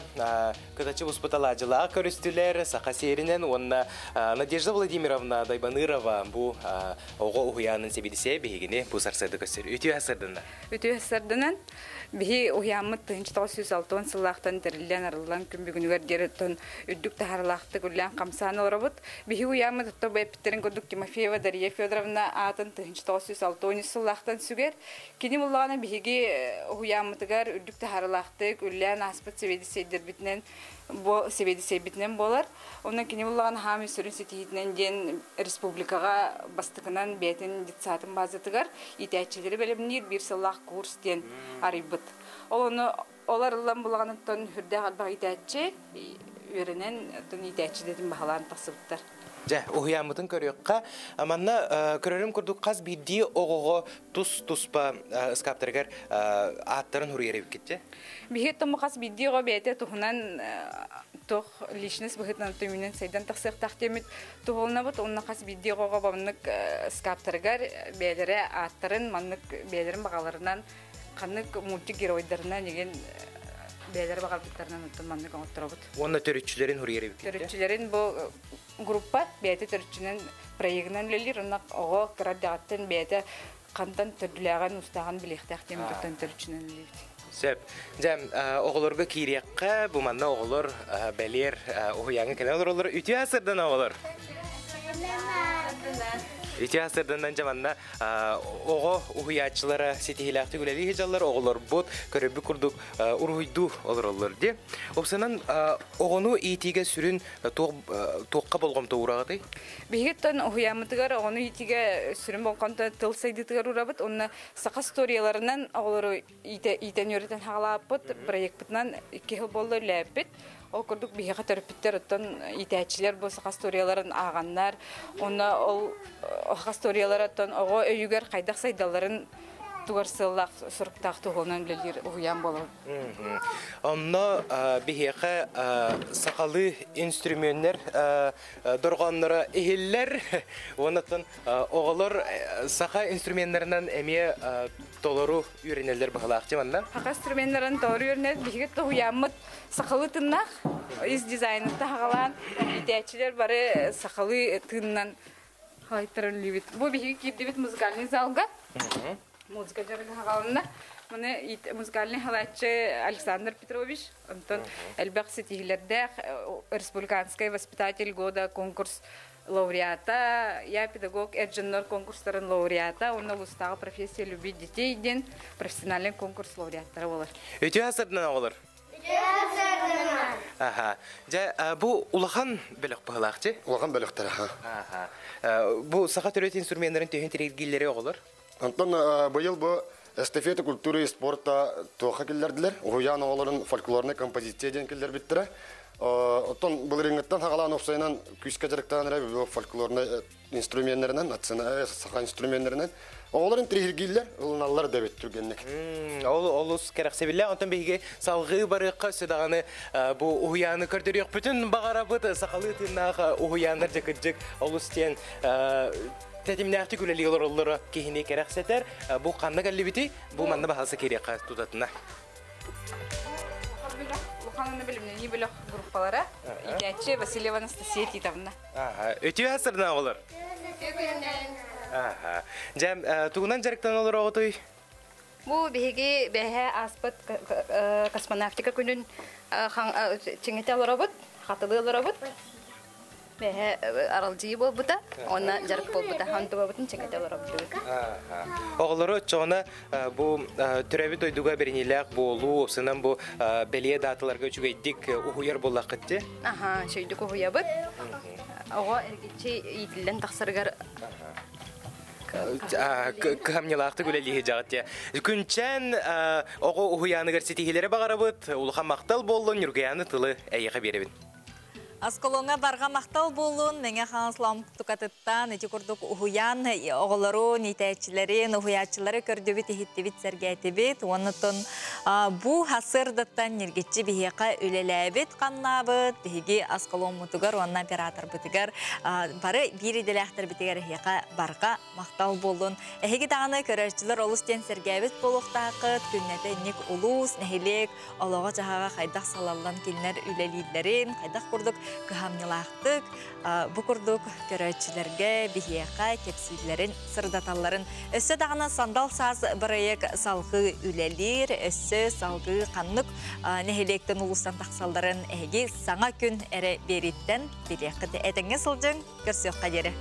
күтачы ұспыталажылаға көрістілер, сақа серінен, оны Надежда Владимировна Дайбанырова бұл оғы ұғыянын себедісе бейгіне бұл сарсайды көстер. Үті әсірдіні? Үті әсірдінен бейі ұғыянмы 1906 сыллақтан тірілден арылан күмбігінігер дереттон үддік тахарлақты күллән қамсаны орабыт. Бихи уямы тұтты бәйпіттерін көдік Тимофеева Дарья Федоровна атын 1906 сыллақтан сүгер. Кені мұллағына бихиге уямытығар үддік тахарлақты күллән аспыт себеді сейбітінен болар. Оның кені мұллағына хам үсірін сетейітінен ден республикаға бастықынан бәйтін детсатын базытығар итәтчелері бәлемнер бір сыллақ курс ден арибыт. Олар ұлан бұлағанын хүрді қалбақ итәтче өрінен итәтче дедім бағаларын тақсыбыттар. Жа, уһуямытын көрөкка, аманна көрөрүм курдук каз бидди огого туспа скаптергер аттарын хурьереп кетти. Бихет тому каз бидди го бете тухунан тох личность бихетнан төмүнен сайдан таксык тактемит тухулна бут онна каз бидди го бабынык скаптергер белере аттарын маннык белерин багаларынан канык мультигеройдарына деген белер багалбыттарынан маннык оттробут. Онна төрүчүлөрүн хурьереп кетти. Төрүчүлөрүн бу группа бәйті түрчінен проегінен лелер, онақ оғы қыраддағаттен бәйті қантан түрділіған ұстаған білектәқ темірдіктен түрчінен лелер. Сөп, жам, оғылырға кейрекқа, бұманна оғылыр, бәлер, оғияңы кәне олар, үті асырдан оғылыр? Үті асырдан жаманна оғы ұғыячылары сетихилақты күләлі хежалар, оғылыр бұд, көрөбі күрдік ұрғыйду олар де. Опсанан оғыну итиге сүрін тоққа болғамта ұрағыды? Бейгеттен ұғыямытығар оғыну итиге сүрін болғамта тыл сайдытығар ұрабыд, онына сақа сторияларынан оғылары итен өретін хағалапыд, проект бұтынан 2 жыл болды ләппет. Ол күрдік бейге төріпіттер ұттан итәчілер бұл сақа сторияларын ағаннар, оны ол қасториялар аттан оғы өйігер қайдақ сайдаларын туарсылақ сұрықтақ тұғылынан білдер ұғыян болу. Онна бейге сақалы инструменттер дұрғанлары ehiller, онаттан оғылар сақа инструменттерінен әме толору үйренелер бағалақ деманна? Сақа инструменттерін толору үйренелер бейге ұғыянмыд сақалы тыннақ, из дизайнында ғалан итәчілер бары сақалы тыннан қалайттырын лебет. Бұл бейге кейіпдебет музыкальный залға. Музыка жарығы ғаланына. Мұны музыкальный халатчы Александр Петрович. Онтон әлбәқ сетихілерді республиканскай воспитатель года конкурс лауреата, я педагог Эджиннор конкурстарын лауреата, оны ұстағы профессия любить детей ден профессиональный конкурс лауреаттары болар. Өте асырдынан олар? Бұл улахан бөлік бағылақчы? Улахан бөліктері. Бұл сақа түрет инструменттерін түйін тірегілері оғылар? Антон, бұйыл бұл эстафета культуры и спорта тоқа келдерділер. Ұғыян оғыларын фольклорный композиция ден келдер біттірі. Оттон бұл реңгеттен хағалан оқсайынан күшке жарықтан әрі фольклорный инструменттерінен, сақа инструменттерінен оғыларын тірегілер, ұлыналар дәбет түргеннік. Ол ұс кәрек себілі, онтан бейге салғы барыққа сөдағаны бұл ұғыяны көрдірек бүтін бағара бұд сақалы тыңнағы ұғыяндар жекіджік ол ұстен тәтімнәқті күләлі олар кейіне кәрек сәтер. Бұл қанны кәлі біті, бұл манны бағасы керекқа тұтатына. Бұқаныны білімнен не білік группалары, итәтші Васильева Анастасия Титовна. Өте асырына олар? Жам, туғынан жарықтан олар оғытой? Бұл бейге бәйе аспыт космонавтика күнін чеңете олар бұд, қатылы олар бұд. Бәйе аралжии бол бұда, оны жарық бол бұда, хантуға бұдын чеңете олар бұд. Оғылары çoğuna bu türevi doyduğu berinilek bolu, sınam bu belediye dağıtılarga üçügeydik uğuyar bollak gitti. Aha, şeydik uğuya bud. Oğa ergitçi yedilen taksırgar Kamnyalaktı güleliği jağıtya. Күнчен oğu uğuyanı garsetihlere bağarabıt, uluğa maqtal bollun, yürgeyanı tılı әйеға беребін. Асколонга барга мактал болун, менге ханслам тукатыттан, эти курдук угуян, оголору, нитәчиләрен, угуячылары көрдөбит, хиттебит, сәргәйтебит, онытын бу хасырдаттан нергетчи бихеқа өлеләбит қаннабыт, бихеги асколон мутугар, онна оператор бутугар, бары бири деләхтер битигер хеқа барга мактал болун. Эхеги тағаны көрәчілер олыстен сәргәбит болуқтақыт, күннәті ник улус, нәхелек, олаға жағаға қайдақ салалан келінер өлелейлерін, қайдақ курдук кыхамнылақтык, бу курдук көрөчүлерге бихияка кепсилерин сырдаталларын өссө дагана сандал саз бырайык салгы үлелир, өссө салгы каннык нехелектен улустан таксалдарын эги саңа күн эре бериттен билеккыды этеңе сылжың көрсөк кадери.